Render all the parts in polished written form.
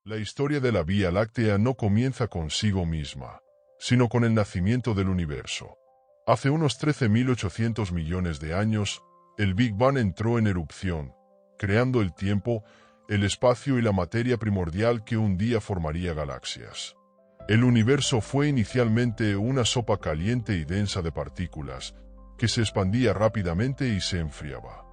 La historia de la Vía Láctea no comienza consigo misma, sino con el nacimiento del universo. Hace unos 13.800 millones de años, el Big Bang entró en erupción, creando el tiempo, el espacio y la materia primordial que un día formaría galaxias. El universo fue inicialmente una sopa caliente y densa de partículas, que se expandía rápidamente y se enfriaba.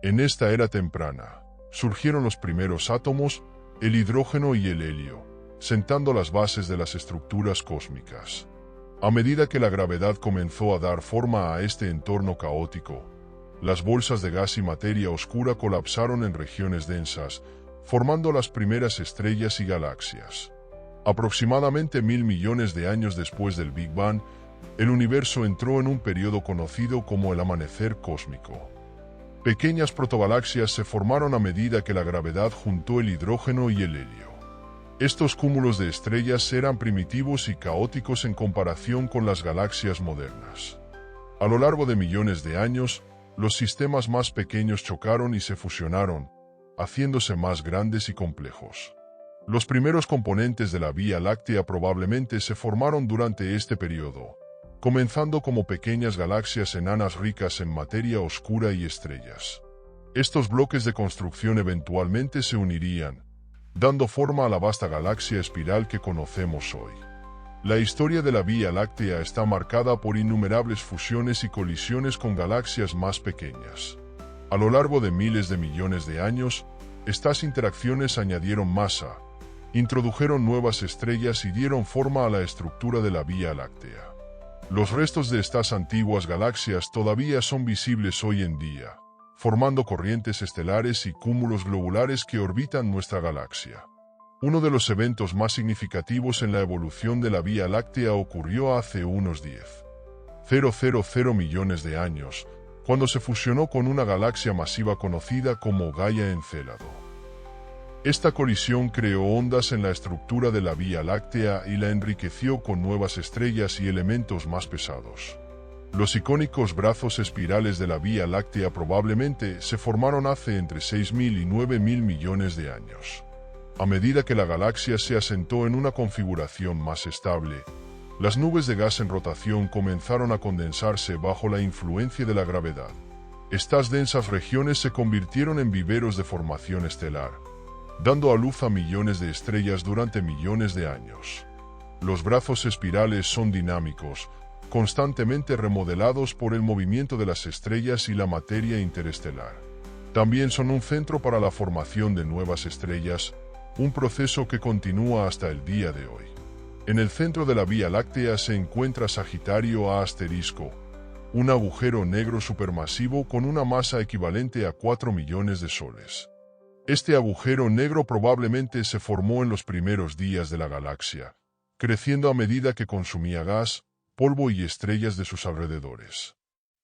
En esta era temprana, surgieron los primeros átomos, el hidrógeno y el helio, sentando las bases de las estructuras cósmicas. A medida que la gravedad comenzó a dar forma a este entorno caótico, las bolsas de gas y materia oscura colapsaron en regiones densas, formando las primeras estrellas y galaxias. Aproximadamente 1.000 millones de años después del Big Bang, el universo entró en un periodo conocido como el amanecer cósmico. Pequeñas protogalaxias se formaron a medida que la gravedad juntó el hidrógeno y el helio. Estos cúmulos de estrellas eran primitivos y caóticos en comparación con las galaxias modernas. A lo largo de millones de años, los sistemas más pequeños chocaron y se fusionaron, haciéndose más grandes y complejos. Los primeros componentes de la Vía Láctea probablemente se formaron durante este periodo, comenzando como pequeñas galaxias enanas ricas en materia oscura y estrellas. Estos bloques de construcción eventualmente se unirían, dando forma a la vasta galaxia espiral que conocemos hoy. La historia de la Vía Láctea está marcada por innumerables fusiones y colisiones con galaxias más pequeñas. A lo largo de miles de millones de años, estas interacciones añadieron masa, introdujeron nuevas estrellas y dieron forma a la estructura de la Vía Láctea. Los restos de estas antiguas galaxias todavía son visibles hoy en día, formando corrientes estelares y cúmulos globulares que orbitan nuestra galaxia. Uno de los eventos más significativos en la evolución de la Vía Láctea ocurrió hace unos 10,000 millones de años, cuando se fusionó con una galaxia masiva conocida como Gaia Encélado. Esta colisión creó ondas en la estructura de la Vía Láctea y la enriqueció con nuevas estrellas y elementos más pesados. Los icónicos brazos espirales de la Vía Láctea probablemente se formaron hace entre 6.000 y 9.000 millones de años. A medida que la galaxia se asentó en una configuración más estable, las nubes de gas en rotación comenzaron a condensarse bajo la influencia de la gravedad. Estas densas regiones se convirtieron en viveros de formación estelar, dando a luz a millones de estrellas durante millones de años. Los brazos espirales son dinámicos, constantemente remodelados por el movimiento de las estrellas y la materia interestelar. También son un centro para la formación de nuevas estrellas, un proceso que continúa hasta el día de hoy. En el centro de la Vía Láctea se encuentra Sagitario A*, un agujero negro supermasivo con una masa equivalente a 4 millones de soles. Este agujero negro probablemente se formó en los primeros días de la galaxia, creciendo a medida que consumía gas, polvo y estrellas de sus alrededores.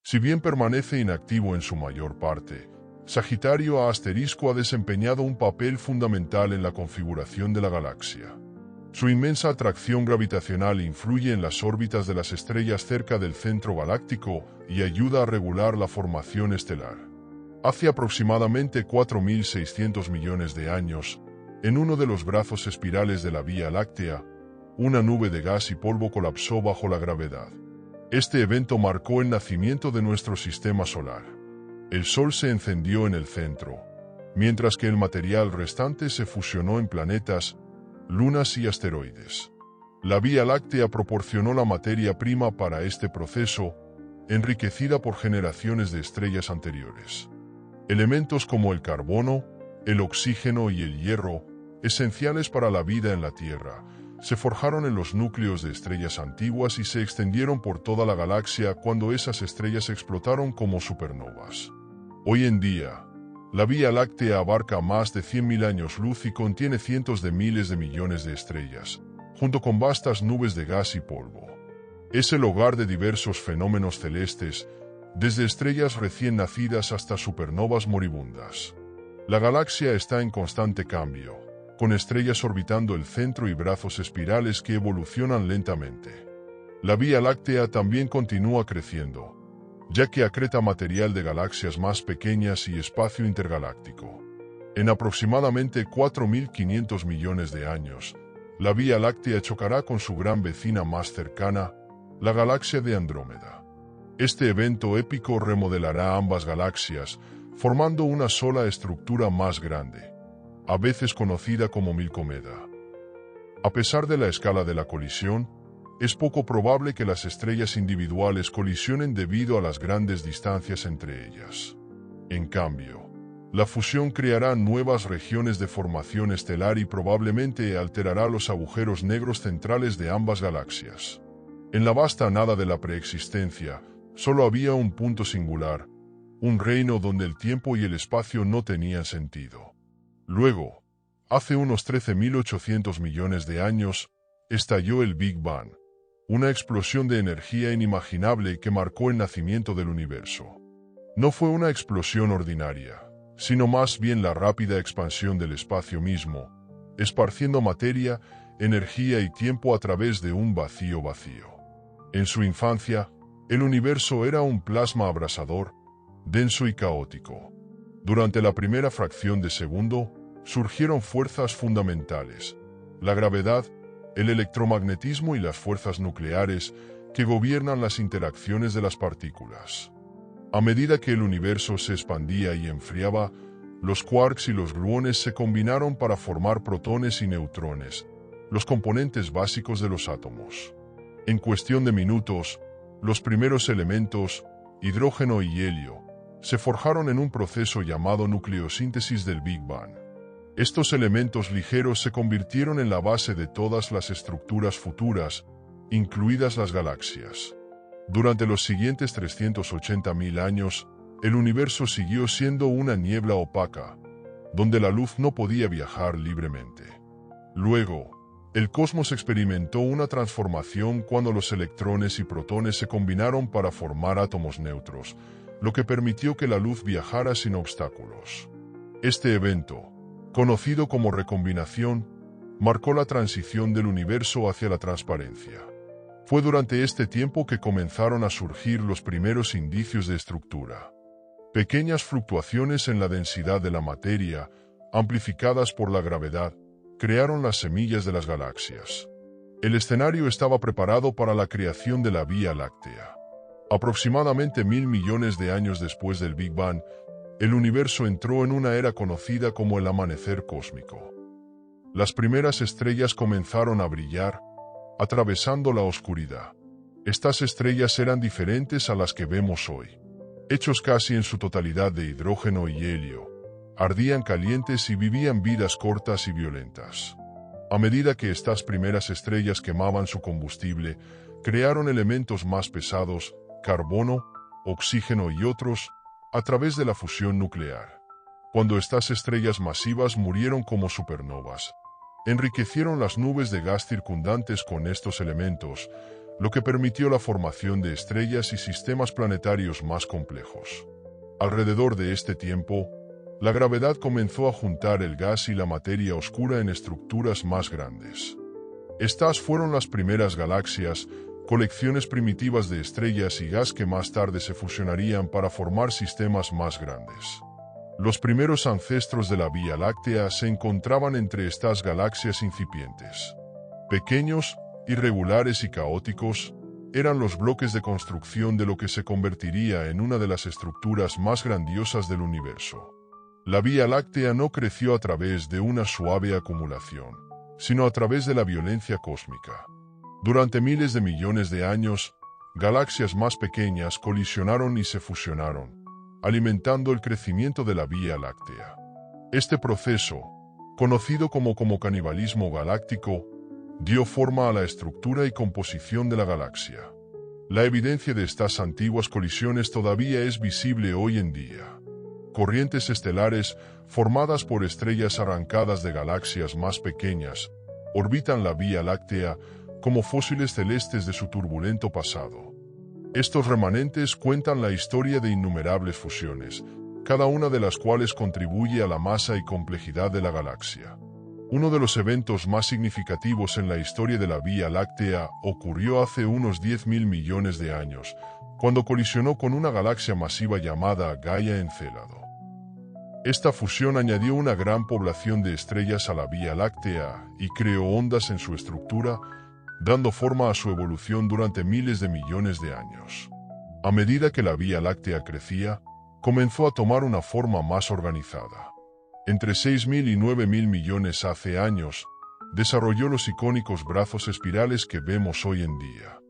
Si bien permanece inactivo en su mayor parte, Sagitario A* ha desempeñado un papel fundamental en la configuración de la galaxia. Su inmensa atracción gravitacional influye en las órbitas de las estrellas cerca del centro galáctico y ayuda a regular la formación estelar. Hace aproximadamente 4.600 millones de años, en uno de los brazos espirales de la Vía Láctea, una nube de gas y polvo colapsó bajo la gravedad. Este evento marcó el nacimiento de nuestro sistema solar. El Sol se encendió en el centro, mientras que el material restante se fusionó en planetas, lunas y asteroides. La Vía Láctea proporcionó la materia prima para este proceso, enriquecida por generaciones de estrellas anteriores. Elementos como el carbono, el oxígeno y el hierro, esenciales para la vida en la Tierra, se forjaron en los núcleos de estrellas antiguas y se extendieron por toda la galaxia cuando esas estrellas explotaron como supernovas. Hoy en día, la Vía Láctea abarca más de 100.000 años luz y contiene cientos de miles de millones de estrellas, junto con vastas nubes de gas y polvo. Es el hogar de diversos fenómenos celestes, desde estrellas recién nacidas hasta supernovas moribundas. La galaxia está en constante cambio, con estrellas orbitando el centro y brazos espirales que evolucionan lentamente. La Vía Láctea también continúa creciendo, ya que acreta material de galaxias más pequeñas y espacio intergaláctico. En aproximadamente 4.500 millones de años, la Vía Láctea chocará con su gran vecina más cercana, la galaxia de Andrómeda. Este evento épico remodelará ambas galaxias, formando una sola estructura más grande, a veces conocida como Milcomeda. A pesar de la escala de la colisión, es poco probable que las estrellas individuales colisionen debido a las grandes distancias entre ellas. En cambio, la fusión creará nuevas regiones de formación estelar y probablemente alterará los agujeros negros centrales de ambas galaxias. En la vasta nada de la preexistencia, solo había un punto singular, un reino donde el tiempo y el espacio no tenían sentido. Luego, hace unos 13.800 millones de años, estalló el Big Bang, una explosión de energía inimaginable que marcó el nacimiento del universo. No fue una explosión ordinaria, sino más bien la rápida expansión del espacio mismo, esparciendo materia, energía y tiempo a través de un vacío. En su infancia, el universo era un plasma abrasador, denso y caótico. Durante la primera fracción de segundo, surgieron fuerzas fundamentales, la gravedad, el electromagnetismo y las fuerzas nucleares que gobiernan las interacciones de las partículas. A medida que el universo se expandía y enfriaba, los quarks y los gluones se combinaron para formar protones y neutrones, los componentes básicos de los átomos. En cuestión de minutos, los primeros elementos, hidrógeno y helio, se forjaron en un proceso llamado nucleosíntesis del Big Bang. Estos elementos ligeros se convirtieron en la base de todas las estructuras futuras, incluidas las galaxias. Durante los siguientes 380.000 años, el universo siguió siendo una niebla opaca, donde la luz no podía viajar libremente. Luego, el cosmos experimentó una transformación cuando los electrones y protones se combinaron para formar átomos neutros, lo que permitió que la luz viajara sin obstáculos. Este evento, conocido como recombinación, marcó la transición del universo hacia la transparencia. Fue durante este tiempo que comenzaron a surgir los primeros indicios de estructura. Pequeñas fluctuaciones en la densidad de la materia, amplificadas por la gravedad, crearon las semillas de las galaxias. El escenario estaba preparado para la creación de la Vía Láctea. Aproximadamente 1.000 millones de años después del Big Bang, el universo entró en una era conocida como el amanecer cósmico. Las primeras estrellas comenzaron a brillar, atravesando la oscuridad. Estas estrellas eran diferentes a las que vemos hoy. Hechos casi en su totalidad de hidrógeno y helio, ardían calientes y vivían vidas cortas y violentas. A medida que estas primeras estrellas quemaban su combustible, crearon elementos más pesados, carbono, oxígeno y otros, a través de la fusión nuclear. Cuando estas estrellas masivas murieron como supernovas, enriquecieron las nubes de gas circundantes con estos elementos, lo que permitió la formación de estrellas y sistemas planetarios más complejos. Alrededor de este tiempo, la gravedad comenzó a juntar el gas y la materia oscura en estructuras más grandes. Estas fueron las primeras galaxias, colecciones primitivas de estrellas y gas que más tarde se fusionarían para formar sistemas más grandes. Los primeros ancestros de la Vía Láctea se encontraban entre estas galaxias incipientes. Pequeños, irregulares y caóticos, eran los bloques de construcción de lo que se convertiría en una de las estructuras más grandiosas del universo. La Vía Láctea no creció a través de una suave acumulación, sino a través de la violencia cósmica. Durante miles de millones de años, galaxias más pequeñas colisionaron y se fusionaron, alimentando el crecimiento de la Vía Láctea. Este proceso, conocido como canibalismo galáctico, dio forma a la estructura y composición de la galaxia. La evidencia de estas antiguas colisiones todavía es visible hoy en día. Corrientes estelares, formadas por estrellas arrancadas de galaxias más pequeñas, orbitan la Vía Láctea como fósiles celestes de su turbulento pasado. Estos remanentes cuentan la historia de innumerables fusiones, cada una de las cuales contribuye a la masa y complejidad de la galaxia. Uno de los eventos más significativos en la historia de la Vía Láctea ocurrió hace unos 10.000 millones de años, cuando colisionó con una galaxia masiva llamada Gaia Encélado. Esta fusión añadió una gran población de estrellas a la Vía Láctea y creó ondas en su estructura, dando forma a su evolución durante miles de millones de años. A medida que la Vía Láctea crecía, comenzó a tomar una forma más organizada. Entre 6.000 y 9.000 millones hace años, desarrolló los icónicos brazos espirales que vemos hoy en día.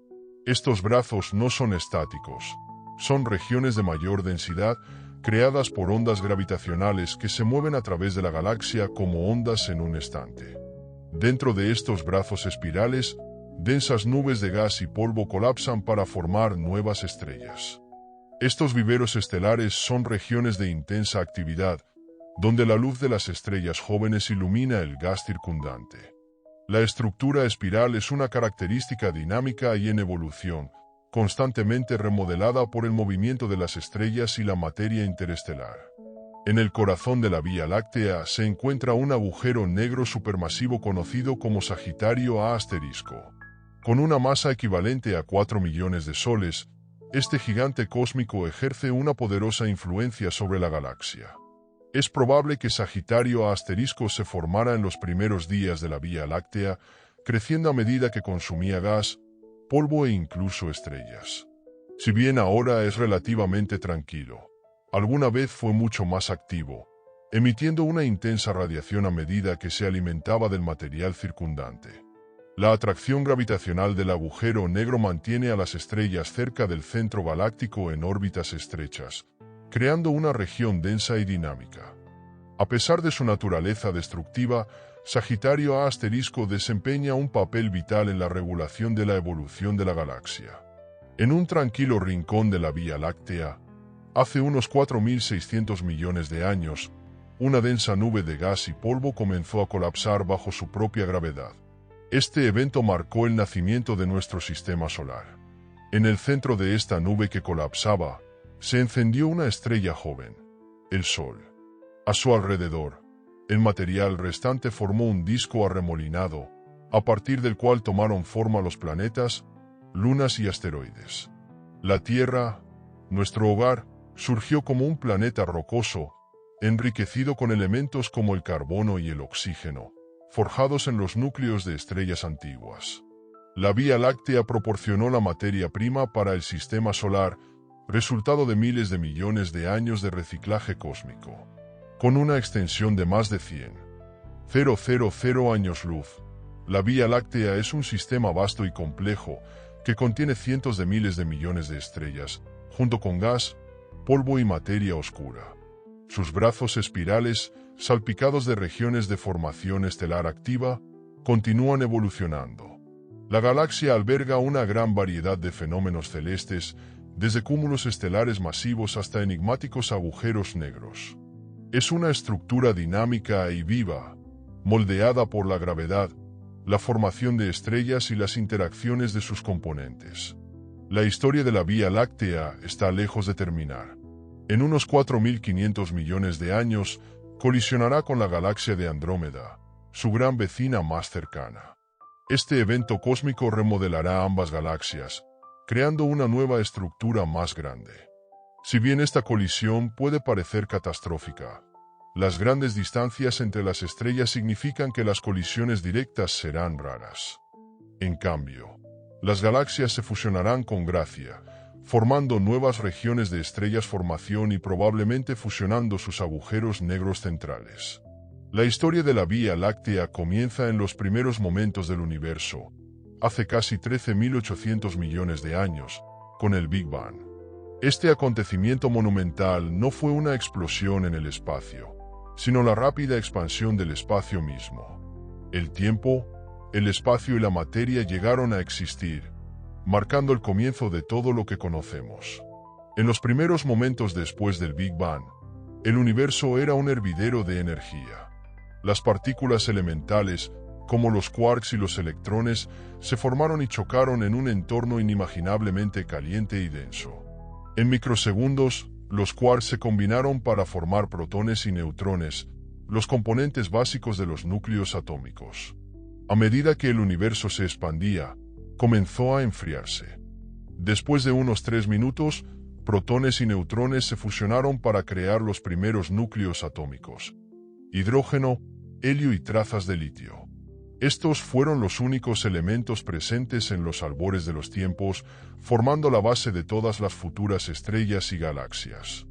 Estos brazos no son estáticos, son regiones de mayor densidad creadas por ondas gravitacionales que se mueven a través de la galaxia como ondas en un estante. Dentro de estos brazos espirales, densas nubes de gas y polvo colapsan para formar nuevas estrellas. Estos viveros estelares son regiones de intensa actividad, donde la luz de las estrellas jóvenes ilumina el gas circundante. La estructura espiral es una característica dinámica y en evolución, constantemente remodelada por el movimiento de las estrellas y la materia interestelar. En el corazón de la Vía Láctea se encuentra un agujero negro supermasivo conocido como Sagitario A asterisco. Con una masa equivalente a 4 millones de soles, este gigante cósmico ejerce una poderosa influencia sobre la galaxia. Es probable que Sagitario A asterisco se formara en los primeros días de la Vía Láctea, creciendo a medida que consumía gas, polvo e incluso estrellas. Si bien ahora es relativamente tranquilo, alguna vez fue mucho más activo, emitiendo una intensa radiación a medida que se alimentaba del material circundante. La atracción gravitacional del agujero negro mantiene a las estrellas cerca del centro galáctico en órbitas estrechas, creando una región densa y dinámica. A pesar de su naturaleza destructiva, Sagitario A asterisco desempeña un papel vital en la regulación de la evolución de la galaxia. En un tranquilo rincón de la Vía Láctea, hace unos 4.600 millones de años, una densa nube de gas y polvo comenzó a colapsar bajo su propia gravedad. Este evento marcó el nacimiento de nuestro sistema solar. En el centro de esta nube que colapsaba, se encendió una estrella joven, el Sol. A su alrededor, el material restante formó un disco arremolinado, a partir del cual tomaron forma los planetas, lunas y asteroides. La Tierra, nuestro hogar, surgió como un planeta rocoso, enriquecido con elementos como el carbono y el oxígeno, forjados en los núcleos de estrellas antiguas. La Vía Láctea proporcionó la materia prima para el sistema solar, resultado de miles de millones de años de reciclaje cósmico. Con una extensión de más de 100,000 años luz, la Vía Láctea es un sistema vasto y complejo que contiene cientos de miles de millones de estrellas, junto con gas, polvo y materia oscura. Sus brazos espirales, salpicados de regiones de formación estelar activa, continúan evolucionando. La galaxia alberga una gran variedad de fenómenos celestes, desde cúmulos estelares masivos hasta enigmáticos agujeros negros. Es una estructura dinámica y viva, moldeada por la gravedad, la formación de estrellas y las interacciones de sus componentes. La historia de la Vía Láctea está lejos de terminar. En unos 4.500 millones de años, colisionará con la galaxia de Andrómeda, su gran vecina más cercana. Este evento cósmico remodelará ambas galaxias, creando una nueva estructura más grande. Si bien esta colisión puede parecer catastrófica, las grandes distancias entre las estrellas significan que las colisiones directas serán raras. En cambio, las galaxias se fusionarán con gracia, formando nuevas regiones de estrellas formación y probablemente fusionando sus agujeros negros centrales. La historia de la Vía Láctea comienza en los primeros momentos del universo, hace casi 13.800 millones de años, con el Big Bang. Este acontecimiento monumental no fue una explosión en el espacio, sino la rápida expansión del espacio mismo. El tiempo, el espacio y la materia llegaron a existir, marcando el comienzo de todo lo que conocemos. En los primeros momentos después del Big Bang, el universo era un hervidero de energía. Las partículas elementales, como los quarks y los electrones, se formaron y chocaron en un entorno inimaginablemente caliente y denso. En microsegundos, los quarks se combinaron para formar protones y neutrones, los componentes básicos de los núcleos atómicos. A medida que el universo se expandía, comenzó a enfriarse. Después de unos 3 minutos, Protones y neutrones se fusionaron para crear los primeros núcleos atómicos: hidrógeno, helio y trazas de litio. Estos fueron los únicos elementos presentes en los albores de los tiempos, formando la base de todas las futuras estrellas y galaxias.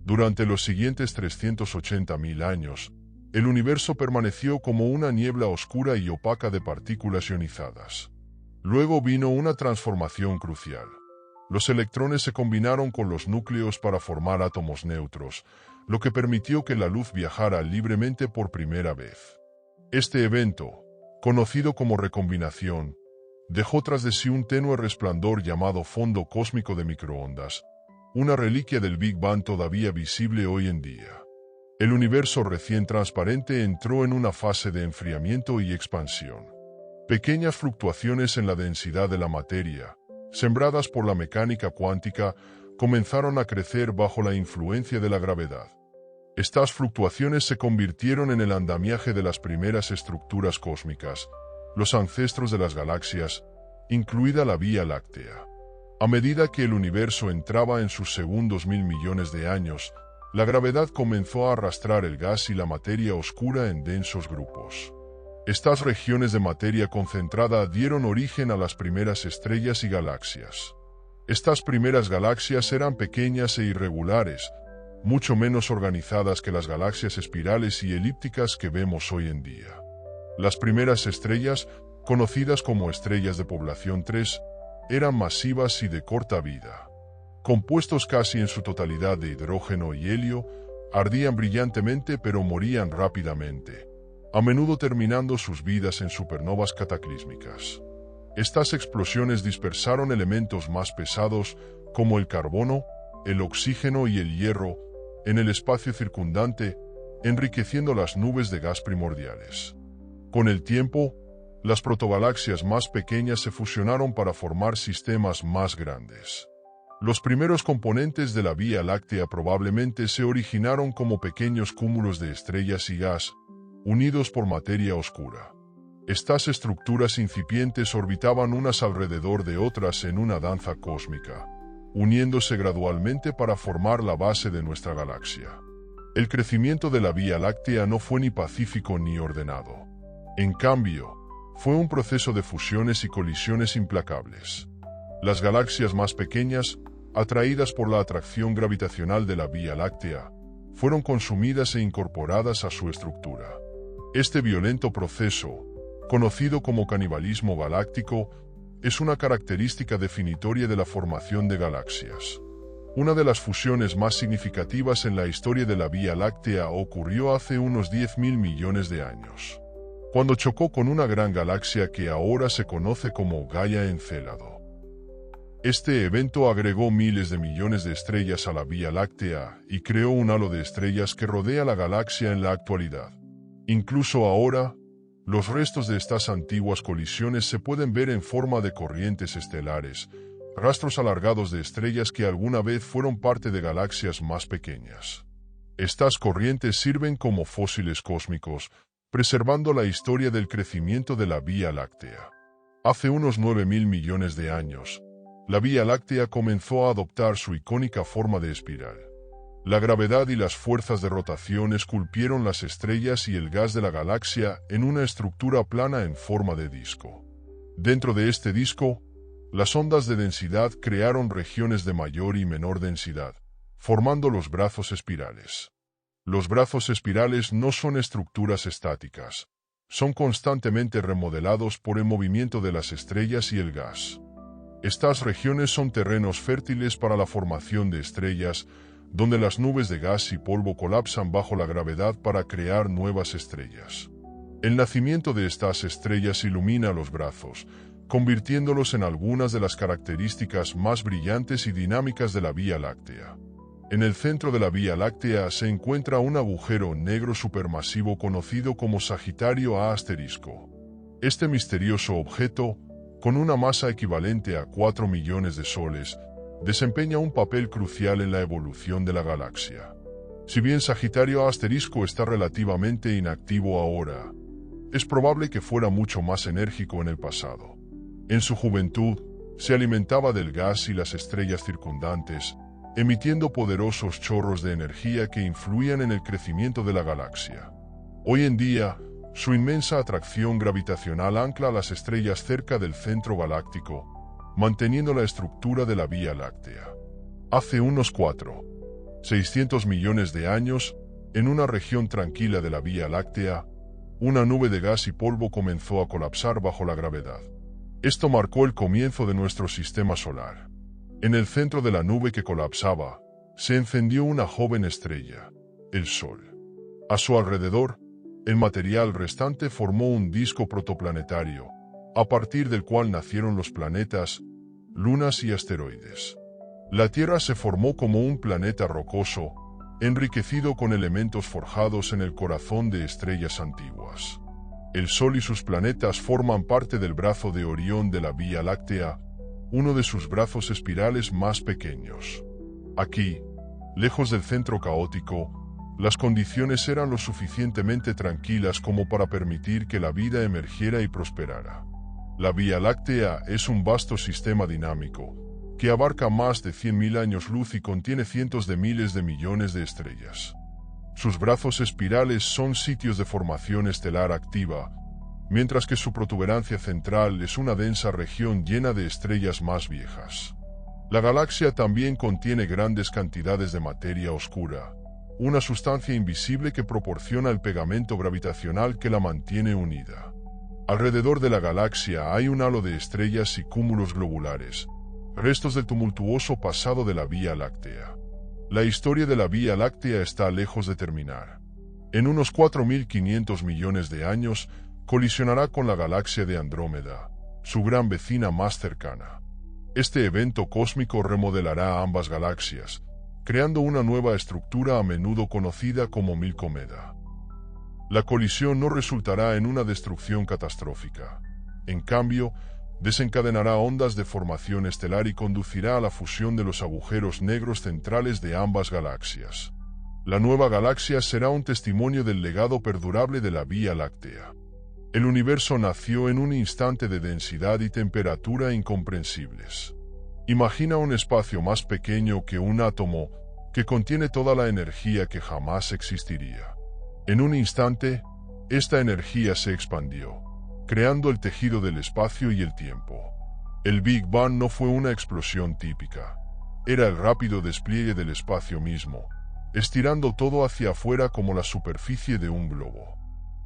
Durante los siguientes 380.000 años, el universo permaneció como una niebla oscura y opaca de partículas ionizadas. Luego vino una transformación crucial. Los electrones se combinaron con los núcleos para formar átomos neutros, lo que permitió que la luz viajara libremente por primera vez. Este evento, conocido como recombinación, dejó tras de sí un tenue resplandor llamado fondo cósmico de microondas, una reliquia del Big Bang todavía visible hoy en día. El universo recién transparente entró en una fase de enfriamiento y expansión. Pequeñas fluctuaciones en la densidad de la materia, sembradas por la mecánica cuántica, comenzaron a crecer bajo la influencia de la gravedad. Estas fluctuaciones se convirtieron en el andamiaje de las primeras estructuras cósmicas, los ancestros de las galaxias, incluida la Vía Láctea. A medida que el universo entraba en sus segundos 1.000 millones de años, la gravedad comenzó a arrastrar el gas y la materia oscura en densos grupos. Estas regiones de materia concentrada dieron origen a las primeras estrellas y galaxias. Estas primeras galaxias eran pequeñas e irregulares, mucho menos organizadas que las galaxias espirales y elípticas que vemos hoy en día. Las primeras estrellas, conocidas como estrellas de población 3, eran masivas y de corta vida. Compuestos casi en su totalidad de hidrógeno y helio, ardían brillantemente pero morían rápidamente, a menudo terminando sus vidas en supernovas cataclísmicas. Estas explosiones dispersaron elementos más pesados como el carbono, el oxígeno y el hierro en el espacio circundante, enriqueciendo las nubes de gas primordiales. Con el tiempo, las protogalaxias más pequeñas se fusionaron para formar sistemas más grandes. Los primeros componentes de la Vía Láctea probablemente se originaron como pequeños cúmulos de estrellas y gas, unidos por materia oscura. Estas estructuras incipientes orbitaban unas alrededor de otras en una danza cósmica, uniéndose gradualmente para formar la base de nuestra galaxia. El crecimiento de la Vía Láctea no fue ni pacífico ni ordenado. En cambio, fue un proceso de fusiones y colisiones implacables. Las galaxias más pequeñas, atraídas por la atracción gravitacional de la Vía Láctea, fueron consumidas e incorporadas a su estructura. Este violento proceso, conocido como canibalismo galáctico, es una característica definitoria de la formación de galaxias. Una de las fusiones más significativas en la historia de la Vía Láctea ocurrió hace unos 10.000 millones de años, cuando chocó con una gran galaxia que ahora se conoce como Gaia Encélado. Este evento agregó miles de millones de estrellas a la Vía Láctea y creó un halo de estrellas que rodea la galaxia en la actualidad. Incluso ahora, los restos de estas antiguas colisiones se pueden ver en forma de corrientes estelares, rastros alargados de estrellas que alguna vez fueron parte de galaxias más pequeñas. Estas corrientes sirven como fósiles cósmicos, preservando la historia del crecimiento de la Vía Láctea. Hace unos 9.000 millones de años, la Vía Láctea comenzó a adoptar su icónica forma de espiral. La gravedad y las fuerzas de rotación esculpieron las estrellas y el gas de la galaxia en una estructura plana en forma de disco. Dentro de este disco, las ondas de densidad crearon regiones de mayor y menor densidad, formando los brazos espirales. Los brazos espirales no son estructuras estáticas, son constantemente remodelados por el movimiento de las estrellas y el gas. Estas regiones son terrenos fértiles para la formación de estrellas, donde las nubes de gas y polvo colapsan bajo la gravedad para crear nuevas estrellas. El nacimiento de estas estrellas ilumina los brazos, convirtiéndolos en algunas de las características más brillantes y dinámicas de la Vía Láctea. En el centro de la Vía Láctea se encuentra un agujero negro supermasivo conocido como Sagitario A*. Este misterioso objeto, con una masa equivalente a 4 millones de soles, desempeña un papel crucial en la evolución de la galaxia. Si bien Sagitario A* está relativamente inactivo ahora, es probable que fuera mucho más enérgico en el pasado. En su juventud, se alimentaba del gas y las estrellas circundantes, emitiendo poderosos chorros de energía que influían en el crecimiento de la galaxia. Hoy en día, su inmensa atracción gravitacional ancla a las estrellas cerca del centro galáctico, manteniendo la estructura de la Vía Láctea. Hace unos 600 millones de años, en una región tranquila de la Vía Láctea, una nube de gas y polvo comenzó a colapsar bajo la gravedad. Esto marcó el comienzo de nuestro sistema solar. En el centro de la nube que colapsaba, se encendió una joven estrella, el Sol. A su alrededor, el material restante formó un disco protoplanetario, a partir del cual nacieron los planetas, lunas y asteroides. La Tierra se formó como un planeta rocoso, enriquecido con elementos forjados en el corazón de estrellas antiguas. El Sol y sus planetas forman parte del brazo de Orión de la Vía Láctea, uno de sus brazos espirales más pequeños. Aquí, lejos del centro caótico, las condiciones eran lo suficientemente tranquilas como para permitir que la vida emergiera y prosperara. La Vía Láctea es un vasto sistema dinámico, que abarca más de 100.000 años luz y contiene cientos de miles de millones de estrellas. Sus brazos espirales son sitios de formación estelar activa, mientras que su protuberancia central es una densa región llena de estrellas más viejas. La galaxia también contiene grandes cantidades de materia oscura, una sustancia invisible que proporciona el pegamento gravitacional que la mantiene unida. Alrededor de la galaxia hay un halo de estrellas y cúmulos globulares, restos del tumultuoso pasado de la Vía Láctea. La historia de la Vía Láctea está lejos de terminar. En unos 4.500 millones de años, colisionará con la galaxia de Andrómeda, su gran vecina más cercana. Este evento cósmico remodelará ambas galaxias, creando una nueva estructura a menudo conocida como Milcomeda. La colisión no resultará en una destrucción catastrófica. En cambio, desencadenará ondas de formación estelar y conducirá a la fusión de los agujeros negros centrales de ambas galaxias. La nueva galaxia será un testimonio del legado perdurable de la Vía Láctea. El universo nació en un instante de densidad y temperatura incomprensibles. Imagina un espacio más pequeño que un átomo que contiene toda la energía que jamás existiría. En un instante, esta energía se expandió, creando el tejido del espacio y el tiempo. El Big Bang no fue una explosión típica. Era el rápido despliegue del espacio mismo, estirando todo hacia afuera como la superficie de un globo.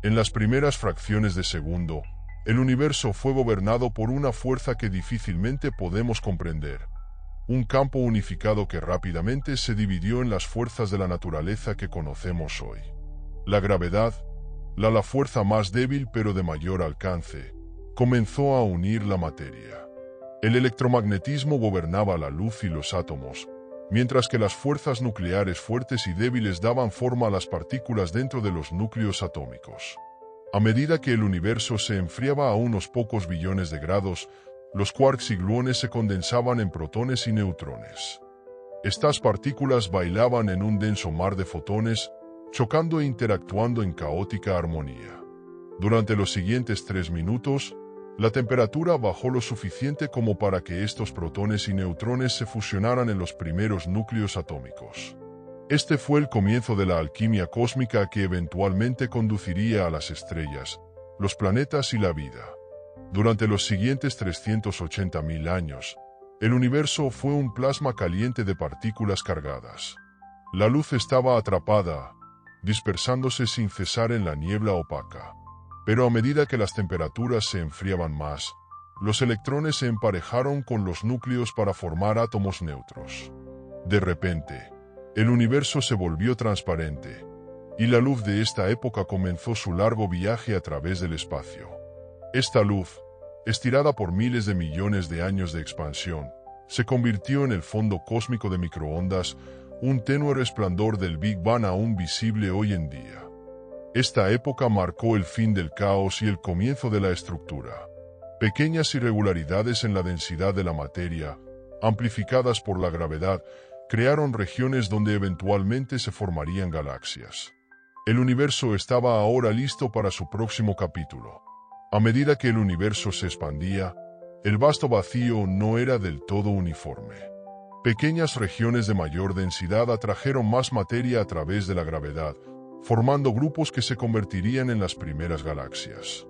En las primeras fracciones de segundo, el universo fue gobernado por una fuerza que difícilmente podemos comprender. Un campo unificado que rápidamente se dividió en las fuerzas de la naturaleza que conocemos hoy. La gravedad, la fuerza más débil pero de mayor alcance, comenzó a unir la materia. El electromagnetismo gobernaba la luz y los átomos, mientras que las fuerzas nucleares fuertes y débiles daban forma a las partículas dentro de los núcleos atómicos. A medida que el universo se enfriaba a unos pocos billones de grados, los quarks y gluones se condensaban en protones y neutrones. Estas partículas bailaban en un denso mar de fotones, chocando e interactuando en caótica armonía. Durante los siguientes 3 minutos, la temperatura bajó lo suficiente como para que estos protones y neutrones se fusionaran en los primeros núcleos atómicos. Este fue el comienzo de la alquimia cósmica que eventualmente conduciría a las estrellas, los planetas y la vida. Durante los siguientes 380.000 años, el universo fue un plasma caliente de partículas cargadas. La luz estaba atrapada, dispersándose sin cesar en la niebla opaca. Pero a medida que las temperaturas se enfriaban más, los electrones se emparejaron con los núcleos para formar átomos neutros. De repente, el universo se volvió transparente, y la luz de esta época comenzó su largo viaje a través del espacio. Esta luz, estirada por miles de millones de años de expansión, se convirtió en el fondo cósmico de microondas, un tenue resplandor del Big Bang aún visible hoy en día. Esta época marcó el fin del caos y el comienzo de la estructura. Pequeñas irregularidades en la densidad de la materia, amplificadas por la gravedad, crearon regiones donde eventualmente se formarían galaxias. El universo estaba ahora listo para su próximo capítulo. A medida que el universo se expandía, el vasto vacío no era del todo uniforme. Pequeñas regiones de mayor densidad atrajeron más materia a través de la gravedad, formando grupos que se convertirían en las primeras galaxias.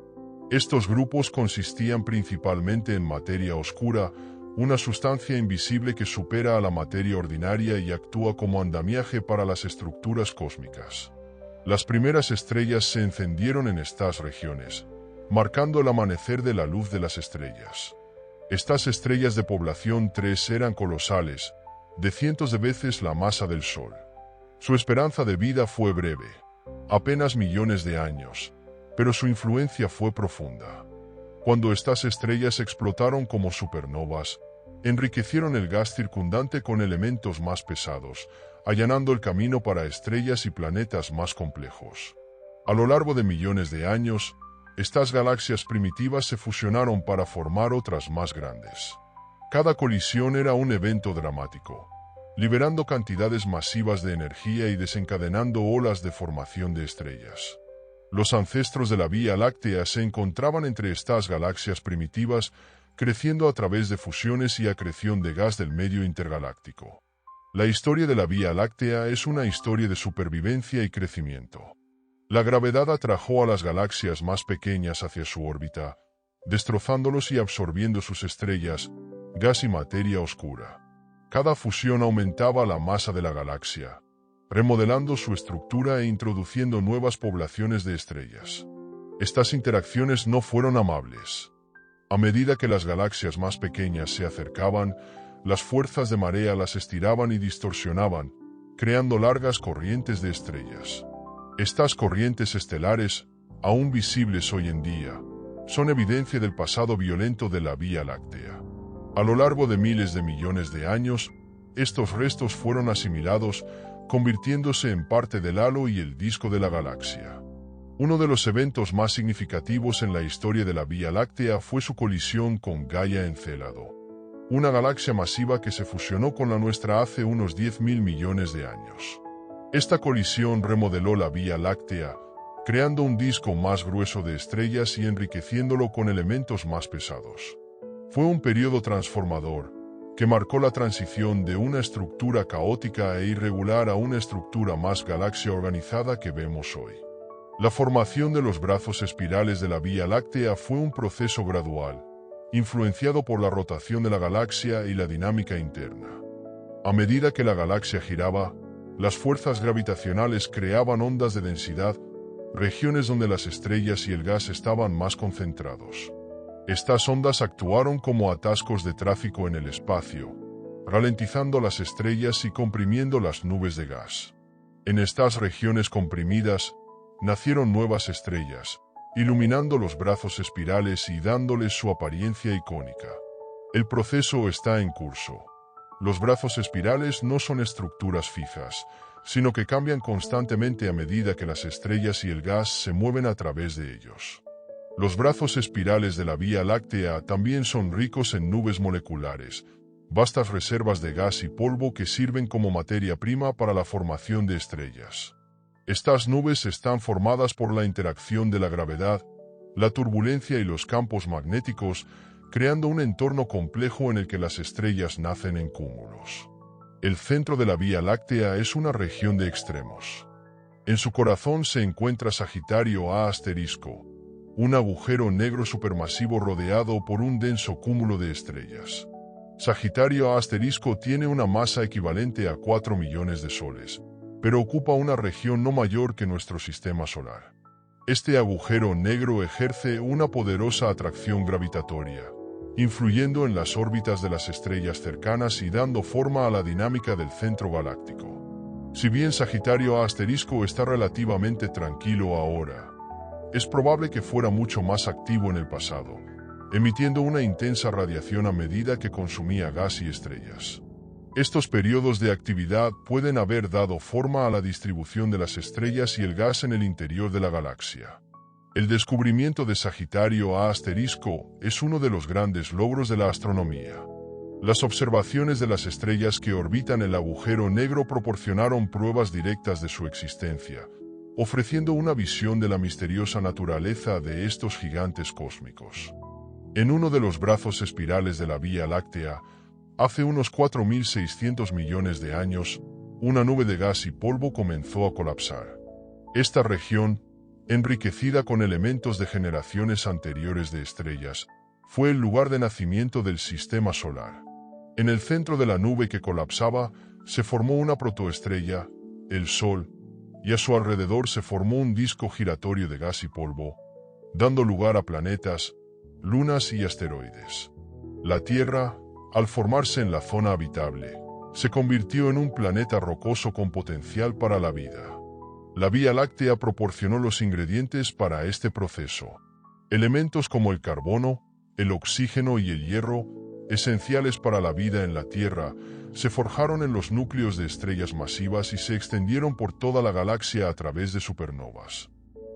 Estos grupos consistían principalmente en materia oscura, una sustancia invisible que supera a la materia ordinaria y actúa como andamiaje para las estructuras cósmicas. Las primeras estrellas se encendieron en estas regiones, marcando el amanecer de la luz de las estrellas. Estas estrellas de población 3 eran colosales, de cientos de veces la masa del Sol. Su esperanza de vida fue breve, apenas millones de años, pero su influencia fue profunda. Cuando estas estrellas explotaron como supernovas, enriquecieron el gas circundante con elementos más pesados, allanando el camino para estrellas y planetas más complejos. A lo largo de millones de años, estas galaxias primitivas se fusionaron para formar otras más grandes. Cada colisión era un evento dramático, liberando cantidades masivas de energía y desencadenando olas de formación de estrellas. Los ancestros de la Vía Láctea se encontraban entre estas galaxias primitivas, creciendo a través de fusiones y acreción de gas del medio intergaláctico. La historia de la Vía Láctea es una historia de supervivencia y crecimiento. La gravedad atrajo a las galaxias más pequeñas hacia su órbita, destrozándolos y absorbiendo sus estrellas, gas y materia oscura. Cada fusión aumentaba la masa de la galaxia, remodelando su estructura e introduciendo nuevas poblaciones de estrellas. Estas interacciones no fueron amables. A medida que las galaxias más pequeñas se acercaban, las fuerzas de marea las estiraban y distorsionaban, creando largas corrientes de estrellas. Estas corrientes estelares, aún visibles hoy en día, son evidencia del pasado violento de la Vía Láctea. A lo largo de miles de millones de años, estos restos fueron asimilados, convirtiéndose en parte del halo y el disco de la galaxia. Uno de los eventos más significativos en la historia de la Vía Láctea fue su colisión con Gaia Encélado, una galaxia masiva que se fusionó con la nuestra hace unos 10.000 millones de años. Esta colisión remodeló la Vía Láctea, creando un disco más grueso de estrellas y enriqueciéndolo con elementos más pesados. Fue un periodo transformador, que marcó la transición de una estructura caótica e irregular a una estructura más galaxia organizada que vemos hoy. La formación de los brazos espirales de la Vía Láctea fue un proceso gradual, influenciado por la rotación de la galaxia y la dinámica interna. A medida que la galaxia giraba, las fuerzas gravitacionales creaban ondas de densidad, regiones donde las estrellas y el gas estaban más concentrados. Estas ondas actuaron como atascos de tráfico en el espacio, ralentizando las estrellas y comprimiendo las nubes de gas. En estas regiones comprimidas, nacieron nuevas estrellas, iluminando los brazos espirales y dándoles su apariencia icónica. El proceso está en curso. Los brazos espirales no son estructuras fijas, sino que cambian constantemente a medida que las estrellas y el gas se mueven a través de ellos. Los brazos espirales de la Vía Láctea también son ricos en nubes moleculares, vastas reservas de gas y polvo que sirven como materia prima para la formación de estrellas. Estas nubes están formadas por la interacción de la gravedad, la turbulencia y los campos magnéticos, creando un entorno complejo en el que las estrellas nacen en cúmulos. El centro de la Vía Láctea es una región de extremos. En su corazón se encuentra Sagitario A*, un agujero negro supermasivo rodeado por un denso cúmulo de estrellas. Sagitario A* tiene una masa equivalente a 4 millones de soles, pero ocupa una región no mayor que nuestro sistema solar. Este agujero negro ejerce una poderosa atracción gravitatoria, influyendo en las órbitas de las estrellas cercanas y dando forma a la dinámica del centro galáctico. Si bien Sagitario A* está relativamente tranquilo ahora, es probable que fuera mucho más activo en el pasado, emitiendo una intensa radiación a medida que consumía gas y estrellas. Estos periodos de actividad pueden haber dado forma a la distribución de las estrellas y el gas en el interior de la galaxia. El descubrimiento de Sagitario A* es uno de los grandes logros de la astronomía. Las observaciones de las estrellas que orbitan el agujero negro proporcionaron pruebas directas de su existencia, ofreciendo una visión de la misteriosa naturaleza de estos gigantes cósmicos. En uno de los brazos espirales de la Vía Láctea, Hace unos 4.600 millones de años, una nube de gas y polvo comenzó a colapsar. Esta región, enriquecida con elementos de generaciones anteriores de estrellas, fue el lugar de nacimiento del sistema solar. En el centro de la nube que colapsaba, se formó una protoestrella, el Sol, y a su alrededor se formó un disco giratorio de gas y polvo, dando lugar a planetas, lunas y asteroides. La Tierra, al formarse en la zona habitable, se convirtió en un planeta rocoso con potencial para la vida. La Vía Láctea proporcionó los ingredientes para este proceso. Elementos como el carbono, el oxígeno y el hierro, esenciales para la vida en la Tierra, se forjaron en los núcleos de estrellas masivas y se extendieron por toda la galaxia a través de supernovas.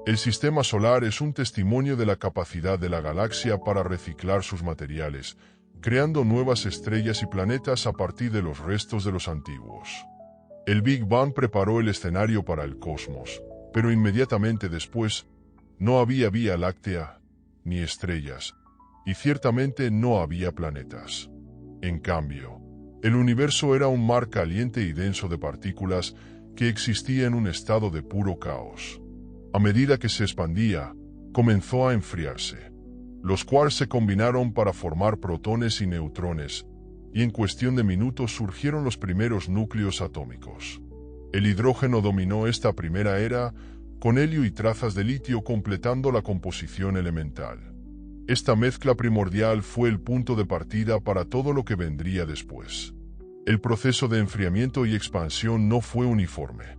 El sistema solar es un testimonio de la capacidad de la galaxia para reciclar sus materiales, creando nuevas estrellas y planetas a partir de los restos de los antiguos. El Big Bang preparó el escenario para el cosmos, pero inmediatamente después, no había Vía Láctea, ni estrellas, y ciertamente no había planetas. En cambio, el universo era un mar caliente y denso de partículas que existía en un estado de puro caos. A medida que se expandía, comenzó a enfriarse, los cuales se combinaron para formar protones y neutrones, y en cuestión de minutos surgieron los primeros núcleos atómicos. El hidrógeno dominó esta primera era, con helio y trazas de litio completando la composición elemental. Esta mezcla primordial fue el punto de partida para todo lo que vendría después. El proceso de enfriamiento y expansión no fue uniforme.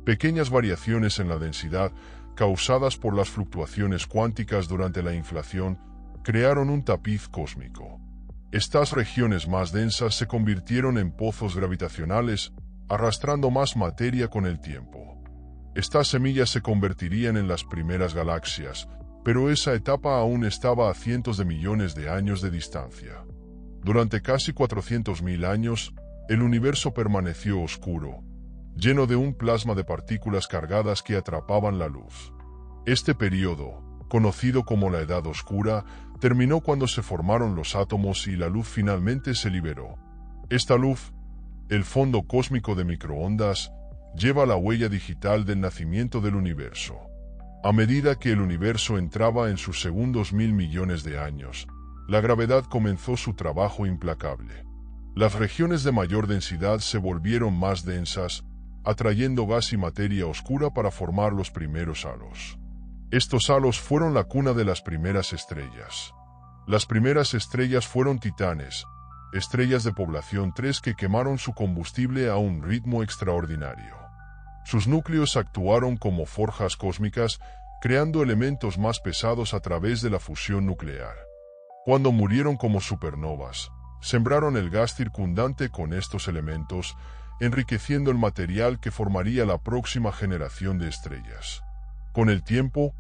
Pequeñas variaciones en la densidad, causadas por las fluctuaciones cuánticas durante la inflación, crearon un tapiz cósmico. Estas regiones más densas se convirtieron en pozos gravitacionales, arrastrando más materia con el tiempo. Estas semillas se convertirían en las primeras galaxias, pero esa etapa aún estaba a cientos de millones de años de distancia. Durante casi 400.000 años, el universo permaneció oscuro, lleno de un plasma de partículas cargadas que atrapaban la luz. Este periodo, conocido como la Edad Oscura, terminó cuando se formaron los átomos y la luz finalmente se liberó. Esta luz, el fondo cósmico de microondas, lleva la huella digital del nacimiento del universo. A medida que el universo entraba en sus segundos 1.000 millones de años, la gravedad comenzó su trabajo implacable. Las regiones de mayor densidad se volvieron más densas, atrayendo gas y materia oscura para formar los primeros halos. Estos halos fueron la cuna de las primeras estrellas. Las primeras estrellas fueron titanes, estrellas de población 3 que quemaron su combustible a un ritmo extraordinario. Sus núcleos actuaron como forjas cósmicas, creando elementos más pesados a través de la fusión nuclear. Cuando murieron como supernovas, sembraron el gas circundante con estos elementos, enriqueciendo el material que formaría la próxima generación de estrellas. Con el tiempo,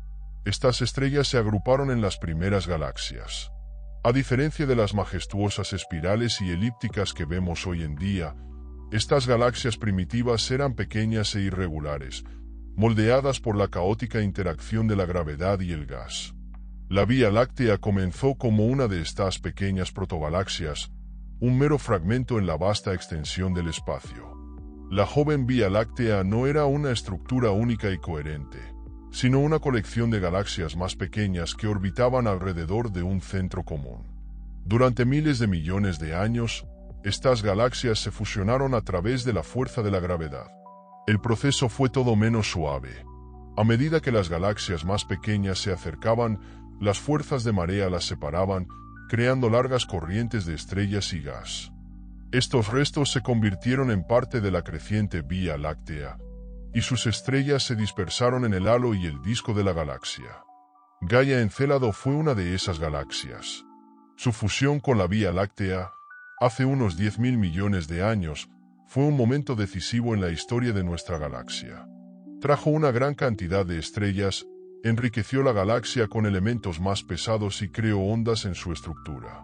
estas estrellas se agruparon en las primeras galaxias. A diferencia de las majestuosas espirales y elípticas que vemos hoy en día, estas galaxias primitivas eran pequeñas e irregulares, moldeadas por la caótica interacción de la gravedad y el gas. La Vía Láctea comenzó como una de estas pequeñas protogalaxias, un mero fragmento en la vasta extensión del espacio. La joven Vía Láctea no era una estructura única y coherente, sino una colección de galaxias más pequeñas que orbitaban alrededor de un centro común. Durante miles de millones de años, estas galaxias se fusionaron a través de la fuerza de la gravedad. El proceso fue todo menos suave. A medida que las galaxias más pequeñas se acercaban, las fuerzas de marea las separaban, creando largas corrientes de estrellas y gas. Estos restos se convirtieron en parte de la creciente Vía Láctea, y sus estrellas se dispersaron en el halo y el disco de la galaxia. Gaia Encélado fue una de esas galaxias. Su fusión con la Vía Láctea, hace unos 10.000 millones de años, fue un momento decisivo en la historia de nuestra galaxia. Trajo una gran cantidad de estrellas, enriqueció la galaxia con elementos más pesados y creó ondas en su estructura.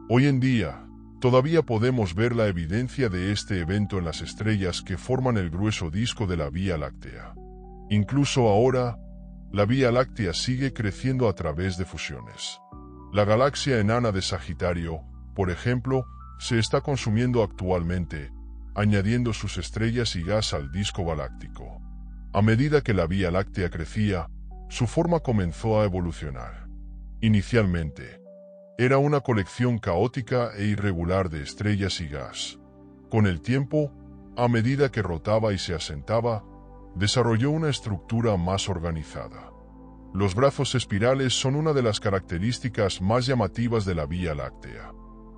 Hoy en día, todavía podemos ver la evidencia de este evento en las estrellas que forman el grueso disco de la Vía Láctea. Incluso ahora, la Vía Láctea sigue creciendo a través de fusiones. La galaxia enana de Sagitario, por ejemplo, se está consumiendo actualmente, añadiendo sus estrellas y gas al disco galáctico. A medida que la Vía Láctea crecía, su forma comenzó a evolucionar. Inicialmente, era una colección caótica e irregular de estrellas y gas. Con el tiempo, a medida que rotaba y se asentaba, desarrolló una estructura más organizada. Los brazos espirales son una de las características más llamativas de la Vía Láctea.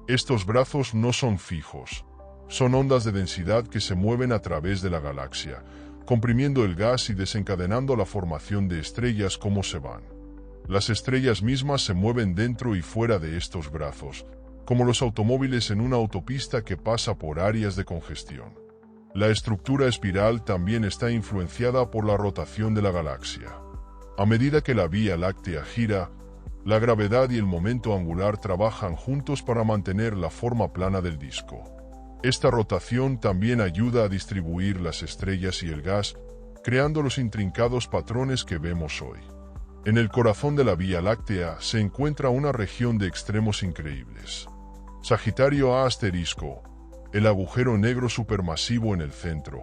Estos brazos no son fijos, son ondas de densidad que se mueven a través de la galaxia, comprimiendo el gas y desencadenando la formación de estrellas como se van. Las estrellas mismas se mueven dentro y fuera de estos brazos, como los automóviles en una autopista que pasa por áreas de congestión. La estructura espiral también está influenciada por la rotación de la galaxia. A medida que la Vía Láctea gira, la gravedad y el momento angular trabajan juntos para mantener la forma plana del disco. Esta rotación también ayuda a distribuir las estrellas y el gas, creando los intrincados patrones que vemos hoy. En el corazón de la Vía Láctea se encuentra una región de extremos increíbles. Sagitario A asterisco, el agujero negro supermasivo en el centro,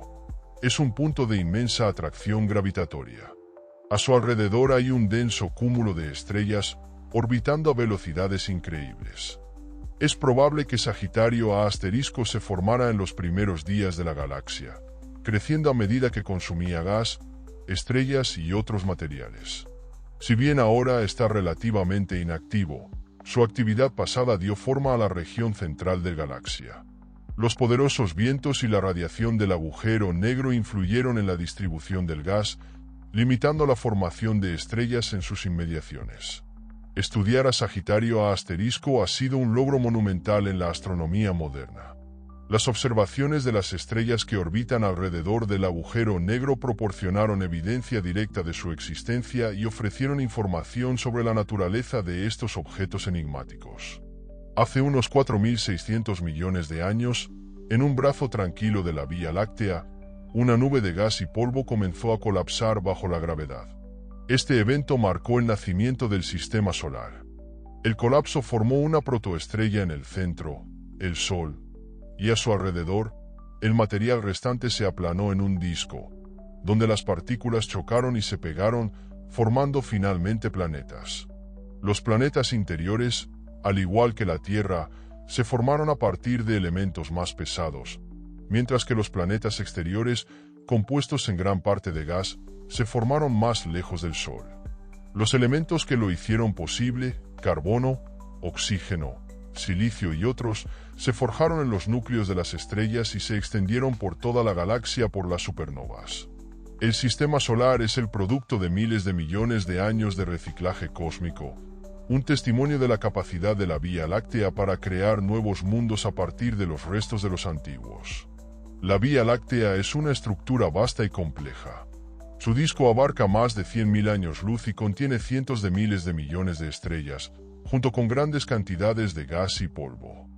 es un punto de inmensa atracción gravitatoria. A su alrededor hay un denso cúmulo de estrellas orbitando a velocidades increíbles. Es probable que Sagitario A asterisco se formara en los primeros días de la galaxia, creciendo a medida que consumía gas, estrellas y otros materiales. Si bien ahora está relativamente inactivo, su actividad pasada dio forma a la región central de la galaxia. Los poderosos vientos y la radiación del agujero negro influyeron en la distribución del gas, limitando la formación de estrellas en sus inmediaciones. Estudiar a Sagitario A asterisco ha sido un logro monumental en la astronomía moderna. Las observaciones de las estrellas que orbitan alrededor del agujero negro proporcionaron evidencia directa de su existencia y ofrecieron información sobre la naturaleza de estos objetos enigmáticos. Hace unos 4.600 millones de años, en un brazo tranquilo de la Vía Láctea, una nube de gas y polvo comenzó a colapsar bajo la gravedad. Este evento marcó el nacimiento del Sistema Solar. El colapso formó una protoestrella en el centro, el Sol, y a su alrededor, el material restante se aplanó en un disco, donde las partículas chocaron y se pegaron, formando finalmente planetas. Los planetas interiores, al igual que la Tierra, se formaron a partir de elementos más pesados, mientras que los planetas exteriores, compuestos en gran parte de gas, se formaron más lejos del Sol. Los elementos que lo hicieron posible, carbono, oxígeno, silicio y otros, se forjaron en los núcleos de las estrellas y se extendieron por toda la galaxia por las supernovas. El Sistema Solar es el producto de miles de millones de años de reciclaje cósmico, un testimonio de la capacidad de la Vía Láctea para crear nuevos mundos a partir de los restos de los antiguos. La Vía Láctea es una estructura vasta y compleja. Su disco abarca más de 100.000 años luz y contiene cientos de miles de millones de estrellas, junto con grandes cantidades de gas y polvo.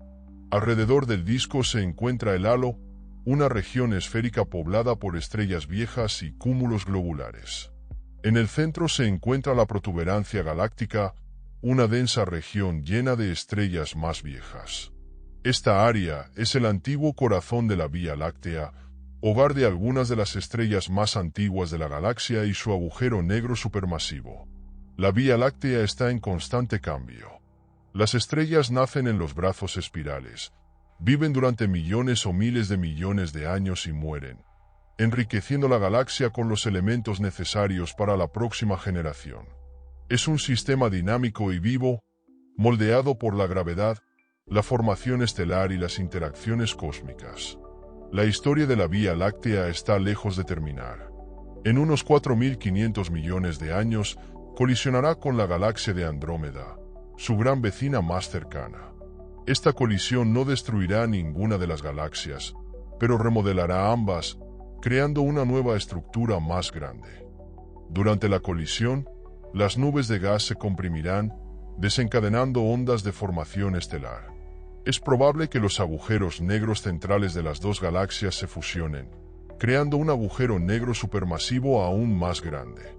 Alrededor del disco se encuentra el halo, una región esférica poblada por estrellas viejas y cúmulos globulares. En el centro se encuentra la protuberancia galáctica, una densa región llena de estrellas más viejas. Esta área es el antiguo corazón de la Vía Láctea, hogar de algunas de las estrellas más antiguas de la galaxia y su agujero negro supermasivo. La Vía Láctea está en constante cambio. Las estrellas nacen en los brazos espirales, viven durante millones o miles de millones de años y mueren, enriqueciendo la galaxia con los elementos necesarios para la próxima generación. Es un sistema dinámico y vivo, moldeado por la gravedad, la formación estelar y las interacciones cósmicas. La historia de la Vía Láctea está lejos de terminar. En unos 4.500 millones de años, colisionará con la galaxia de Andrómeda, su gran vecina más cercana. Esta colisión no destruirá ninguna de las galaxias, pero remodelará ambas, creando una nueva estructura más grande. Durante la colisión, las nubes de gas se comprimirán, desencadenando ondas de formación estelar. Es probable que los agujeros negros centrales de las dos galaxias se fusionen, creando un agujero negro supermasivo aún más grande.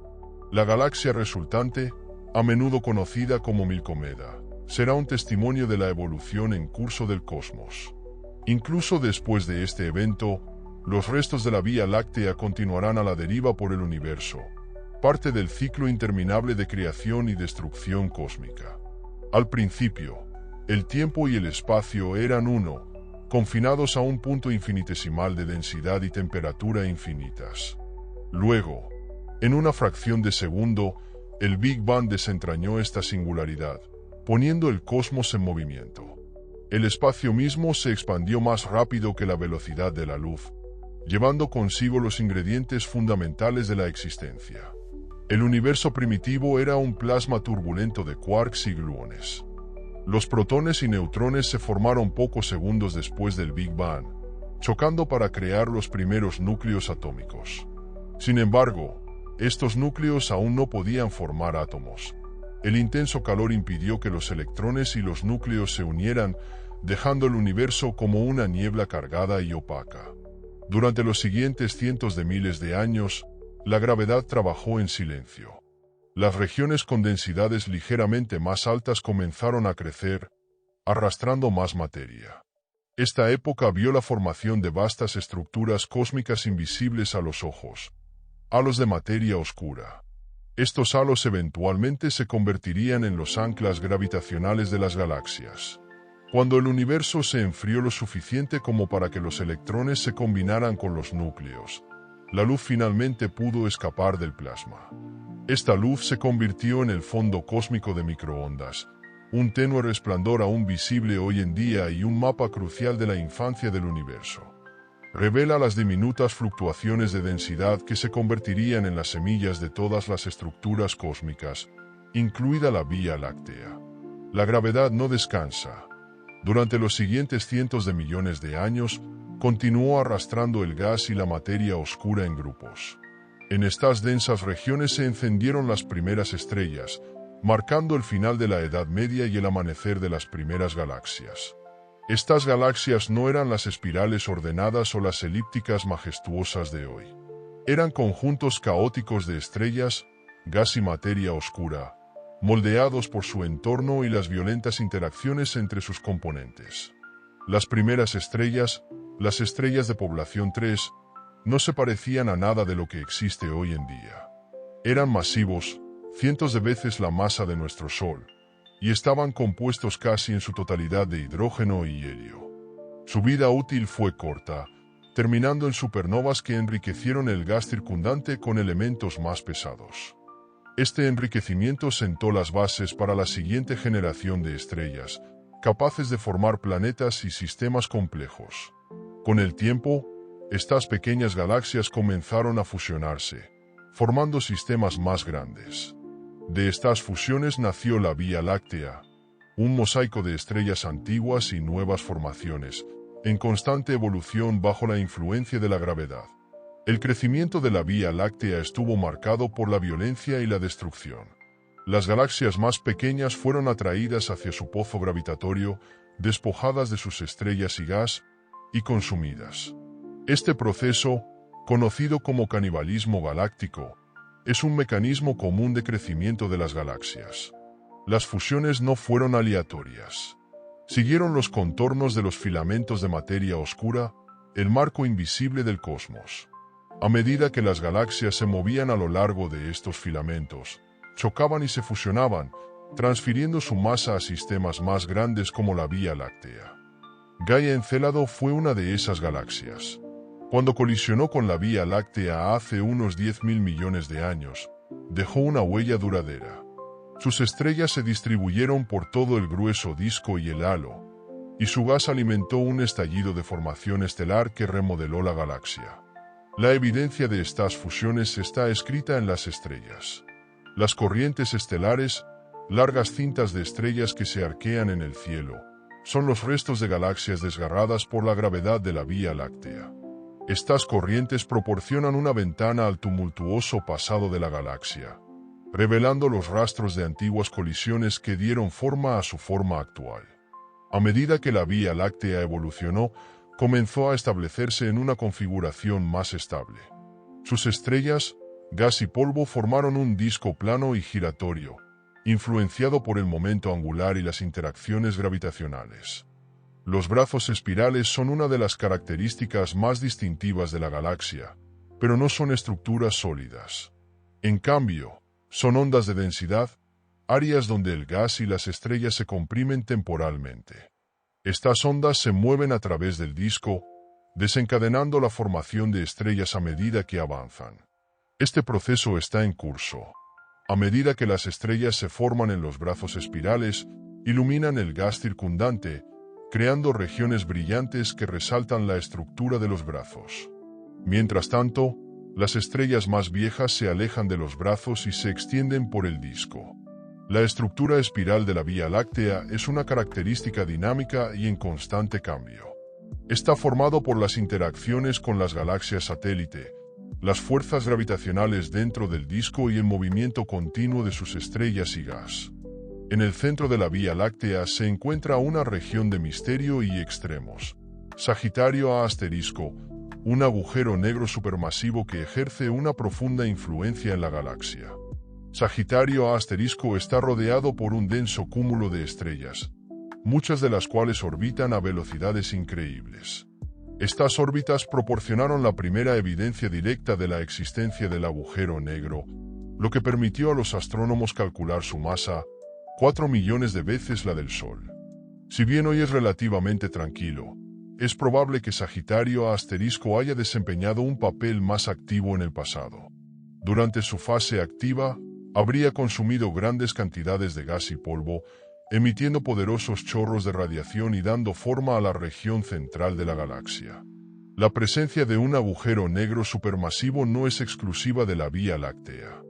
La galaxia resultante, a menudo conocida como Milcomeda, será un testimonio de la evolución en curso del cosmos. Incluso después de este evento, los restos de la Vía Láctea continuarán a la deriva por el universo, parte del ciclo interminable de creación y destrucción cósmica. Al principio, el tiempo y el espacio eran uno, confinados a un punto infinitesimal de densidad y temperatura infinitas. Luego, en una fracción de segundo, el Big Bang desentrañó esta singularidad, poniendo el cosmos en movimiento. El espacio mismo se expandió más rápido que la velocidad de la luz, llevando consigo los ingredientes fundamentales de la existencia. El universo primitivo era un plasma turbulento de quarks y gluones. Los protones y neutrones se formaron pocos segundos después del Big Bang, chocando para crear los primeros núcleos atómicos. Sin embargo, estos núcleos aún no podían formar átomos. El intenso calor impidió que los electrones y los núcleos se unieran, dejando el universo como una niebla cargada y opaca. Durante los siguientes cientos de miles de años, la gravedad trabajó en silencio. Las regiones con densidades ligeramente más altas comenzaron a crecer, arrastrando más materia. Esta época vio la formación de vastas estructuras cósmicas invisibles a los ojos, halos de materia oscura. Estos halos eventualmente se convertirían en los anclas gravitacionales de las galaxias. Cuando el universo se enfrió lo suficiente como para que los electrones se combinaran con los núcleos, la luz finalmente pudo escapar del plasma. Esta luz se convirtió en el fondo cósmico de microondas, un tenue resplandor aún visible hoy en día y un mapa crucial de la infancia del universo. Revela las diminutas fluctuaciones de densidad que se convertirían en las semillas de todas las estructuras cósmicas, incluida la Vía Láctea. La gravedad no descansa. Durante los siguientes cientos de millones de años, continuó arrastrando el gas y la materia oscura en grupos. En estas densas regiones se encendieron las primeras estrellas, marcando el final de la Edad Media y el amanecer de las primeras galaxias. Estas galaxias no eran las espirales ordenadas o las elípticas majestuosas de hoy. Eran conjuntos caóticos de estrellas, gas y materia oscura, moldeados por su entorno y las violentas interacciones entre sus componentes. Las primeras estrellas, las estrellas de población 3, no se parecían a nada de lo que existe hoy en día. Eran masivos, cientos de veces la masa de nuestro Sol, y estaban compuestos casi en su totalidad de hidrógeno y helio. Su vida útil fue corta, terminando en supernovas que enriquecieron el gas circundante con elementos más pesados. Este enriquecimiento sentó las bases para la siguiente generación de estrellas, capaces de formar planetas y sistemas complejos. Con el tiempo, estas pequeñas galaxias comenzaron a fusionarse, formando sistemas más grandes. De estas fusiones nació la Vía Láctea, un mosaico de estrellas antiguas y nuevas formaciones, en constante evolución bajo la influencia de la gravedad. El crecimiento de la Vía Láctea estuvo marcado por la violencia y la destrucción. Las galaxias más pequeñas fueron atraídas hacia su pozo gravitatorio, despojadas de sus estrellas y gas, y consumidas. Este proceso, conocido como canibalismo galáctico, es un mecanismo común de crecimiento de las galaxias. Las fusiones no fueron aleatorias. Siguieron los contornos de los filamentos de materia oscura, el marco invisible del cosmos. A medida que las galaxias se movían a lo largo de estos filamentos, chocaban y se fusionaban, transfiriendo su masa a sistemas más grandes como la Vía Láctea. Gaia Encélado fue una de esas galaxias. Cuando colisionó con la Vía Láctea hace unos 10.000 millones de años, dejó una huella duradera. Sus estrellas se distribuyeron por todo el grueso disco y el halo, y su gas alimentó un estallido de formación estelar que remodeló la galaxia. La evidencia de estas fusiones está escrita en las estrellas. Las corrientes estelares, largas cintas de estrellas que se arquean en el cielo, son los restos de galaxias desgarradas por la gravedad de la Vía Láctea. Estas corrientes proporcionan una ventana al tumultuoso pasado de la galaxia, revelando los rastros de antiguas colisiones que dieron forma a su forma actual. A medida que la Vía Láctea evolucionó, comenzó a establecerse en una configuración más estable. Sus estrellas, gas y polvo formaron un disco plano y giratorio, influenciado por el momento angular y las interacciones gravitacionales. Los brazos espirales son una de las características más distintivas de la galaxia, pero no son estructuras sólidas. En cambio, son ondas de densidad, áreas donde el gas y las estrellas se comprimen temporalmente. Estas ondas se mueven a través del disco, desencadenando la formación de estrellas a medida que avanzan. Este proceso está en curso. A medida que las estrellas se forman en los brazos espirales, iluminan el gas circundante, creando regiones brillantes que resaltan la estructura de los brazos. Mientras tanto, las estrellas más viejas se alejan de los brazos y se extienden por el disco. La estructura espiral de la Vía Láctea es una característica dinámica y en constante cambio. Está formado por las interacciones con las galaxias satélite, las fuerzas gravitacionales dentro del disco y el movimiento continuo de sus estrellas y gas. En el centro de la Vía Láctea se encuentra una región de misterio y extremos. Sagitario A*, un agujero negro supermasivo que ejerce una profunda influencia en la galaxia. Sagitario A* está rodeado por un denso cúmulo de estrellas, muchas de las cuales orbitan a velocidades increíbles. Estas órbitas proporcionaron la primera evidencia directa de la existencia del agujero negro, lo que permitió a los astrónomos calcular su masa, 4 millones de veces la del Sol. Si bien hoy es relativamente tranquilo, es probable que Sagitario A* haya desempeñado un papel más activo en el pasado. Durante su fase activa, habría consumido grandes cantidades de gas y polvo, emitiendo poderosos chorros de radiación y dando forma a la región central de la galaxia. La presencia de un agujero negro supermasivo no es exclusiva de la Vía Láctea.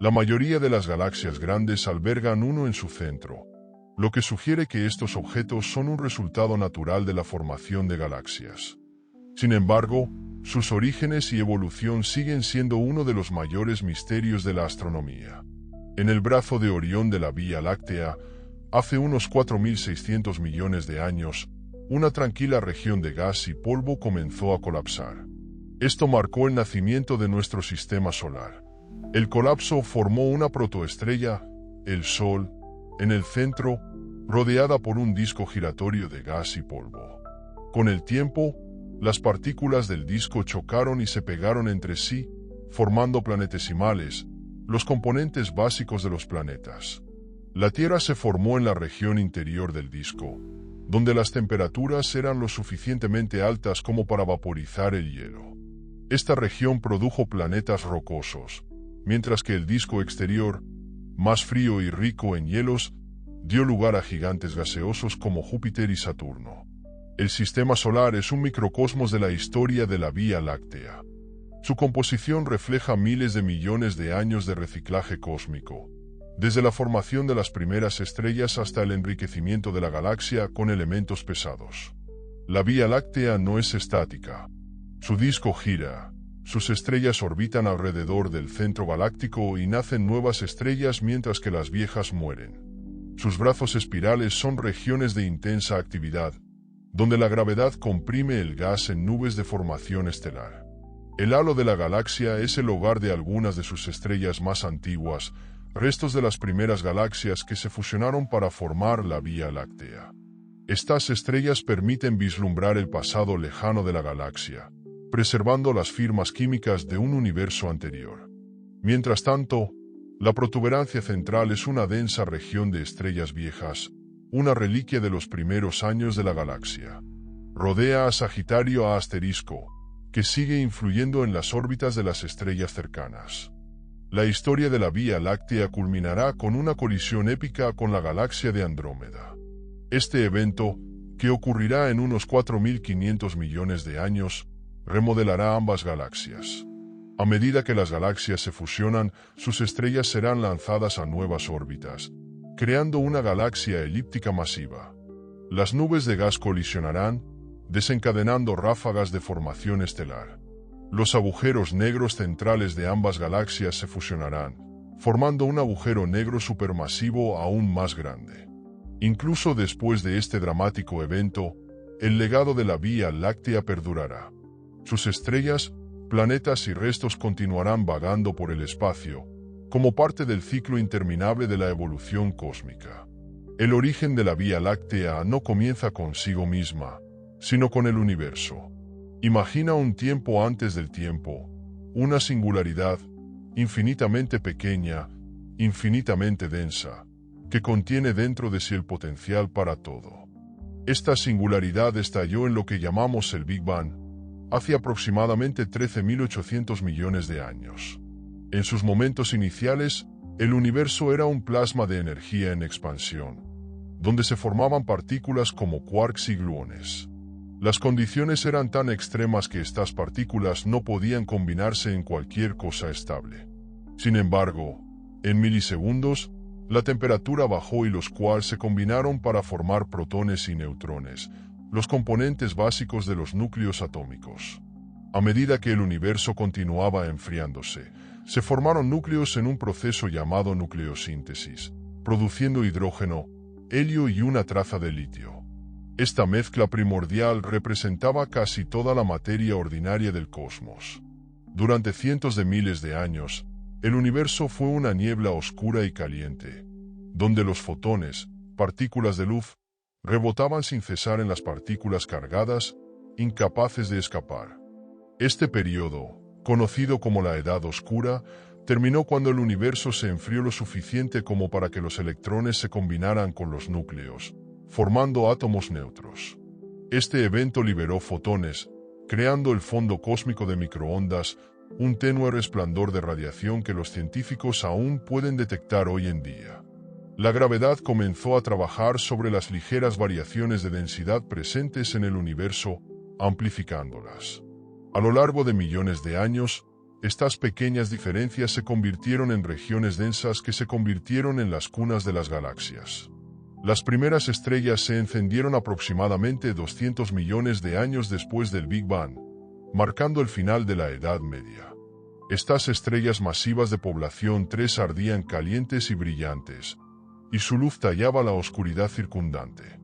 La mayoría de las galaxias grandes albergan uno en su centro, lo que sugiere que estos objetos son un resultado natural de la formación de galaxias. Sin embargo, sus orígenes y evolución siguen siendo uno de los mayores misterios de la astronomía. En el brazo de Orión de la Vía Láctea, hace unos 4.600 millones de años, una tranquila región de gas y polvo comenzó a colapsar. Esto marcó el nacimiento de nuestro sistema solar. El colapso formó una protoestrella, el Sol, en el centro, rodeada por un disco giratorio de gas y polvo. Con el tiempo, las partículas del disco chocaron y se pegaron entre sí, formando planetesimales, los componentes básicos de los planetas. La Tierra se formó en la región interior del disco, donde las temperaturas eran lo suficientemente altas como para vaporizar el hielo. Esta región produjo planetas rocosos, mientras que el disco exterior, más frío y rico en hielos, dio lugar a gigantes gaseosos como Júpiter y Saturno. El sistema solar es un microcosmos de la historia de la Vía Láctea. Su composición refleja miles de millones de años de reciclaje cósmico, desde la formación de las primeras estrellas hasta el enriquecimiento de la galaxia con elementos pesados. La Vía Láctea no es estática. Su disco gira, sus estrellas orbitan alrededor del centro galáctico y nacen nuevas estrellas mientras que las viejas mueren. Sus brazos espirales son regiones de intensa actividad, donde la gravedad comprime el gas en nubes de formación estelar. El halo de la galaxia es el hogar de algunas de sus estrellas más antiguas, restos de las primeras galaxias que se fusionaron para formar la Vía Láctea. Estas estrellas permiten vislumbrar el pasado lejano de la galaxia, preservando las firmas químicas de un universo anterior. Mientras tanto, la protuberancia central es una densa región de estrellas viejas, una reliquia de los primeros años de la galaxia. Rodea a Sagitario A*, que sigue influyendo en las órbitas de las estrellas cercanas. La historia de la Vía Láctea culminará con una colisión épica con la galaxia de Andrómeda. Este evento, que ocurrirá en unos 4.500 millones de años, remodelará ambas galaxias. A medida que las galaxias se fusionan, sus estrellas serán lanzadas a nuevas órbitas, creando una galaxia elíptica masiva. Las nubes de gas colisionarán, desencadenando ráfagas de formación estelar. Los agujeros negros centrales de ambas galaxias se fusionarán, formando un agujero negro supermasivo aún más grande. Incluso después de este dramático evento, el legado de la Vía Láctea perdurará. Sus estrellas, planetas y restos continuarán vagando por el espacio, como parte del ciclo interminable de la evolución cósmica. El origen de la Vía Láctea no comienza consigo misma, sino con el universo. Imagina un tiempo antes del tiempo, una singularidad infinitamente pequeña, infinitamente densa, que contiene dentro de sí el potencial para todo. Esta singularidad estalló en lo que llamamos el Big Bang, hace aproximadamente 13.800 millones de años. En sus momentos iniciales, el universo era un plasma de energía en expansión, donde se formaban partículas como quarks y gluones. Las condiciones eran tan extremas que estas partículas no podían combinarse en cualquier cosa estable. Sin embargo, en milisegundos, la temperatura bajó y los quarks se combinaron para formar protones y neutrones, los componentes básicos de los núcleos atómicos. A medida que el universo continuaba enfriándose, se formaron núcleos en un proceso llamado nucleosíntesis, produciendo hidrógeno, helio y una traza de litio. Esta mezcla primordial representaba casi toda la materia ordinaria del cosmos. Durante cientos de miles de años, el universo fue una niebla oscura y caliente, donde los fotones, partículas de luz, rebotaban sin cesar en las partículas cargadas, incapaces de escapar. Este periodo, conocido como la Edad Oscura, terminó cuando el universo se enfrió lo suficiente como para que los electrones se combinaran con los núcleos, formando átomos neutros. Este evento liberó fotones, creando el fondo cósmico de microondas, un tenue resplandor de radiación que los científicos aún pueden detectar hoy en día. La gravedad comenzó a trabajar sobre las ligeras variaciones de densidad presentes en el universo, amplificándolas. A lo largo de millones de años, estas pequeñas diferencias se convirtieron en regiones densas que se convirtieron en las cunas de las galaxias. Las primeras estrellas se encendieron aproximadamente 200 millones de años después del Big Bang, marcando el final de la Edad Media. Estas estrellas masivas de población 3 ardían calientes y brillantes, y su luz tallaba la oscuridad circundante.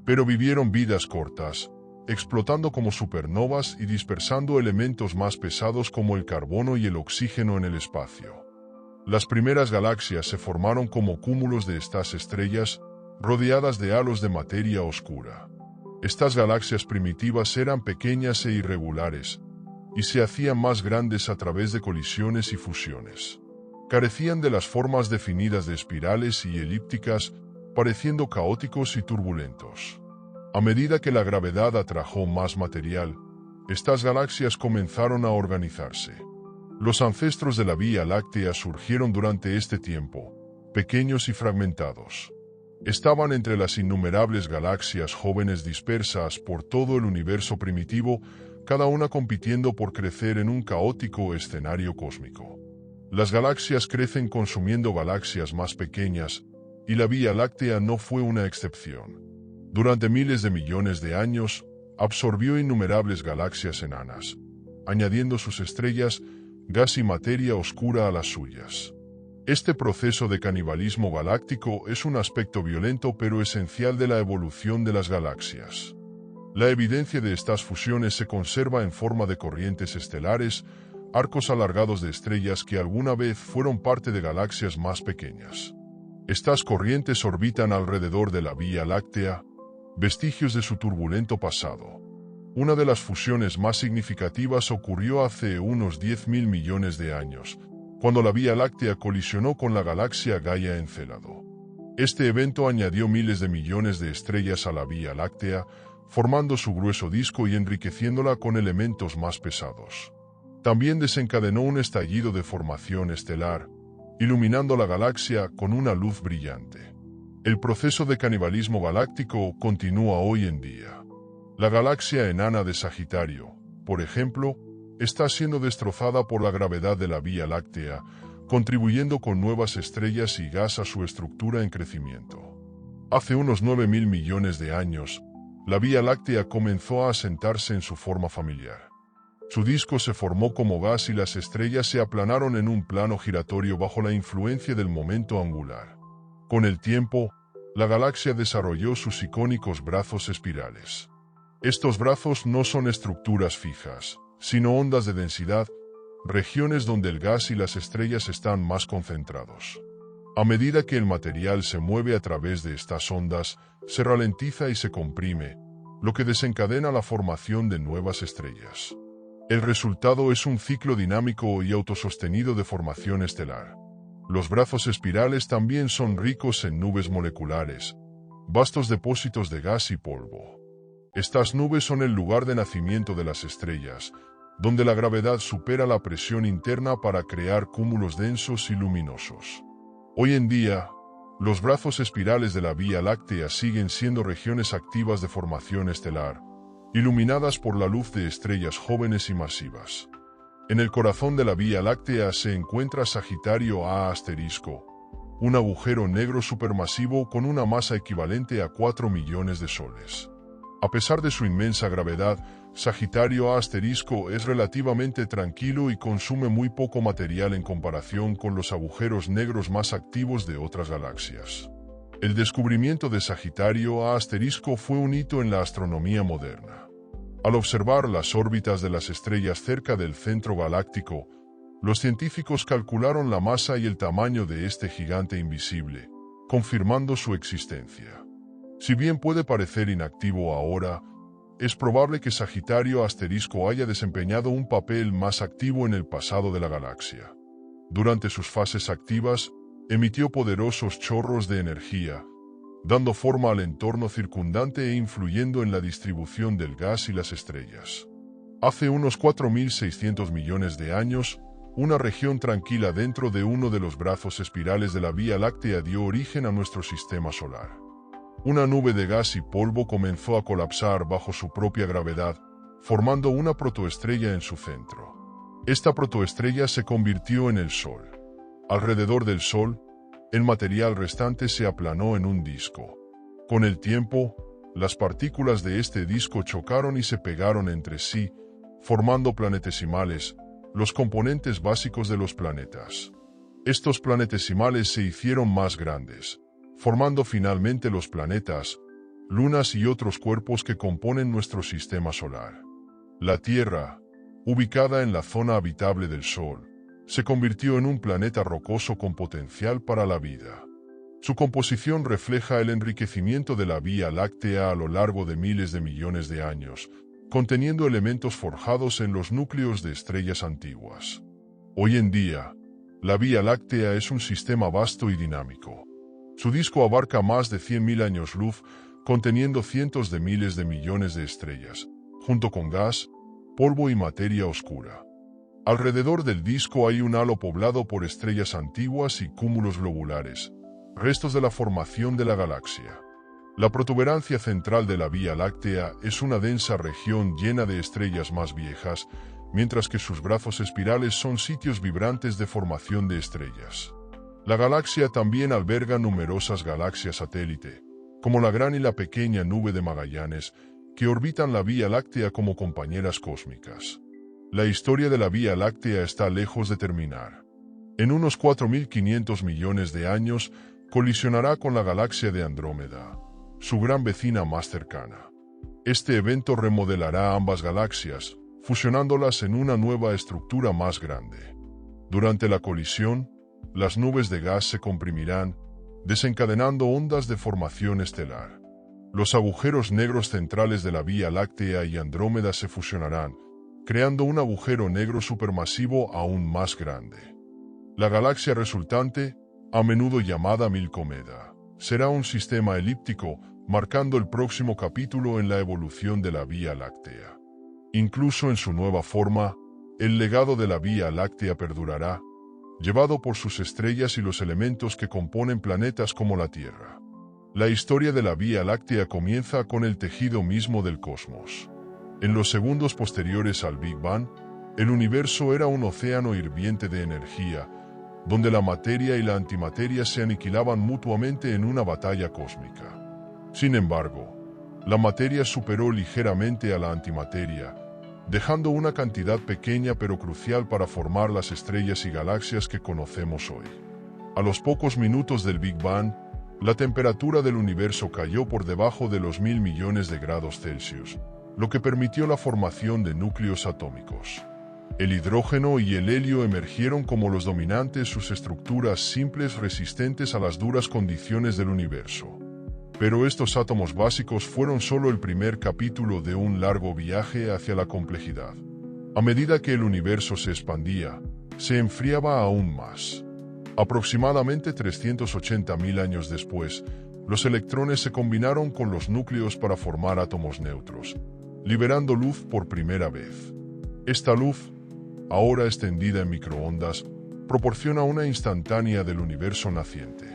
Pero vivieron vidas cortas, explotando como supernovas y dispersando elementos más pesados como el carbono y el oxígeno en el espacio. Las primeras galaxias se formaron como cúmulos de estas estrellas, rodeadas de halos de materia oscura. Estas galaxias primitivas eran pequeñas e irregulares, y se hacían más grandes a través de colisiones y fusiones. Carecían de las formas definidas de espirales y elípticas, pareciendo caóticos y turbulentos. A medida que la gravedad atrajo más material, estas galaxias comenzaron a organizarse. Los ancestros de la Vía Láctea surgieron durante este tiempo, pequeños y fragmentados. Estaban entre las innumerables galaxias jóvenes dispersas por todo el universo primitivo, cada una compitiendo por crecer en un caótico escenario cósmico. Las galaxias crecen consumiendo galaxias más pequeñas, y la Vía Láctea no fue una excepción. Durante miles de millones de años, absorbió innumerables galaxias enanas, añadiendo sus estrellas, gas y materia oscura a las suyas. Este proceso de canibalismo galáctico es un aspecto violento pero esencial de la evolución de las galaxias. La evidencia de estas fusiones se conserva en forma de corrientes estelares, arcos alargados de estrellas que alguna vez fueron parte de galaxias más pequeñas. Estas corrientes orbitan alrededor de la Vía Láctea, vestigios de su turbulento pasado. Una de las fusiones más significativas ocurrió hace unos 10.000 millones de años, cuando la Vía Láctea colisionó con la galaxia Gaia Encélado. Este evento añadió miles de millones de estrellas a la Vía Láctea, formando su grueso disco y enriqueciéndola con elementos más pesados. También desencadenó un estallido de formación estelar, iluminando la galaxia con una luz brillante. El proceso de canibalismo galáctico continúa hoy en día. La galaxia enana de Sagitario, por ejemplo, está siendo destrozada por la gravedad de la Vía Láctea, contribuyendo con nuevas estrellas y gas a su estructura en crecimiento. Hace unos 9.000 millones de años, la Vía Láctea comenzó a asentarse en su forma familiar. Su disco se formó como gas y las estrellas se aplanaron en un plano giratorio bajo la influencia del momento angular. Con el tiempo, la galaxia desarrolló sus icónicos brazos espirales. Estos brazos no son estructuras fijas, sino ondas de densidad, regiones donde el gas y las estrellas están más concentrados. A medida que el material se mueve a través de estas ondas, se ralentiza y se comprime, lo que desencadena la formación de nuevas estrellas. El resultado es un ciclo dinámico y autosostenido de formación estelar. Los brazos espirales también son ricos en nubes moleculares, vastos depósitos de gas y polvo. Estas nubes son el lugar de nacimiento de las estrellas, donde la gravedad supera la presión interna para crear cúmulos densos y luminosos. Hoy en día, los brazos espirales de la Vía Láctea siguen siendo regiones activas de formación estelar, iluminadas por la luz de estrellas jóvenes y masivas. En el corazón de la Vía Láctea se encuentra Sagitario A*, un agujero negro supermasivo con una masa equivalente a 4 millones de soles. A pesar de su inmensa gravedad, Sagitario A* es relativamente tranquilo y consume muy poco material en comparación con los agujeros negros más activos de otras galaxias. El descubrimiento de Sagitario A* fue un hito en la astronomía moderna. Al observar las órbitas de las estrellas cerca del centro galáctico, los científicos calcularon la masa y el tamaño de este gigante invisible, confirmando su existencia. Si bien puede parecer inactivo ahora, es probable que Sagitario A* haya desempeñado un papel más activo en el pasado de la galaxia. Durante sus fases activas, emitió poderosos chorros de energía, dando forma al entorno circundante e influyendo en la distribución del gas y las estrellas. Hace unos 4.600 millones de años, una región tranquila dentro de uno de los brazos espirales de la Vía Láctea dio origen a nuestro sistema solar. Una nube de gas y polvo comenzó a colapsar bajo su propia gravedad, formando una protoestrella en su centro. Esta protoestrella se convirtió en el Sol. Alrededor del Sol, el material restante se aplanó en un disco. Con el tiempo, las partículas de este disco chocaron y se pegaron entre sí, formando planetesimales, los componentes básicos de los planetas. Estos planetesimales se hicieron más grandes, formando finalmente los planetas, lunas y otros cuerpos que componen nuestro sistema solar. La Tierra, ubicada en la zona habitable del Sol, se convirtió en un planeta rocoso con potencial para la vida. Su composición refleja el enriquecimiento de la Vía Láctea a lo largo de miles de millones de años, conteniendo elementos forjados en los núcleos de estrellas antiguas. Hoy en día, la Vía Láctea es un sistema vasto y dinámico. Su disco abarca más de 100.000 años luz, conteniendo cientos de miles de millones de estrellas, junto con gas, polvo y materia oscura. Alrededor del disco hay un halo poblado por estrellas antiguas y cúmulos globulares, restos de la formación de la galaxia. La protuberancia central de la Vía Láctea es una densa región llena de estrellas más viejas, mientras que sus brazos espirales son sitios vibrantes de formación de estrellas. La galaxia también alberga numerosas galaxias satélite, como la Gran y la Pequeña Nube de Magallanes, que orbitan la Vía Láctea como compañeras cósmicas. La historia de la Vía Láctea está lejos de terminar. En unos 4.500 millones de años, colisionará con la galaxia de Andrómeda, su gran vecina más cercana. Este evento remodelará ambas galaxias, fusionándolas en una nueva estructura más grande. Durante la colisión, las nubes de gas se comprimirán, desencadenando ondas de formación estelar. Los agujeros negros centrales de la Vía Láctea y Andrómeda se fusionarán, creando un agujero negro supermasivo aún más grande. La galaxia resultante, a menudo llamada Milcomeda, será un sistema elíptico, marcando el próximo capítulo en la evolución de la Vía Láctea. Incluso en su nueva forma, el legado de la Vía Láctea perdurará, llevado por sus estrellas y los elementos que componen planetas como la Tierra. La historia de la Vía Láctea comienza con el tejido mismo del cosmos. En los segundos posteriores al Big Bang, el universo era un océano hirviente de energía, donde la materia y la antimateria se aniquilaban mutuamente en una batalla cósmica. Sin embargo, la materia superó ligeramente a la antimateria, dejando una cantidad pequeña pero crucial para formar las estrellas y galaxias que conocemos hoy. A los pocos minutos del Big Bang, la temperatura del universo cayó por debajo de los 1.000 millones de grados Celsius, lo que permitió la formación de núcleos atómicos. El hidrógeno y el helio emergieron como los dominantes, sus estructuras simples resistentes a las duras condiciones del universo. Pero estos átomos básicos fueron solo el primer capítulo de un largo viaje hacia la complejidad. A medida que el universo se expandía, se enfriaba aún más. Aproximadamente 380.000 años después, los electrones se combinaron con los núcleos para formar átomos neutros, liberando luz por primera vez. Esta luz, ahora extendida en microondas, proporciona una instantánea del universo naciente.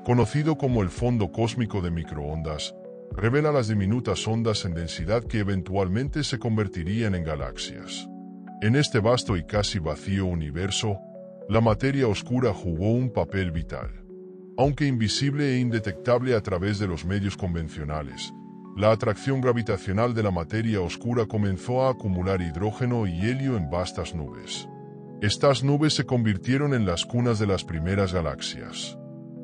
Conocido como el fondo cósmico de microondas, revela las diminutas ondas en densidad que eventualmente se convertirían en galaxias. En este vasto y casi vacío universo, la materia oscura jugó un papel vital. Aunque invisible e indetectable a través de los medios convencionales, la atracción gravitacional de la materia oscura comenzó a acumular hidrógeno y helio en vastas nubes. Estas nubes se convirtieron en las cunas de las primeras galaxias.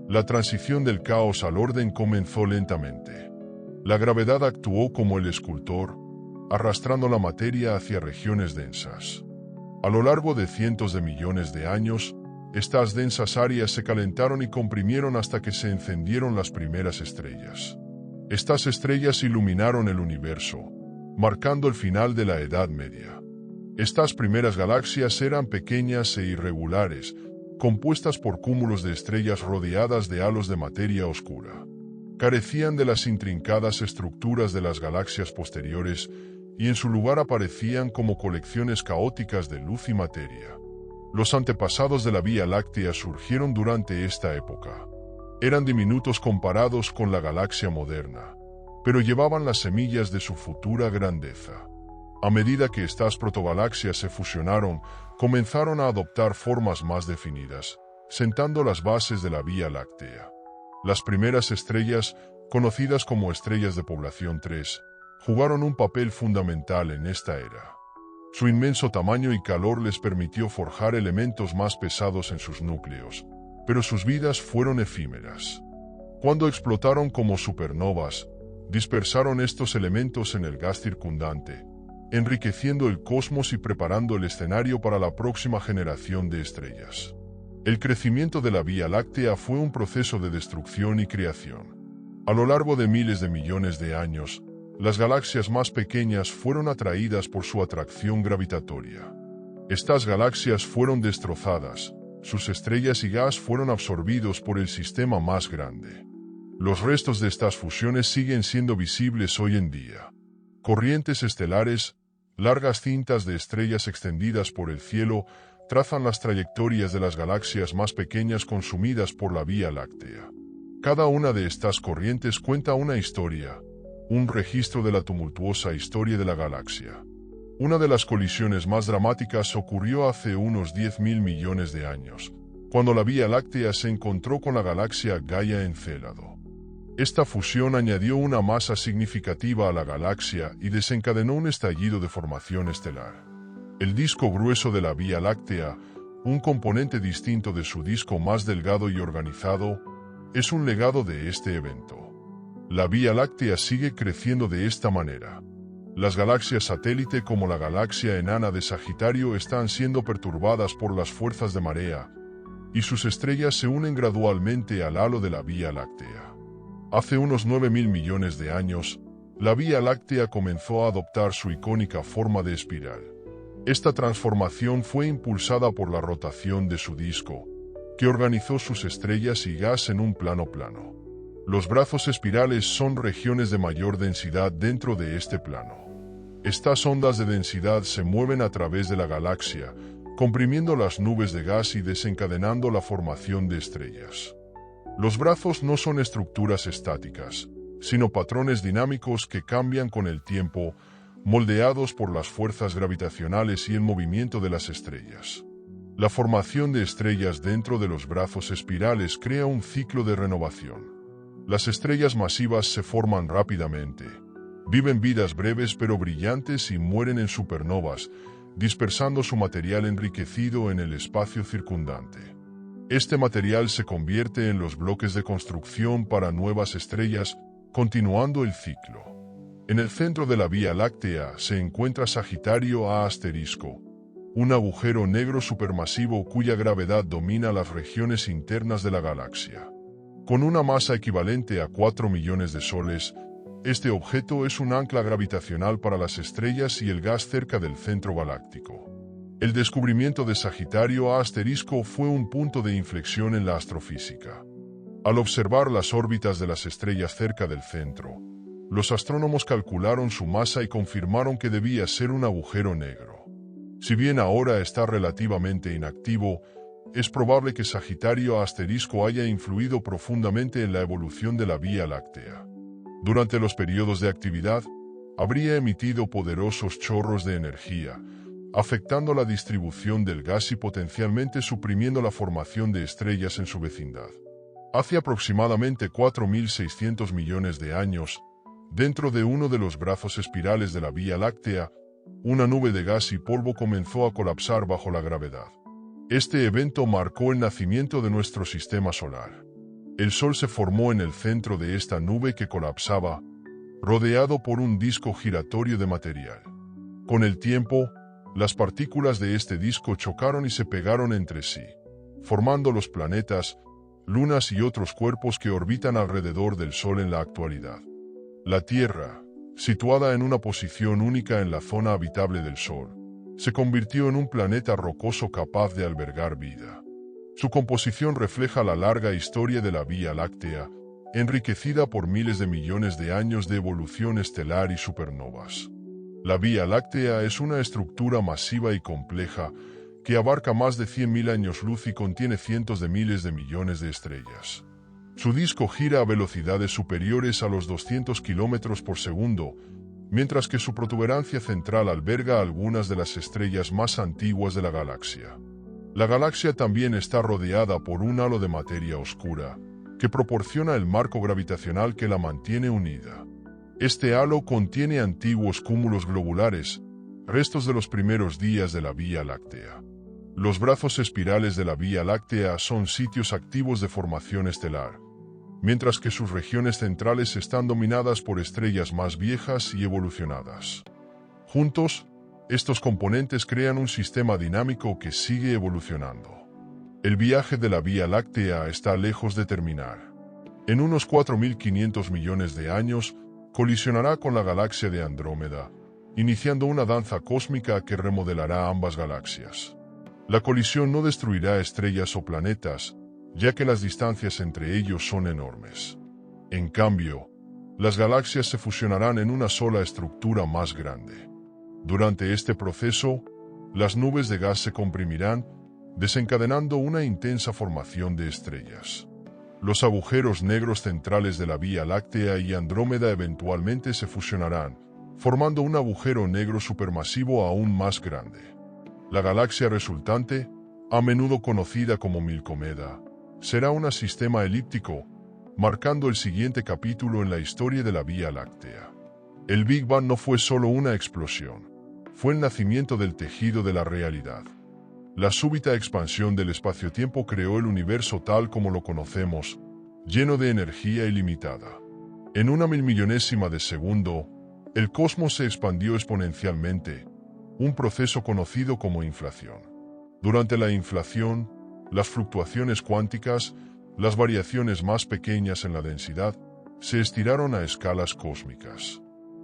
La transición del caos al orden comenzó lentamente. La gravedad actuó como el escultor, arrastrando la materia hacia regiones densas. A lo largo de cientos de millones de años, estas densas áreas se calentaron y comprimieron hasta que se encendieron las primeras estrellas. Estas estrellas iluminaron el universo, marcando el final de la Edad Media. Estas primeras galaxias eran pequeñas e irregulares, compuestas por cúmulos de estrellas rodeadas de halos de materia oscura. Carecían de las intrincadas estructuras de las galaxias posteriores y en su lugar aparecían como colecciones caóticas de luz y materia. Los antepasados de la Vía Láctea surgieron durante esta época. Eran diminutos comparados con la galaxia moderna, pero llevaban las semillas de su futura grandeza. A medida que estas protogalaxias se fusionaron, comenzaron a adoptar formas más definidas, sentando las bases de la Vía Láctea. Las primeras estrellas, conocidas como estrellas de población 3, jugaron un papel fundamental en esta era. Su inmenso tamaño y calor les permitió forjar elementos más pesados en sus núcleos, pero sus vidas fueron efímeras. Cuando explotaron como supernovas, dispersaron estos elementos en el gas circundante, enriqueciendo el cosmos y preparando el escenario para la próxima generación de estrellas. El crecimiento de la Vía Láctea fue un proceso de destrucción y creación. A lo largo de miles de millones de años, las galaxias más pequeñas fueron atraídas por su atracción gravitatoria. Estas galaxias fueron destrozadas, sus estrellas y gas fueron absorbidos por el sistema más grande. Los restos de estas fusiones siguen siendo visibles hoy en día. Corrientes estelares, largas cintas de estrellas extendidas por el cielo, trazan las trayectorias de las galaxias más pequeñas consumidas por la Vía Láctea. Cada una de estas corrientes cuenta una historia, un registro de la tumultuosa historia de la galaxia. Una de las colisiones más dramáticas ocurrió hace unos 10.000 millones de años, cuando la Vía Láctea se encontró con la galaxia Gaia Encélado. Esta fusión añadió una masa significativa a la galaxia y desencadenó un estallido de formación estelar. El disco grueso de la Vía Láctea, un componente distinto de su disco más delgado y organizado, es un legado de este evento. La Vía Láctea sigue creciendo de esta manera. Las galaxias satélite como la galaxia enana de Sagitario están siendo perturbadas por las fuerzas de marea, y sus estrellas se unen gradualmente al halo de la Vía Láctea. Hace unos 9.000 millones de años, la Vía Láctea comenzó a adoptar su icónica forma de espiral. Esta transformación fue impulsada por la rotación de su disco, que organizó sus estrellas y gas en un plano. Los brazos espirales son regiones de mayor densidad dentro de este plano. Estas ondas de densidad se mueven a través de la galaxia, comprimiendo las nubes de gas y desencadenando la formación de estrellas. Los brazos no son estructuras estáticas, sino patrones dinámicos que cambian con el tiempo, moldeados por las fuerzas gravitacionales y el movimiento de las estrellas. La formación de estrellas dentro de los brazos espirales crea un ciclo de renovación. Las estrellas masivas se forman rápidamente, viven vidas breves pero brillantes y mueren en supernovas, dispersando su material enriquecido en el espacio circundante. Este material se convierte en los bloques de construcción para nuevas estrellas, continuando el ciclo. En el centro de la Vía Láctea se encuentra Sagitario A*, un agujero negro supermasivo cuya gravedad domina las regiones internas de la galaxia. Con una masa equivalente a 4 millones de soles, este objeto es un ancla gravitacional para las estrellas y el gas cerca del centro galáctico. El descubrimiento de Sagitario A* fue un punto de inflexión en la astrofísica. Al observar las órbitas de las estrellas cerca del centro, los astrónomos calcularon su masa y confirmaron que debía ser un agujero negro. Si bien ahora está relativamente inactivo, es probable que Sagitario A* haya influido profundamente en la evolución de la Vía Láctea. Durante los periodos de actividad, habría emitido poderosos chorros de energía, afectando la distribución del gas y potencialmente suprimiendo la formación de estrellas en su vecindad. Hace aproximadamente 4.600 millones de años, dentro de uno de los brazos espirales de la Vía Láctea, una nube de gas y polvo comenzó a colapsar bajo la gravedad. Este evento marcó el nacimiento de nuestro sistema solar. El Sol se formó en el centro de esta nube que colapsaba, rodeado por un disco giratorio de material. Con el tiempo, las partículas de este disco chocaron y se pegaron entre sí, formando los planetas, lunas y otros cuerpos que orbitan alrededor del Sol en la actualidad. La Tierra, situada en una posición única en la zona habitable del Sol, se convirtió en un planeta rocoso capaz de albergar vida. Su composición refleja la larga historia de la Vía Láctea, enriquecida por miles de millones de años de evolución estelar y supernovas. La Vía Láctea es una estructura masiva y compleja que abarca más de 100.000 años luz y contiene cientos de miles de millones de estrellas. Su disco gira a velocidades superiores a los 200 km por segundo, mientras que su protuberancia central alberga algunas de las estrellas más antiguas de la galaxia. La galaxia también está rodeada por un halo de materia oscura, que proporciona el marco gravitacional que la mantiene unida. Este halo contiene antiguos cúmulos globulares, restos de los primeros días de la Vía Láctea. Los brazos espirales de la Vía Láctea son sitios activos de formación estelar, mientras que sus regiones centrales están dominadas por estrellas más viejas y evolucionadas. Juntos, estos componentes crean un sistema dinámico que sigue evolucionando. El viaje de la Vía Láctea está lejos de terminar. En unos 4.500 millones de años, colisionará con la galaxia de Andrómeda, iniciando una danza cósmica que remodelará ambas galaxias. La colisión no destruirá estrellas o planetas, ya que las distancias entre ellos son enormes. En cambio, las galaxias se fusionarán en una sola estructura más grande. Durante este proceso, las nubes de gas se comprimirán, desencadenando una intensa formación de estrellas. Los agujeros negros centrales de la Vía Láctea y Andrómeda eventualmente se fusionarán, formando un agujero negro supermasivo aún más grande. La galaxia resultante, a menudo conocida como Milcomeda, será un sistema elíptico, marcando el siguiente capítulo en la historia de la Vía Láctea. El Big Bang no fue solo una explosión, fue el nacimiento del tejido de la realidad. La súbita expansión del espacio-tiempo creó el universo tal como lo conocemos, lleno de energía ilimitada. En una milmillonésima de segundo, el cosmos se expandió exponencialmente, un proceso conocido como inflación. Durante la inflación, las fluctuaciones cuánticas, las variaciones más pequeñas en la densidad, se estiraron a escalas cósmicas.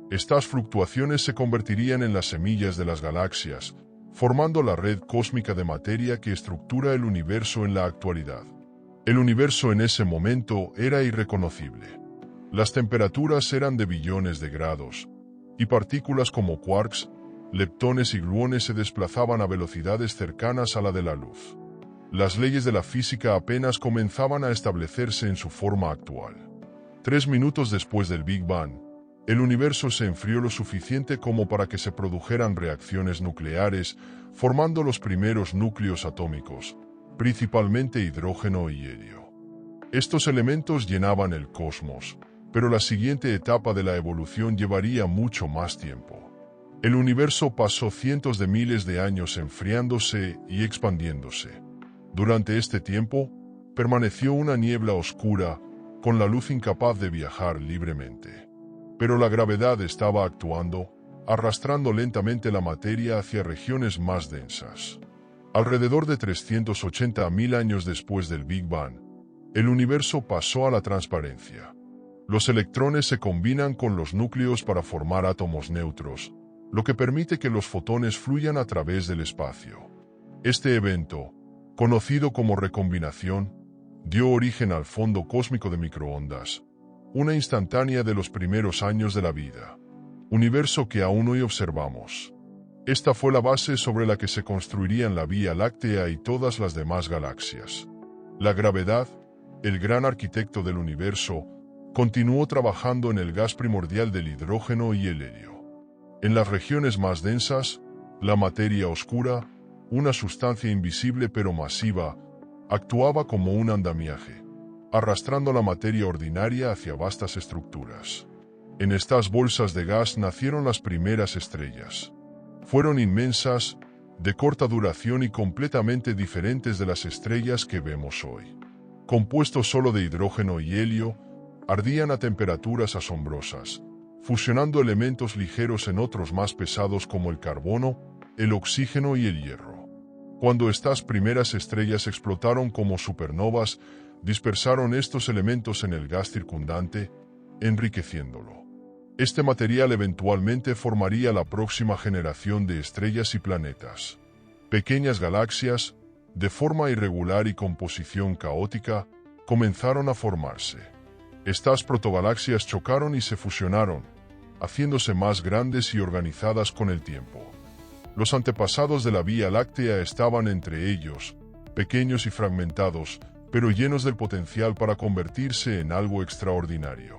Estas fluctuaciones se convertirían en las semillas de las galaxias, formando la red cósmica de materia que estructura el universo en la actualidad. El universo en ese momento era irreconocible. Las temperaturas eran de billones de grados, y partículas como quarks, leptones y gluones se desplazaban a velocidades cercanas a la de la luz. Las leyes de la física apenas comenzaban a establecerse en su forma actual. 3 minutos después del Big Bang, el universo se enfrió lo suficiente como para que se produjeran reacciones nucleares, formando los primeros núcleos atómicos, principalmente hidrógeno y helio. Estos elementos llenaban el cosmos, pero la siguiente etapa de la evolución llevaría mucho más tiempo. El universo pasó cientos de miles de años enfriándose y expandiéndose. Durante este tiempo, permaneció una niebla oscura, con la luz incapaz de viajar libremente. Pero la gravedad estaba actuando, arrastrando lentamente la materia hacia regiones más densas. Alrededor de 380.000 años después del Big Bang, el universo pasó a la transparencia. Los electrones se combinan con los núcleos para formar átomos neutros, lo que permite que los fotones fluyan a través del espacio. Este evento, conocido como recombinación, dio origen al fondo cósmico de microondas, una instantánea de los primeros años de la vida, universo que aún hoy observamos. Esta fue la base sobre la que se construirían la Vía Láctea y todas las demás galaxias. La gravedad, el gran arquitecto del universo, continuó trabajando en el gas primordial del hidrógeno y el helio. En las regiones más densas, la materia oscura, una sustancia invisible pero masiva, actuaba como un andamiaje, arrastrando la materia ordinaria hacia vastas estructuras. En estas bolsas de gas nacieron las primeras estrellas. Fueron inmensas, de corta duración y completamente diferentes de las estrellas que vemos hoy. Compuestos solo de hidrógeno y helio, ardían a temperaturas asombrosas, fusionando elementos ligeros en otros más pesados como el carbono, el oxígeno y el hierro. Cuando estas primeras estrellas explotaron como supernovas, dispersaron estos elementos en el gas circundante, enriqueciéndolo. Este material eventualmente formaría la próxima generación de estrellas y planetas. Pequeñas galaxias, de forma irregular y composición caótica, comenzaron a formarse. Estas protogalaxias chocaron y se fusionaron, haciéndose más grandes y organizadas con el tiempo. Los antepasados de la Vía Láctea estaban entre ellos, pequeños y fragmentados, pero llenos del potencial para convertirse en algo extraordinario.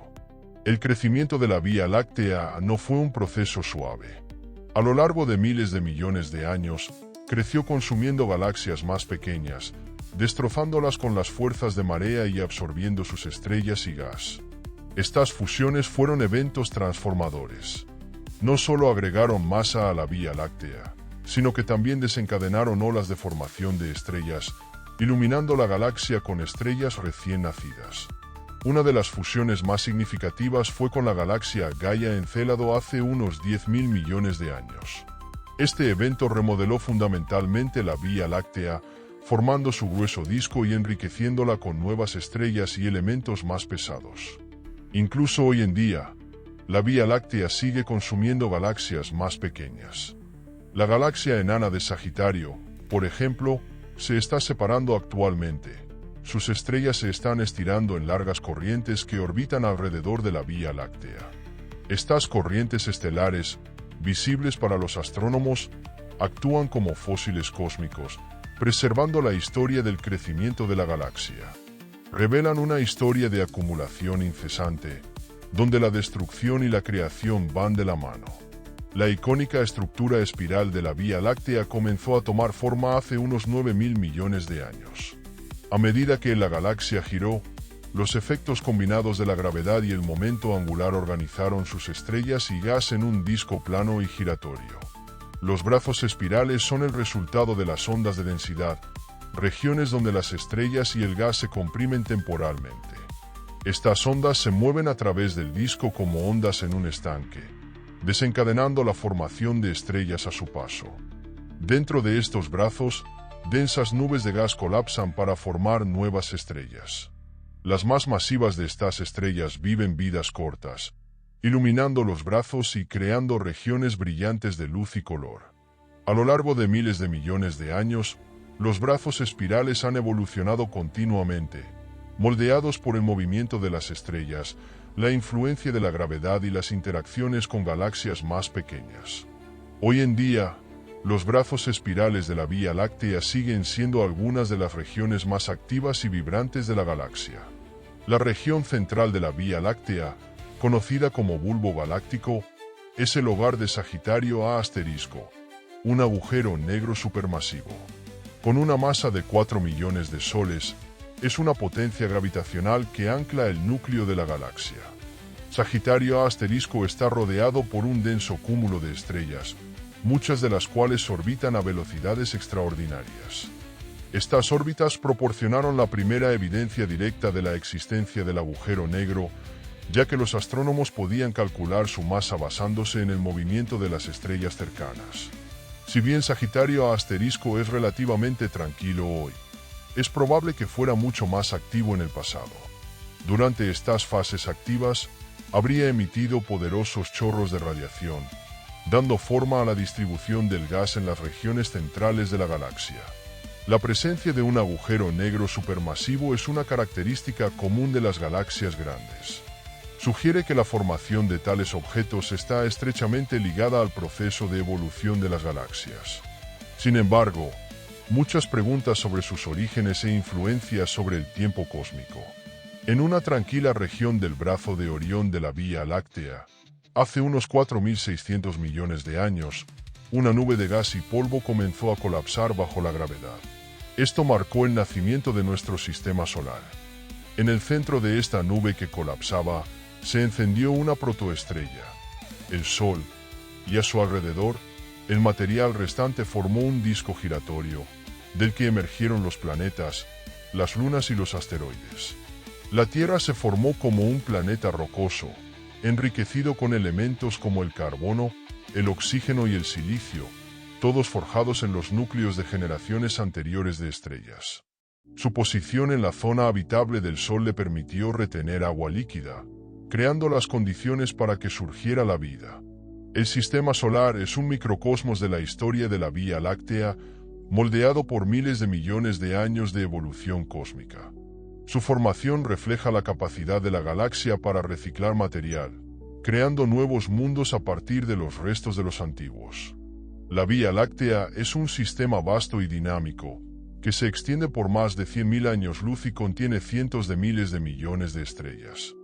El crecimiento de la Vía Láctea no fue un proceso suave. A lo largo de miles de millones de años, creció consumiendo galaxias más pequeñas, destrozándolas con las fuerzas de marea y absorbiendo sus estrellas y gas. Estas fusiones fueron eventos transformadores. No solo agregaron masa a la Vía Láctea, sino que también desencadenaron olas de formación de estrellas, iluminando la galaxia con estrellas recién nacidas. Una de las fusiones más significativas fue con la galaxia Gaia Encélado hace unos 10.000 millones de años. Este evento remodeló fundamentalmente la Vía Láctea, formando su grueso disco y enriqueciéndola con nuevas estrellas y elementos más pesados. Incluso hoy en día, la Vía Láctea sigue consumiendo galaxias más pequeñas. La galaxia enana de Sagitario, por ejemplo, se está separando actualmente. Sus estrellas se están estirando en largas corrientes que orbitan alrededor de la Vía Láctea. Estas corrientes estelares, visibles para los astrónomos, actúan como fósiles cósmicos, preservando la historia del crecimiento de la galaxia. Revelan una historia de acumulación incesante, donde la destrucción y la creación van de la mano. La icónica estructura espiral de la Vía Láctea comenzó a tomar forma hace unos 9.000 millones de años. A medida que la galaxia giró, los efectos combinados de la gravedad y el momento angular organizaron sus estrellas y gas en un disco plano y giratorio. Los brazos espirales son el resultado de las ondas de densidad, regiones donde las estrellas y el gas se comprimen temporalmente. Estas ondas se mueven a través del disco como ondas en un estanque, desencadenando la formación de estrellas a su paso. Dentro de estos brazos, densas nubes de gas colapsan para formar nuevas estrellas. Las más masivas de estas estrellas viven vidas cortas, iluminando los brazos y creando regiones brillantes de luz y color. A lo largo de miles de millones de años, los brazos espirales han evolucionado continuamente, moldeados por el movimiento de las estrellas, la influencia de la gravedad y las interacciones con galaxias más pequeñas. Hoy en día, los brazos espirales de la Vía Láctea siguen siendo algunas de las regiones más activas y vibrantes de la galaxia. La región central de la Vía Láctea, conocida como bulbo galáctico, es el hogar de Sagitario A*, un agujero negro supermasivo. Con una masa de 4 millones de soles, es una potencia gravitacional que ancla el núcleo de la galaxia. Sagitario A* está rodeado por un denso cúmulo de estrellas, muchas de las cuales orbitan a velocidades extraordinarias. Estas órbitas proporcionaron la primera evidencia directa de la existencia del agujero negro ya que los astrónomos podían calcular su masa basándose en el movimiento de las estrellas cercanas. Si bien Sagitario A* es relativamente tranquilo hoy, es probable que fuera mucho más activo en el pasado. Durante estas fases activas, habría emitido poderosos chorros de radiación, dando forma a la distribución del gas en las regiones centrales de la galaxia. La presencia de un agujero negro supermasivo es una característica común de las galaxias grandes. Sugiere que la formación de tales objetos está estrechamente ligada al proceso de evolución de las galaxias. Sin embargo, muchas preguntas sobre sus orígenes e influencias sobre el tiempo cósmico. En una tranquila región del brazo de Orión de la Vía Láctea, hace unos 4.600 millones de años, una nube de gas y polvo comenzó a colapsar bajo la gravedad. Esto marcó el nacimiento de nuestro sistema solar. En el centro de esta nube que colapsaba, se encendió una protoestrella, el Sol, y a su alrededor, el material restante formó un disco giratorio, del que emergieron los planetas, las lunas y los asteroides. La Tierra se formó como un planeta rocoso, enriquecido con elementos como el carbono, el oxígeno y el silicio, todos forjados en los núcleos de generaciones anteriores de estrellas. Su posición en la zona habitable del Sol le permitió retener agua líquida, creando las condiciones para que surgiera la vida. El sistema solar es un microcosmos de la historia de la Vía Láctea, moldeado por miles de millones de años de evolución cósmica. Su formación refleja la capacidad de la galaxia para reciclar material, creando nuevos mundos a partir de los restos de los antiguos. La Vía Láctea es un sistema vasto y dinámico, que se extiende por más de 100.000 años luz y contiene cientos de miles de millones de estrellas.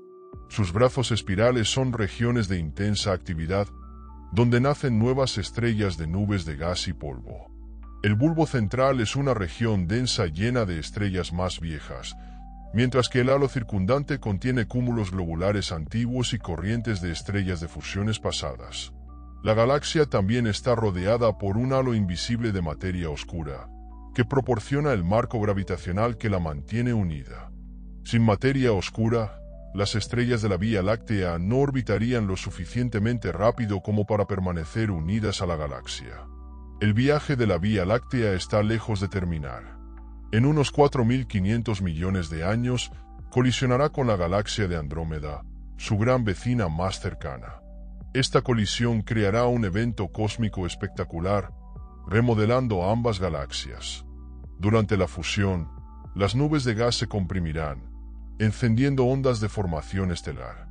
Sus brazos espirales son regiones de intensa actividad, donde nacen nuevas estrellas de nubes de gas y polvo. El bulbo central es una región densa llena de estrellas más viejas, mientras que el halo circundante contiene cúmulos globulares antiguos y corrientes de estrellas de fusiones pasadas. La galaxia también está rodeada por un halo invisible de materia oscura, que proporciona el marco gravitacional que la mantiene unida. Sin materia oscura, las estrellas de la Vía Láctea no orbitarían lo suficientemente rápido como para permanecer unidas a la galaxia. El viaje de la Vía Láctea está lejos de terminar. En unos 4.500 millones de años, colisionará con la galaxia de Andrómeda, su gran vecina más cercana. Esta colisión creará un evento cósmico espectacular, remodelando ambas galaxias. Durante la fusión, las nubes de gas se comprimirán, encendiendo ondas de formación estelar.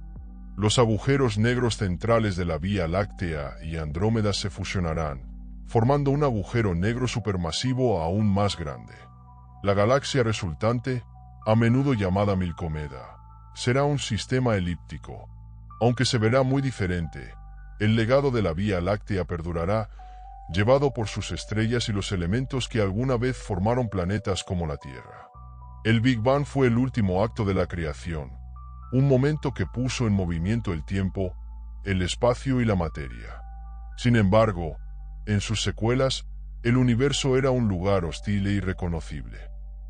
Los agujeros negros centrales de la Vía Láctea y Andrómeda se fusionarán, formando un agujero negro supermasivo aún más grande. La galaxia resultante, a menudo llamada Milcomeda, será un sistema elíptico. Aunque se verá muy diferente, el legado de la Vía Láctea perdurará, llevado por sus estrellas y los elementos que alguna vez formaron planetas como la Tierra. El Big Bang fue el último acto de la creación, un momento que puso en movimiento el tiempo, el espacio y la materia. Sin embargo, en sus secuelas, el universo era un lugar hostil e irreconocible.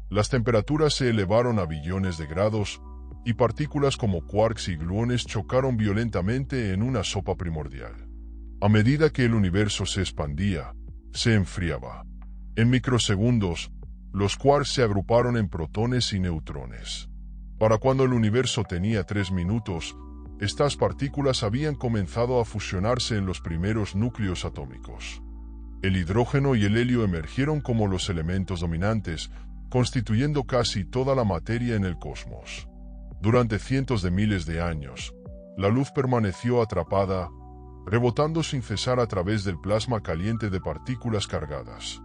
Las temperaturas se elevaron a billones de grados, y partículas como quarks y gluones chocaron violentamente en una sopa primordial. A medida que el universo se expandía, se enfriaba. En microsegundos, los quarks se agruparon en protones y neutrones. Para cuando el universo tenía 3 minutos, estas partículas habían comenzado a fusionarse en los primeros núcleos atómicos. El hidrógeno y el helio emergieron como los elementos dominantes, constituyendo casi toda la materia en el cosmos. Durante cientos de miles de años, la luz permaneció atrapada, rebotando sin cesar a través del plasma caliente de partículas cargadas.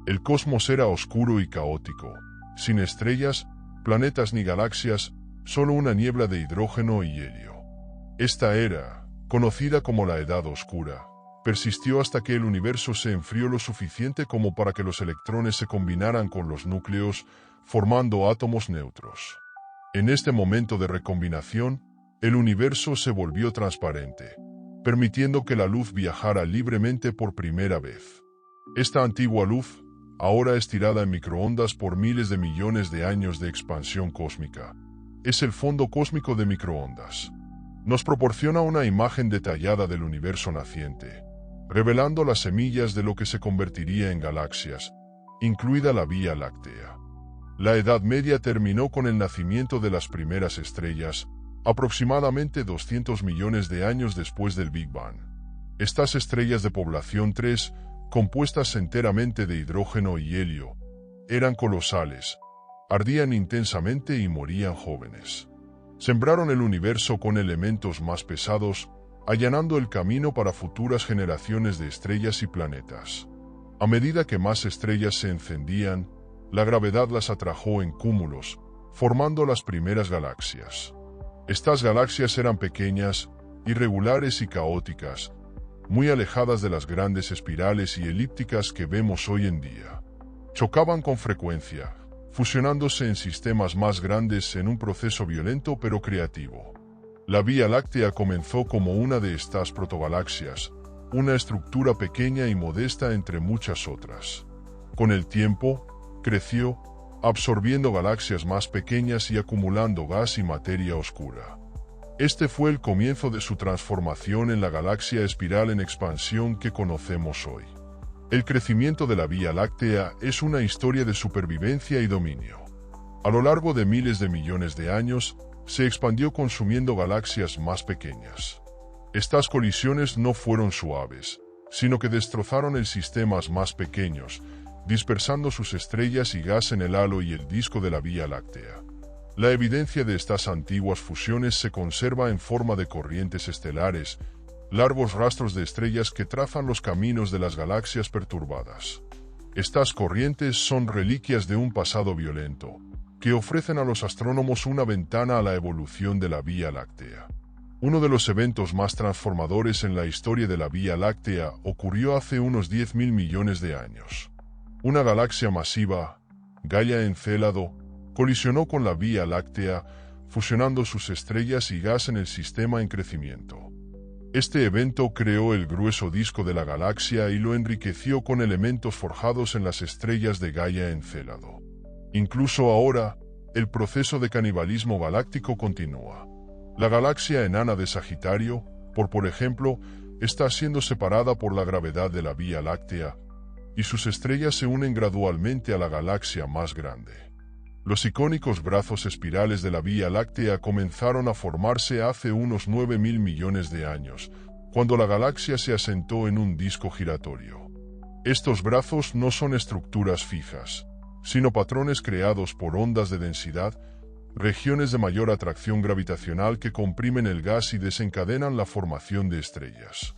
El cosmos era oscuro y caótico, sin estrellas, planetas ni galaxias, solo una niebla de hidrógeno y helio. Esta era, conocida como la Edad Oscura, persistió hasta que el universo se enfrió lo suficiente como para que los electrones se combinaran con los núcleos, formando átomos neutros. En este momento de recombinación, el universo se volvió transparente, permitiendo que la luz viajara libremente por primera vez. Esta antigua luz, ahora estirada en microondas por miles de millones de años de expansión cósmica, es el fondo cósmico de microondas. Nos proporciona una imagen detallada del universo naciente, revelando las semillas de lo que se convertiría en galaxias, incluida la Vía Láctea. La Edad Media terminó con el nacimiento de las primeras estrellas, aproximadamente 200 millones de años después del Big Bang. Estas estrellas de población 3, compuestas enteramente de hidrógeno y helio, eran colosales, ardían intensamente y morían jóvenes. Sembraron el universo con elementos más pesados, allanando el camino para futuras generaciones de estrellas y planetas. A medida que más estrellas se encendían, la gravedad las atrajo en cúmulos, formando las primeras galaxias. Estas galaxias eran pequeñas, irregulares y caóticas, muy alejadas de las grandes espirales y elípticas que vemos hoy en día. Chocaban con frecuencia, fusionándose en sistemas más grandes en un proceso violento pero creativo. La Vía Láctea comenzó como una de estas protogalaxias, una estructura pequeña y modesta entre muchas otras. Con el tiempo, creció, absorbiendo galaxias más pequeñas y acumulando gas y materia oscura. Este fue el comienzo de su transformación en la galaxia espiral en expansión que conocemos hoy. El crecimiento de la Vía Láctea es una historia de supervivencia y dominio. A lo largo de miles de millones de años, se expandió consumiendo galaxias más pequeñas. Estas colisiones no fueron suaves, sino que destrozaron el sistemas más pequeños, dispersando sus estrellas y gas en el halo y el disco de la Vía Láctea. La evidencia de estas antiguas fusiones se conserva en forma de corrientes estelares, largos rastros de estrellas que trazan los caminos de las galaxias perturbadas. Estas corrientes son reliquias de un pasado violento, que ofrecen a los astrónomos una ventana a la evolución de la Vía Láctea. Uno de los eventos más transformadores en la historia de la Vía Láctea ocurrió hace unos 10.000 millones de años. Una galaxia masiva, Gaia Encélado, colisionó con la Vía Láctea, fusionando sus estrellas y gas en el sistema en crecimiento. Este evento creó el grueso disco de la galaxia y lo enriqueció con elementos forjados en las estrellas de Gaia Encélado. Incluso ahora, el proceso de canibalismo galáctico continúa. La galaxia enana de Sagitario, por ejemplo, está siendo separada por la gravedad de la Vía Láctea, y sus estrellas se unen gradualmente a la galaxia más grande. Los icónicos brazos espirales de la Vía Láctea comenzaron a formarse hace unos 9.000 millones de años, cuando la galaxia se asentó en un disco giratorio. Estos brazos no son estructuras fijas, sino patrones creados por ondas de densidad, regiones de mayor atracción gravitacional que comprimen el gas y desencadenan la formación de estrellas.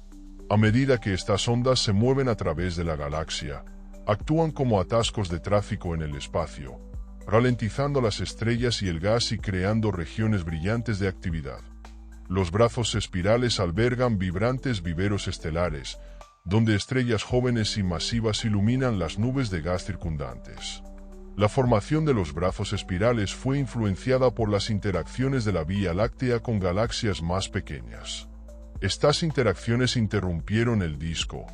A medida que estas ondas se mueven a través de la galaxia, actúan como atascos de tráfico en el espacio, ralentizando las estrellas y el gas y creando regiones brillantes de actividad. Los brazos espirales albergan vibrantes viveros estelares, donde estrellas jóvenes y masivas iluminan las nubes de gas circundantes. La formación de los brazos espirales fue influenciada por las interacciones de la Vía Láctea con galaxias más pequeñas. Estas interacciones interrumpieron el disco,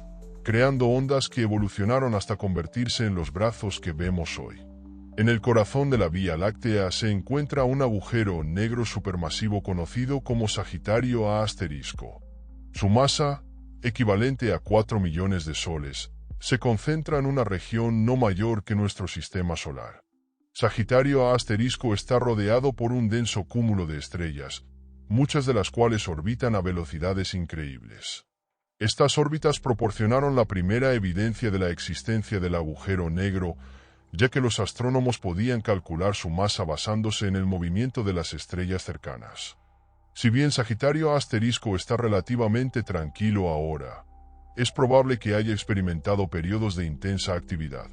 creando ondas que evolucionaron hasta convertirse en los brazos que vemos hoy. En el corazón de la Vía Láctea se encuentra un agujero negro supermasivo conocido como Sagitario A*. Su masa, equivalente a 4 millones de soles, se concentra en una región no mayor que nuestro sistema solar. Sagitario A* está rodeado por un denso cúmulo de estrellas, muchas de las cuales orbitan a velocidades increíbles. Estas órbitas proporcionaron la primera evidencia de la existencia del agujero negro, ya que los astrónomos podían calcular su masa basándose en el movimiento de las estrellas cercanas. Si bien Sagitario A* está relativamente tranquilo ahora, es probable que haya experimentado periodos de intensa actividad.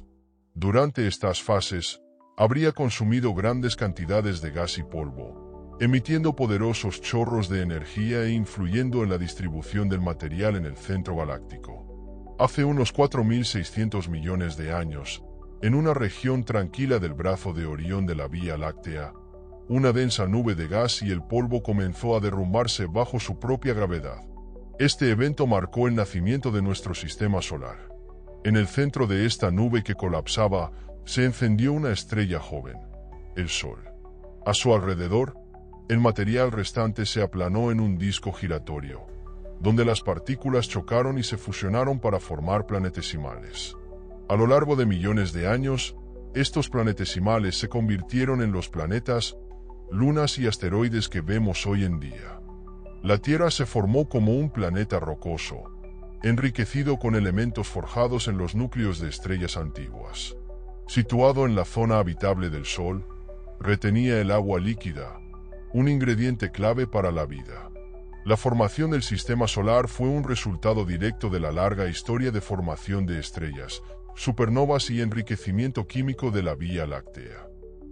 Durante estas fases, habría consumido grandes cantidades de gas y polvo, emitiendo poderosos chorros de energía e influyendo en la distribución del material en el centro galáctico. Hace unos 4.600 millones de años, en una región tranquila del brazo de Orión de la Vía Láctea, una densa nube de gas y el polvo comenzó a derrumbarse bajo su propia gravedad. Este evento marcó el nacimiento de nuestro sistema solar. En el centro de esta nube que colapsaba, se encendió una estrella joven, el Sol. A su alrededor, el material restante se aplanó en un disco giratorio, donde las partículas chocaron y se fusionaron para formar planetesimales. A lo largo de millones de años, estos planetesimales se convirtieron en los planetas, lunas y asteroides que vemos hoy en día. La Tierra se formó como un planeta rocoso, enriquecido con elementos forjados en los núcleos de estrellas antiguas. Situado en la zona habitable del Sol, retenía el agua líquida, un ingrediente clave para la vida. La formación del sistema solar fue un resultado directo de la larga historia de formación de estrellas, supernovas y enriquecimiento químico de la Vía Láctea.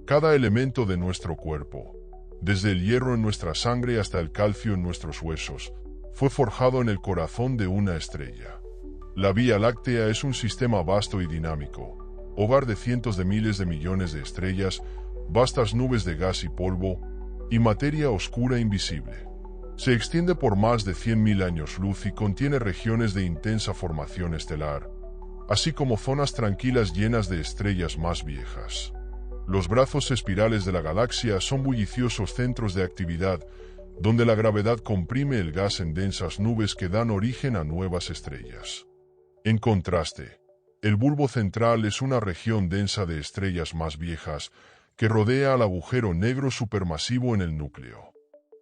Cada elemento de nuestro cuerpo, desde el hierro en nuestra sangre hasta el calcio en nuestros huesos, fue forjado en el corazón de una estrella. La Vía Láctea es un sistema vasto y dinámico, hogar de cientos de miles de millones de estrellas, vastas nubes de gas y polvo, y materia oscura invisible. Se extiende por más de 100.000 años luz y contiene regiones de intensa formación estelar, así como zonas tranquilas llenas de estrellas más viejas. Los brazos espirales de la galaxia son bulliciosos centros de actividad, donde la gravedad comprime el gas en densas nubes que dan origen a nuevas estrellas. En contraste, el bulbo central es una región densa de estrellas más viejas que rodea al agujero negro supermasivo en el núcleo.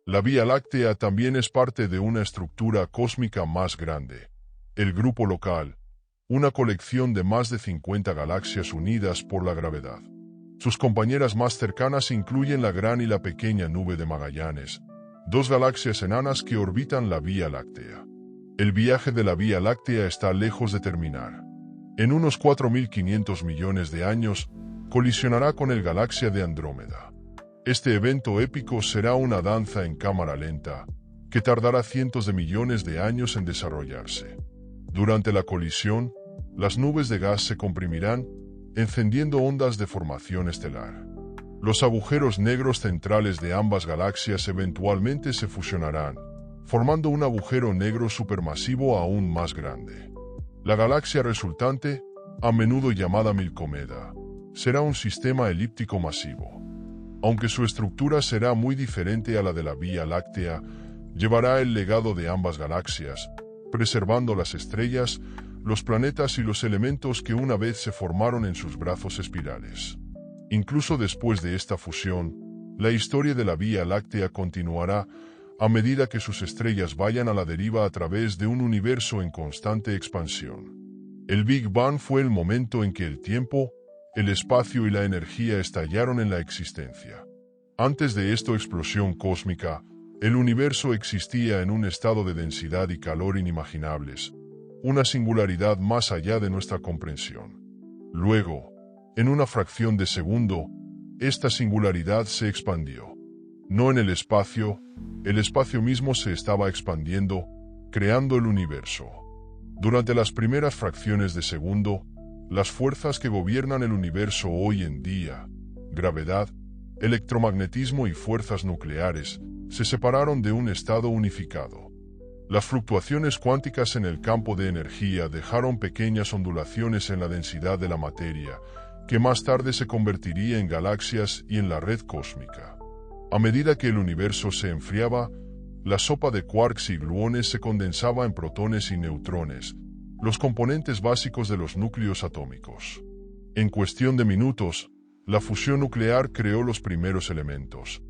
La Vía Láctea también es parte de una estructura cósmica más grande, el Grupo Local, una colección de más de 50 galaxias unidas por la gravedad. Sus compañeras más cercanas incluyen la Gran y la Pequeña Nube de Magallanes, dos galaxias enanas que orbitan la Vía Láctea. El viaje de la Vía Láctea está lejos de terminar. En unos 4.500 millones de años, colisionará con el galaxia de Andrómeda. Este evento épico será una danza en cámara lenta, que tardará cientos de millones de años en desarrollarse. Durante la colisión, las nubes de gas se comprimirán, encendiendo ondas de formación estelar. Los agujeros negros centrales de ambas galaxias eventualmente se fusionarán, formando un agujero negro supermasivo aún más grande. La galaxia resultante, a menudo llamada Milcomeda, será un sistema elíptico masivo. Aunque su estructura será muy diferente a la de la Vía Láctea, llevará el legado de ambas galaxias, preservando las estrellas, los planetas y los elementos que una vez se formaron en sus brazos espirales. Incluso después de esta fusión, la historia de la Vía Láctea continuará a medida que sus estrellas vayan a la deriva a través de un universo en constante expansión. El Big Bang fue el momento en que el tiempo, el espacio y la energía estallaron en la existencia. Antes de esta explosión cósmica, el universo existía en un estado de densidad y calor inimaginables, una singularidad más allá de nuestra comprensión. Luego, en una fracción de segundo, esta singularidad se expandió. No en el espacio mismo se estaba expandiendo, creando el universo. Durante las primeras fracciones de segundo, las fuerzas que gobiernan el universo hoy en día, gravedad, electromagnetismo y fuerzas nucleares, se separaron de un estado unificado. Las fluctuaciones cuánticas en el campo de energía dejaron pequeñas ondulaciones en la densidad de la materia, que más tarde se convertiría en galaxias y en la red cósmica. A medida que el universo se enfriaba, la sopa de quarks y gluones se condensaba en protones y neutrones, los componentes básicos de los núcleos atómicos. En cuestión de minutos, la fusión nuclear creó los primeros elementos: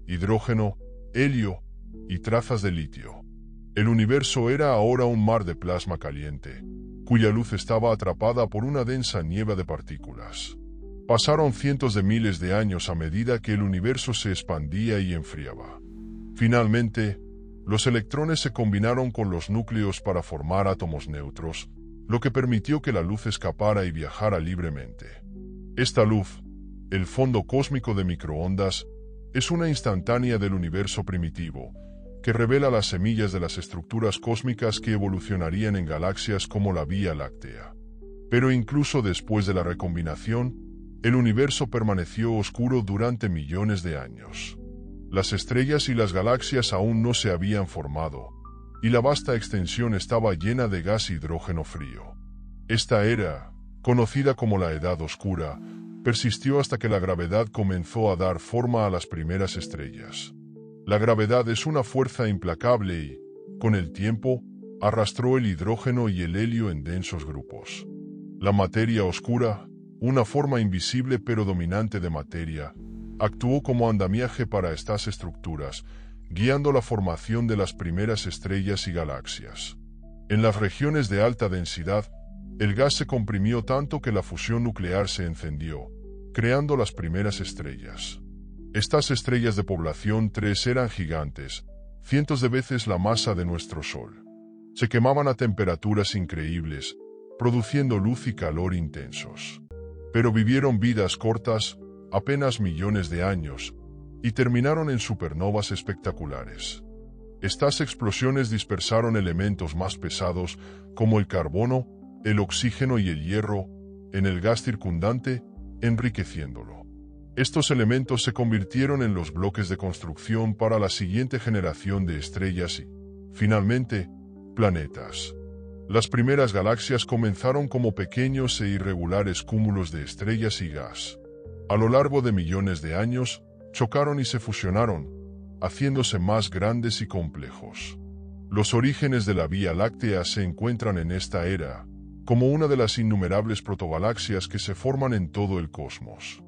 hidrógeno, helio y trazas de litio. El universo era ahora un mar de plasma caliente, cuya luz estaba atrapada por una densa niebla de partículas. Pasaron cientos de miles de años a medida que el universo se expandía y enfriaba. Finalmente, los electrones se combinaron con los núcleos para formar átomos neutros, lo que permitió que la luz escapara y viajara libremente. Esta luz, el fondo cósmico de microondas, es una instantánea del universo primitivo, que revela las semillas de las estructuras cósmicas que evolucionarían en galaxias como la Vía Láctea. Pero incluso después de la recombinación, el universo permaneció oscuro durante millones de años. Las estrellas y las galaxias aún no se habían formado, y la vasta extensión estaba llena de gas e hidrógeno frío. Esta era, conocida como la Edad Oscura, persistió hasta que la gravedad comenzó a dar forma a las primeras estrellas. La gravedad es una fuerza implacable y, con el tiempo, arrastró el hidrógeno y el helio en densos grupos. La materia oscura, una forma invisible pero dominante de materia, actuó como andamiaje para estas estructuras, guiando la formación de las primeras estrellas y galaxias. En las regiones de alta densidad, el gas se comprimió tanto que la fusión nuclear se encendió, creando las primeras estrellas. Estas estrellas de población 3 eran gigantes, cientos de veces la masa de nuestro Sol. Se quemaban a temperaturas increíbles, produciendo luz y calor intensos. Pero vivieron vidas cortas, apenas millones de años, y terminaron en supernovas espectaculares. Estas explosiones dispersaron elementos más pesados como el carbono, el oxígeno y el hierro en el gas circundante, enriqueciéndolo. Estos elementos se convirtieron en los bloques de construcción para la siguiente generación de estrellas y, finalmente, planetas. Las primeras galaxias comenzaron como pequeños e irregulares cúmulos de estrellas y gas. A lo largo de millones de años, chocaron y se fusionaron, haciéndose más grandes y complejos. Los orígenes de la Vía Láctea se encuentran en esta era, como una de las innumerables protogalaxias que se forman en todo el cosmos.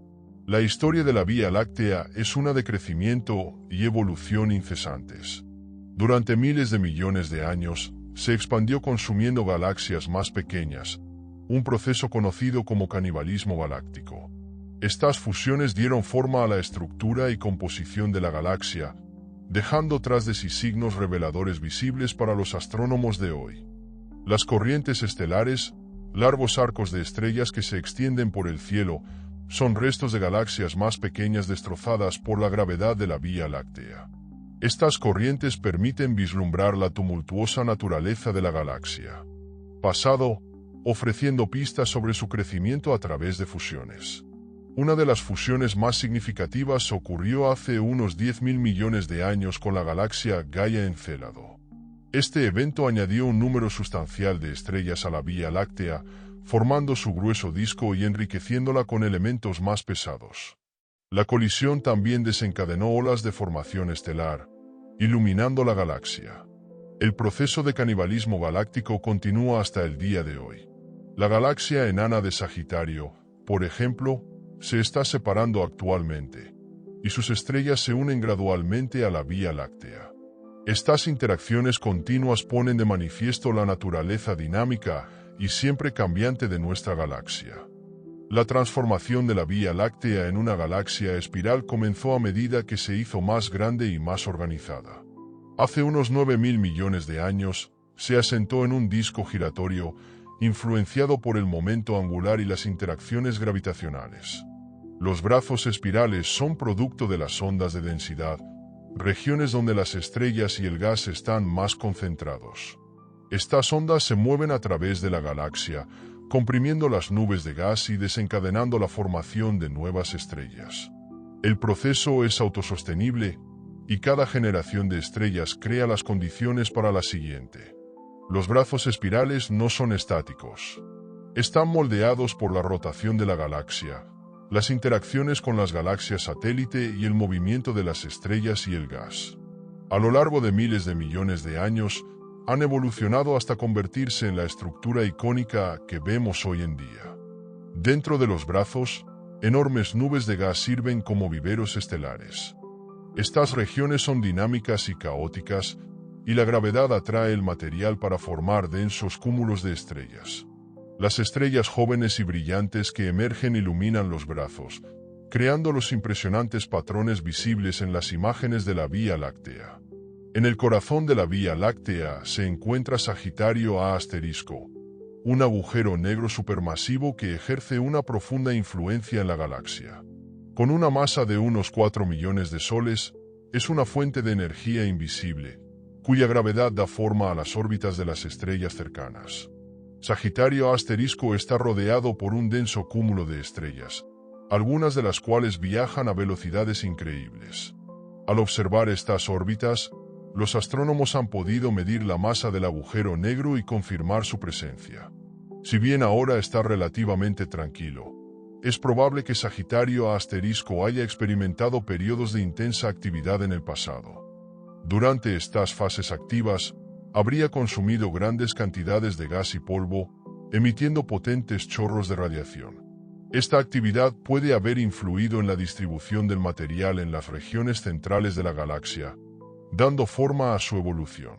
La historia de la Vía Láctea es una de crecimiento y evolución incesantes. Durante miles de millones de años, se expandió consumiendo galaxias más pequeñas, un proceso conocido como canibalismo galáctico. Estas fusiones dieron forma a la estructura y composición de la galaxia, dejando tras de sí signos reveladores visibles para los astrónomos de hoy. Las corrientes estelares, largos arcos de estrellas que se extienden por el cielo, son restos de galaxias más pequeñas destrozadas por la gravedad de la Vía Láctea. Estas corrientes permiten vislumbrar la tumultuosa naturaleza de la galaxia. Pasado, ofreciendo pistas sobre su crecimiento a través de fusiones. Una de las fusiones más significativas ocurrió hace unos 10.000 millones de años con la galaxia Gaia-Encélado. Este evento añadió un número sustancial de estrellas a la Vía Láctea, formando su grueso disco y enriqueciéndola con elementos más pesados. La colisión también desencadenó olas de formación estelar, iluminando la galaxia. El proceso de canibalismo galáctico continúa hasta el día de hoy. La galaxia enana de Sagitario, por ejemplo, se está separando actualmente, y sus estrellas se unen gradualmente a la Vía Láctea. Estas interacciones continuas ponen de manifiesto la naturaleza dinámica y siempre cambiante de nuestra galaxia. La transformación de la Vía Láctea en una galaxia espiral comenzó a medida que se hizo más grande y más organizada. Hace unos 9.000 millones de años, se asentó en un disco giratorio, influenciado por el momento angular y las interacciones gravitacionales. Los brazos espirales son producto de las ondas de densidad, regiones donde las estrellas y el gas están más concentrados. Estas ondas se mueven a través de la galaxia, comprimiendo las nubes de gas y desencadenando la formación de nuevas estrellas. El proceso es autosostenible, y cada generación de estrellas crea las condiciones para la siguiente. Los brazos espirales no son estáticos. Están moldeados por la rotación de la galaxia, las interacciones con las galaxias satélite y el movimiento de las estrellas y el gas. A lo largo de miles de millones de años, han evolucionado hasta convertirse en la estructura icónica que vemos hoy en día. Dentro de los brazos, enormes nubes de gas sirven como viveros estelares. Estas regiones son dinámicas y caóticas, y la gravedad atrae el material para formar densos cúmulos de estrellas. Las estrellas jóvenes y brillantes que emergen iluminan los brazos, creando los impresionantes patrones visibles en las imágenes de la Vía Láctea. En el corazón de la Vía Láctea se encuentra Sagitario A*, un agujero negro supermasivo que ejerce una profunda influencia en la galaxia. Con una masa de unos 4 millones de soles, es una fuente de energía invisible, cuya gravedad da forma a las órbitas de las estrellas cercanas. Sagitario A* está rodeado por un denso cúmulo de estrellas, algunas de las cuales viajan a velocidades increíbles. Al observar estas órbitas, los astrónomos han podido medir la masa del agujero negro y confirmar su presencia. Si bien ahora está relativamente tranquilo, es probable que Sagitario A* haya experimentado periodos de intensa actividad en el pasado. Durante estas fases activas, habría consumido grandes cantidades de gas y polvo, emitiendo potentes chorros de radiación. Esta actividad puede haber influido en la distribución del material en las regiones centrales de la galaxia, dando forma a su evolución.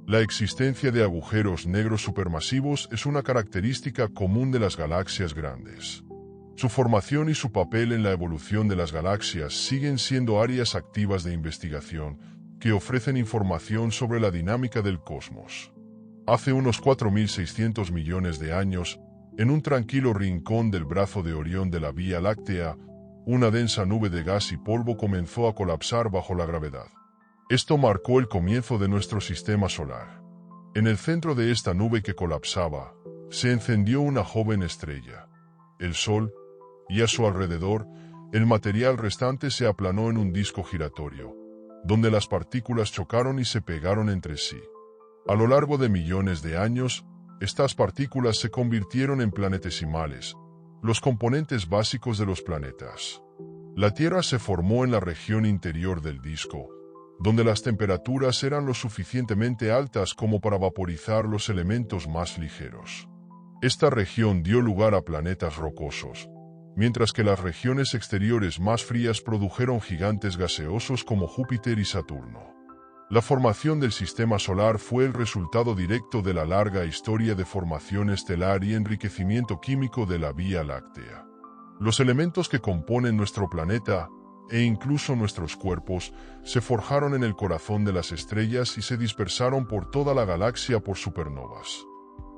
La existencia de agujeros negros supermasivos es una característica común de las galaxias grandes. Su formación y su papel en la evolución de las galaxias siguen siendo áreas activas de investigación que ofrecen información sobre la dinámica del cosmos. Hace unos 4.600 millones de años, en un tranquilo rincón del brazo de Orión de la Vía Láctea, una densa nube de gas y polvo comenzó a colapsar bajo la gravedad. Esto marcó el comienzo de nuestro sistema solar. En el centro de esta nube que colapsaba, se encendió una joven estrella, el Sol, y a su alrededor, el material restante se aplanó en un disco giratorio, donde las partículas chocaron y se pegaron entre sí. A lo largo de millones de años, estas partículas se convirtieron en planetesimales, los componentes básicos de los planetas. La Tierra se formó en la región interior del disco, donde las temperaturas eran lo suficientemente altas como para vaporizar los elementos más ligeros. Esta región dio lugar a planetas rocosos, mientras que las regiones exteriores más frías produjeron gigantes gaseosos como Júpiter y Saturno. La formación del sistema solar fue el resultado directo de la larga historia de formación estelar y enriquecimiento químico de la Vía Láctea. Los elementos que componen nuestro planeta, e incluso nuestros cuerpos, se forjaron en el corazón de las estrellas y se dispersaron por toda la galaxia por supernovas.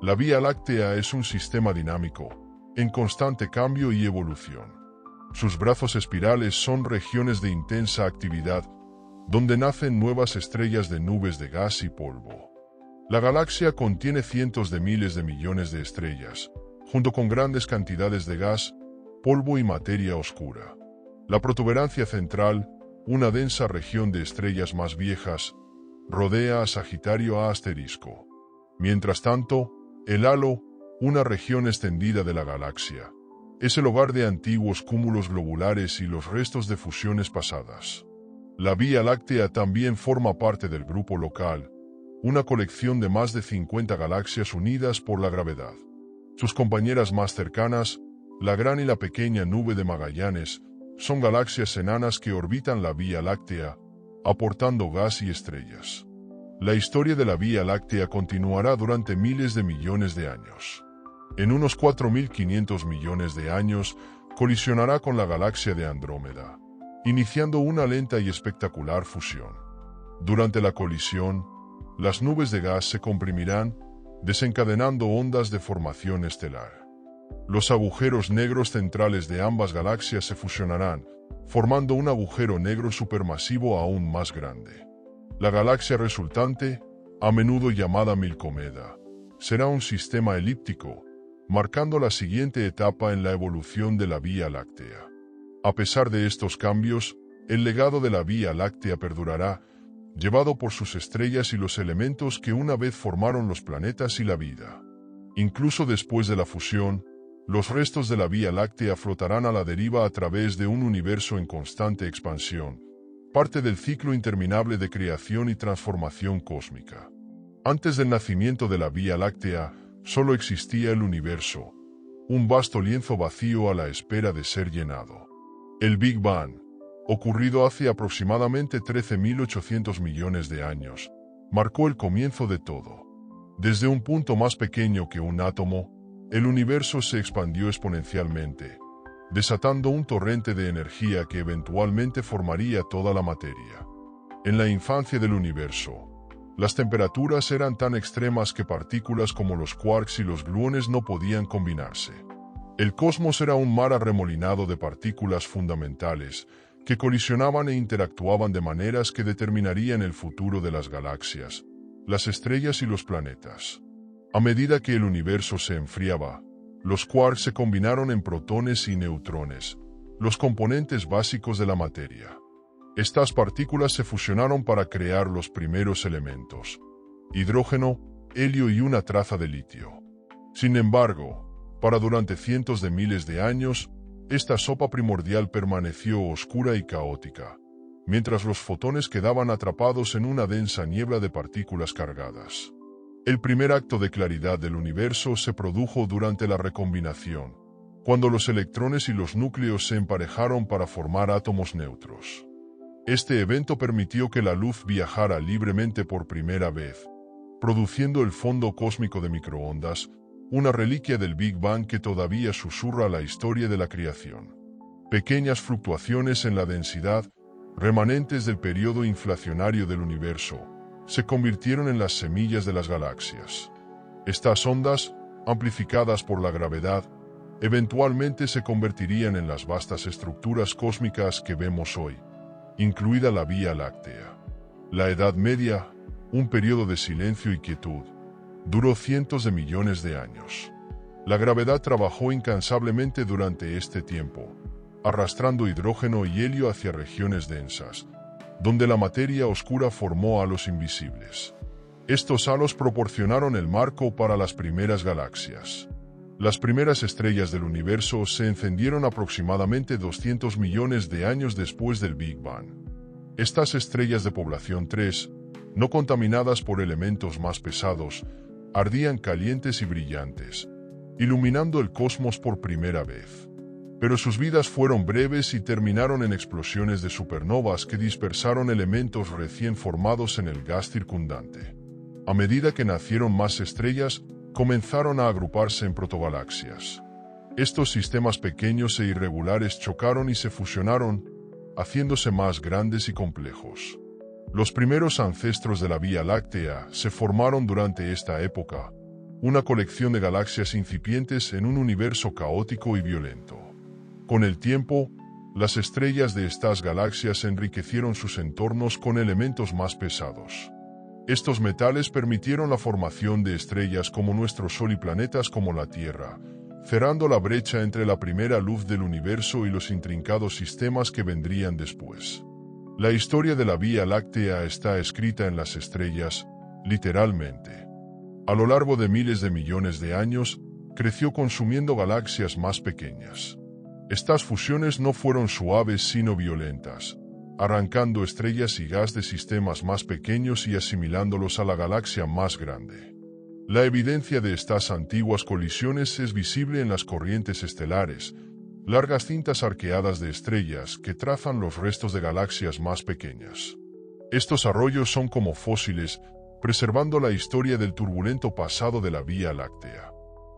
La Vía Láctea es un sistema dinámico, en constante cambio y evolución. Sus brazos espirales son regiones de intensa actividad, donde nacen nuevas estrellas de nubes de gas y polvo. La galaxia contiene cientos de miles de millones de estrellas, junto con grandes cantidades de gas, polvo y materia oscura. La protuberancia central, una densa región de estrellas más viejas, rodea a Sagitario A asterisco. Mientras tanto, el halo, una región extendida de la galaxia, es el hogar de antiguos cúmulos globulares y los restos de fusiones pasadas. La Vía Láctea también forma parte del Grupo Local, una colección de más de 50 galaxias unidas por la gravedad. Sus compañeras más cercanas, la Gran y la Pequeña Nube de Magallanes, son galaxias enanas que orbitan la Vía Láctea, aportando gas y estrellas. La historia de la Vía Láctea continuará durante miles de millones de años. En unos 4.500 millones de años, colisionará con la galaxia de Andrómeda, iniciando una lenta y espectacular fusión. Durante la colisión, las nubes de gas se comprimirán, desencadenando ondas de formación estelar. Los agujeros negros centrales de ambas galaxias se fusionarán, formando un agujero negro supermasivo aún más grande. La galaxia resultante, a menudo llamada Milcomeda, será un sistema elíptico, marcando la siguiente etapa en la evolución de la Vía Láctea. A pesar de estos cambios, el legado de la Vía Láctea perdurará, llevado por sus estrellas y los elementos que una vez formaron los planetas y la vida. Incluso después de la fusión, los restos de la Vía Láctea flotarán a la deriva a través de un universo en constante expansión, parte del ciclo interminable de creación y transformación cósmica. Antes del nacimiento de la Vía Láctea, solo existía el universo, un vasto lienzo vacío a la espera de ser llenado. El Big Bang, ocurrido hace aproximadamente 13.800 millones de años, marcó el comienzo de todo. Desde un punto más pequeño que un átomo, el universo se expandió exponencialmente, desatando un torrente de energía que eventualmente formaría toda la materia. En la infancia del universo, las temperaturas eran tan extremas que partículas como los quarks y los gluones no podían combinarse. El cosmos era un mar arremolinado de partículas fundamentales que colisionaban e interactuaban de maneras que determinarían el futuro de las galaxias, las estrellas y los planetas. A medida que el universo se enfriaba, los quarks se combinaron en protones y neutrones, los componentes básicos de la materia. Estas partículas se fusionaron para crear los primeros elementos: hidrógeno, helio y una traza de litio. Sin embargo, durante cientos de miles de años, esta sopa primordial permaneció oscura y caótica, mientras los fotones quedaban atrapados en una densa niebla de partículas cargadas. El primer acto de claridad del universo se produjo durante la recombinación, cuando los electrones y los núcleos se emparejaron para formar átomos neutros. Este evento permitió que la luz viajara libremente por primera vez, produciendo el fondo cósmico de microondas, una reliquia del Big Bang que todavía susurra la historia de la creación. Pequeñas fluctuaciones en la densidad, remanentes del periodo inflacionario del universo, se convirtieron en las semillas de las galaxias. Estas ondas, amplificadas por la gravedad, eventualmente se convertirían en las vastas estructuras cósmicas que vemos hoy, incluida la Vía Láctea. La Edad Media, un periodo de silencio y quietud, duró cientos de millones de años. La gravedad trabajó incansablemente durante este tiempo, arrastrando hidrógeno y helio hacia regiones densas, donde la materia oscura formó halos invisibles. Estos halos proporcionaron el marco para las primeras galaxias. Las primeras estrellas del universo se encendieron aproximadamente 200 millones de años después del Big Bang. Estas estrellas de población 3, no contaminadas por elementos más pesados, ardían calientes y brillantes, iluminando el cosmos por primera vez. Pero sus vidas fueron breves y terminaron en explosiones de supernovas que dispersaron elementos recién formados en el gas circundante. A medida que nacieron más estrellas, comenzaron a agruparse en protogalaxias. Estos sistemas pequeños e irregulares chocaron y se fusionaron, haciéndose más grandes y complejos. Los primeros ancestros de la Vía Láctea se formaron durante esta época, una colección de galaxias incipientes en un universo caótico y violento. Con el tiempo, las estrellas de estas galaxias enriquecieron sus entornos con elementos más pesados. Estos metales permitieron la formación de estrellas como nuestro Sol y planetas como la Tierra, cerrando la brecha entre la primera luz del universo y los intrincados sistemas que vendrían después. La historia de la Vía Láctea está escrita en las estrellas, literalmente. A lo largo de miles de millones de años, creció consumiendo galaxias más pequeñas. Estas fusiones no fueron suaves sino violentas, arrancando estrellas y gas de sistemas más pequeños y asimilándolos a la galaxia más grande. La evidencia de estas antiguas colisiones es visible en las corrientes estelares, largas cintas arqueadas de estrellas que trazan los restos de galaxias más pequeñas. Estos arroyos son como fósiles, preservando la historia del turbulento pasado de la Vía Láctea.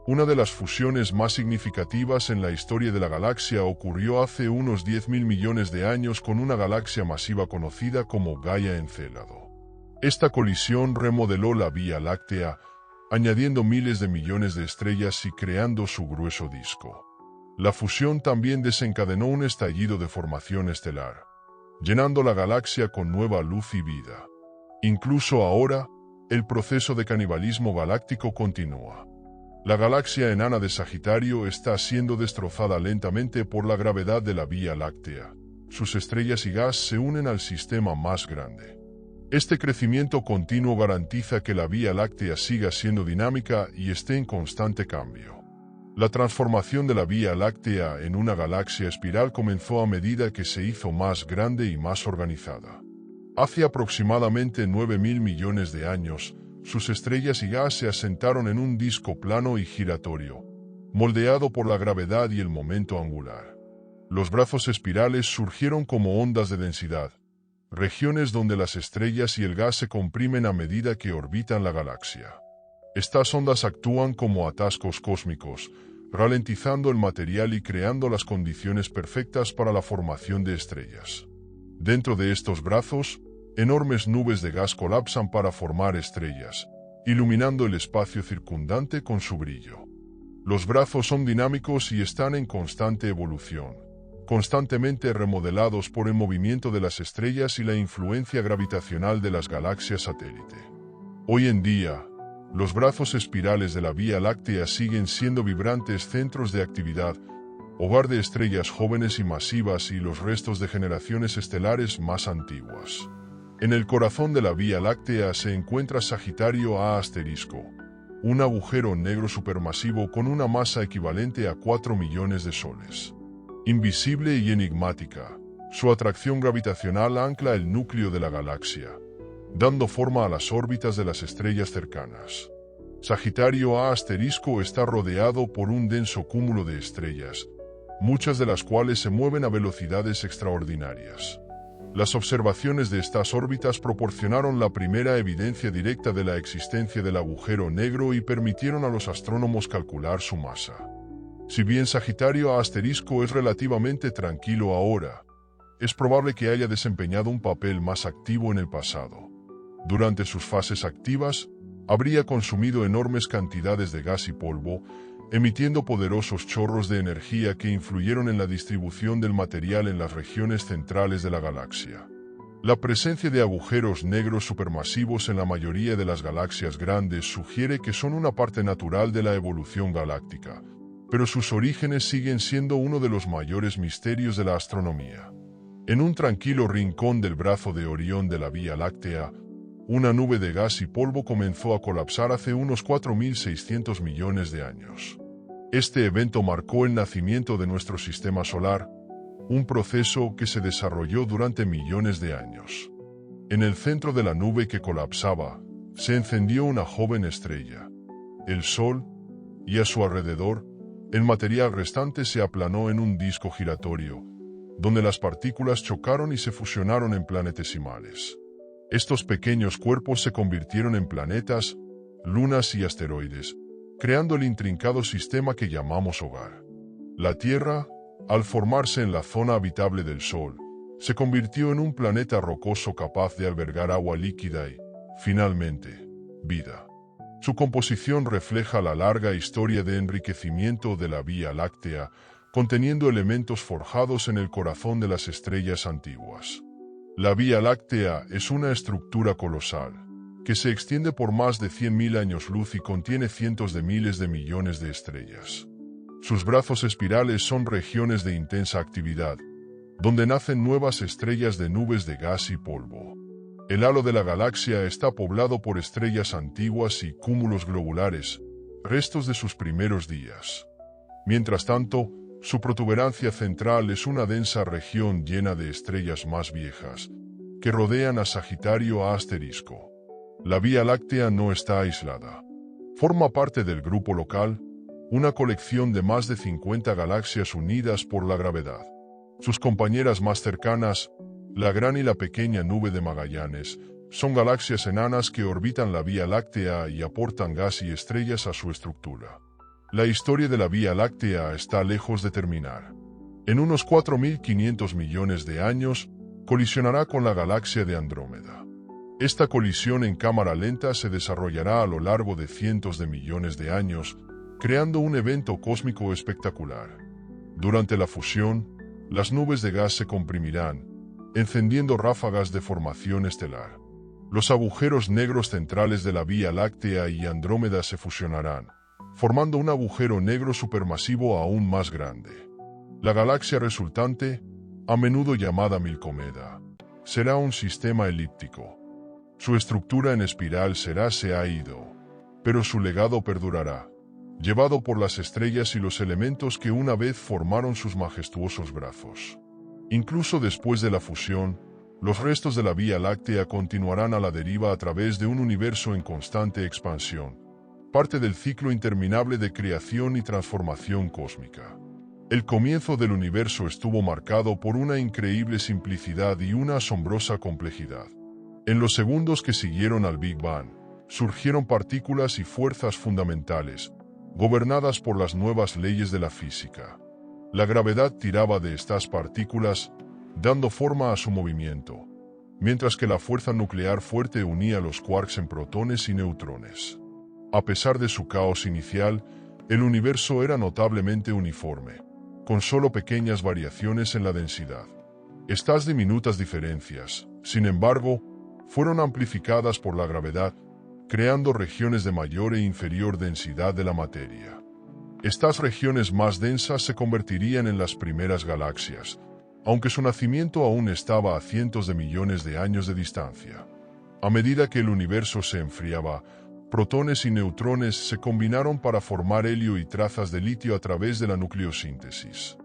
Una de las fusiones más significativas en la historia de la galaxia ocurrió hace unos 10.000 millones de años con una galaxia masiva conocida como Gaia Encélado. Esta colisión remodeló la Vía Láctea, añadiendo miles de millones de estrellas y creando su grueso disco. La fusión también desencadenó un estallido de formación estelar, llenando la galaxia con nueva luz y vida. Incluso ahora, el proceso de canibalismo galáctico continúa. La galaxia enana de Sagitario está siendo destrozada lentamente por la gravedad de la Vía Láctea. Sus estrellas y gas se unen al sistema más grande. Este crecimiento continuo garantiza que la Vía Láctea siga siendo dinámica y esté en constante cambio. La transformación de la Vía Láctea en una galaxia espiral comenzó a medida que se hizo más grande y más organizada. Hace aproximadamente 9.000 millones de años, sus estrellas y gas se asentaron en un disco plano y giratorio, moldeado por la gravedad y el momento angular. Los brazos espirales surgieron como ondas de densidad, regiones donde las estrellas y el gas se comprimen a medida que orbitan la galaxia. Estas ondas actúan como atascos cósmicos, ralentizando el material y creando las condiciones perfectas para la formación de estrellas. Dentro de estos brazos, enormes nubes de gas colapsan para formar estrellas, iluminando el espacio circundante con su brillo. Los brazos son dinámicos y están en constante evolución, constantemente remodelados por el movimiento de las estrellas y la influencia gravitacional de las galaxias satélite. Hoy en día, los brazos espirales de la Vía Láctea siguen siendo vibrantes centros de actividad, hogar de estrellas jóvenes y masivas y los restos de generaciones estelares más antiguas. En el corazón de la Vía Láctea se encuentra Sagitario A*, un agujero negro supermasivo con una masa equivalente a 4 millones de soles. Invisible y enigmática, Su atracción gravitacional ancla el núcleo de la galaxia, dando forma a las órbitas de las estrellas cercanas. Sagitario A* está rodeado por un denso cúmulo de estrellas, muchas de las cuales se mueven a velocidades extraordinarias. Las observaciones de estas órbitas proporcionaron la primera evidencia directa de la existencia del agujero negro y permitieron a los astrónomos calcular su masa. Si bien Sagitario A* es relativamente tranquilo ahora, es probable que haya desempeñado un papel más activo en el pasado. Durante sus fases activas, habría consumido enormes cantidades de gas y polvo, emitiendo poderosos chorros de energía que influyeron en la distribución del material en las regiones centrales de la galaxia. La presencia de agujeros negros supermasivos en la mayoría de las galaxias grandes sugiere que son una parte natural de la evolución galáctica, pero sus orígenes siguen siendo uno de los mayores misterios de la astronomía. En un tranquilo rincón del brazo de Orión de la Vía Láctea, una nube de gas y polvo comenzó a colapsar hace unos 4.600 millones de años. Este evento marcó el nacimiento de nuestro sistema solar, un proceso que se desarrolló durante millones de años. En el centro de la nube que colapsaba, se encendió una joven estrella, el Sol, y a su alrededor, el material restante se aplanó en un disco giratorio, donde las partículas chocaron y se fusionaron en planetesimales. Estos pequeños cuerpos se convirtieron en planetas, lunas y asteroides, creando el intrincado sistema que llamamos hogar. La Tierra, al formarse en la zona habitable del Sol, se convirtió en un planeta rocoso capaz de albergar agua líquida y, finalmente, vida. Su composición refleja la larga historia de enriquecimiento de la Vía Láctea, conteniendo elementos forjados en el corazón de las estrellas antiguas. La Vía Láctea es una estructura colosal, que se extiende por más de 100.000 años luz y contiene cientos de miles de millones de estrellas. Sus brazos espirales son regiones de intensa actividad, donde nacen nuevas estrellas de nubes de gas y polvo. El halo de la galaxia está poblado por estrellas antiguas y cúmulos globulares, restos de sus primeros días. Mientras tanto, su protuberancia central es una densa región llena de estrellas más viejas, que rodean a Sagitario A*. La Vía Láctea no está aislada. Forma parte del Grupo Local, una colección de más de 50 galaxias unidas por la gravedad. Sus compañeras más cercanas, la Gran y la Pequeña Nube de Magallanes, son galaxias enanas que orbitan la Vía Láctea y aportan gas y estrellas a su estructura. La historia de la Vía Láctea está lejos de terminar. En unos 4.500 millones de años, colisionará con la galaxia de Andrómeda. Esta colisión en cámara lenta se desarrollará a lo largo de cientos de millones de años, creando un evento cósmico espectacular. Durante la fusión, las nubes de gas se comprimirán, encendiendo ráfagas de formación estelar. Los agujeros negros centrales de la Vía Láctea y Andrómeda se fusionarán, formando un agujero negro supermasivo aún más grande. La galaxia resultante, a menudo llamada Milcomeda, será un sistema elíptico. Su estructura en espiral se ha ido, pero su legado perdurará, llevado por las estrellas y los elementos que una vez formaron sus majestuosos brazos. Incluso después de la fusión, los restos de la Vía Láctea continuarán a la deriva a través de un universo en constante expansión, parte del ciclo interminable de creación y transformación cósmica. El comienzo del universo estuvo marcado por una increíble simplicidad y una asombrosa complejidad. En los segundos que siguieron al Big Bang, surgieron partículas y fuerzas fundamentales, gobernadas por las nuevas leyes de la física. La gravedad tiraba de estas partículas, dando forma a su movimiento, mientras que la fuerza nuclear fuerte unía los quarks en protones y neutrones. A pesar de su caos inicial, el universo era notablemente uniforme, con solo pequeñas variaciones en la densidad. Estas diminutas diferencias, sin embargo, fueron amplificadas por la gravedad, creando regiones de mayor e inferior densidad de la materia. Estas regiones más densas se convertirían en las primeras galaxias, aunque su nacimiento aún estaba a cientos de millones de años de distancia. A medida que el universo se enfriaba, protones y neutrones se combinaron para formar helio y trazas de litio a través de la nucleosíntesis.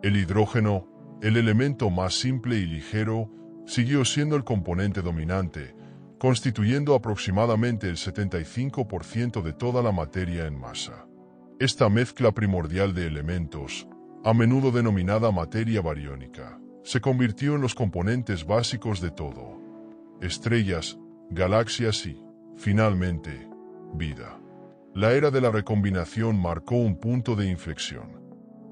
El hidrógeno, el elemento más simple y ligero, siguió siendo el componente dominante, constituyendo aproximadamente el 75% de toda la materia en masa. Esta mezcla primordial de elementos, a menudo denominada materia bariónica, se convirtió en los componentes básicos de todo: estrellas, galaxias y, finalmente, vida. La era de la recombinación marcó un punto de inflexión.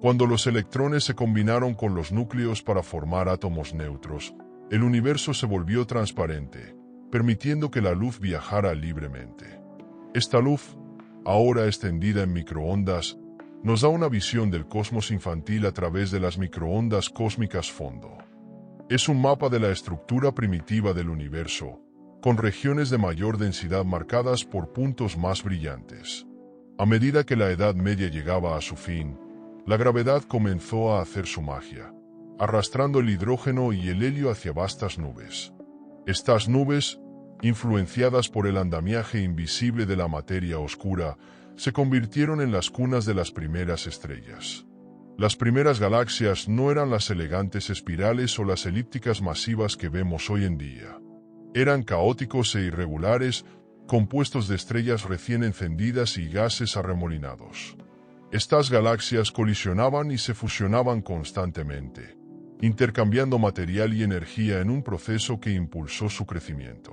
Cuando los electrones se combinaron con los núcleos para formar átomos neutros, el universo se volvió transparente, permitiendo que la luz viajara libremente. Esta luz, ahora extendida en microondas, nos da una visión del cosmos infantil a través de las microondas cósmicas fondo. Es un mapa de la estructura primitiva del universo, con regiones de mayor densidad marcadas por puntos más brillantes. A medida que la Edad Media llegaba a su fin, la gravedad comenzó a hacer su magia, arrastrando el hidrógeno y el helio hacia vastas nubes. Estas nubes, influenciadas por el andamiaje invisible de la materia oscura, se convirtieron en las cunas de las primeras estrellas. Las primeras galaxias no eran las elegantes espirales o las elípticas masivas que vemos hoy en día. Eran caóticos e irregulares, compuestos de estrellas recién encendidas y gases arremolinados. Estas galaxias colisionaban y se fusionaban constantemente, intercambiando material y energía en un proceso que impulsó su crecimiento.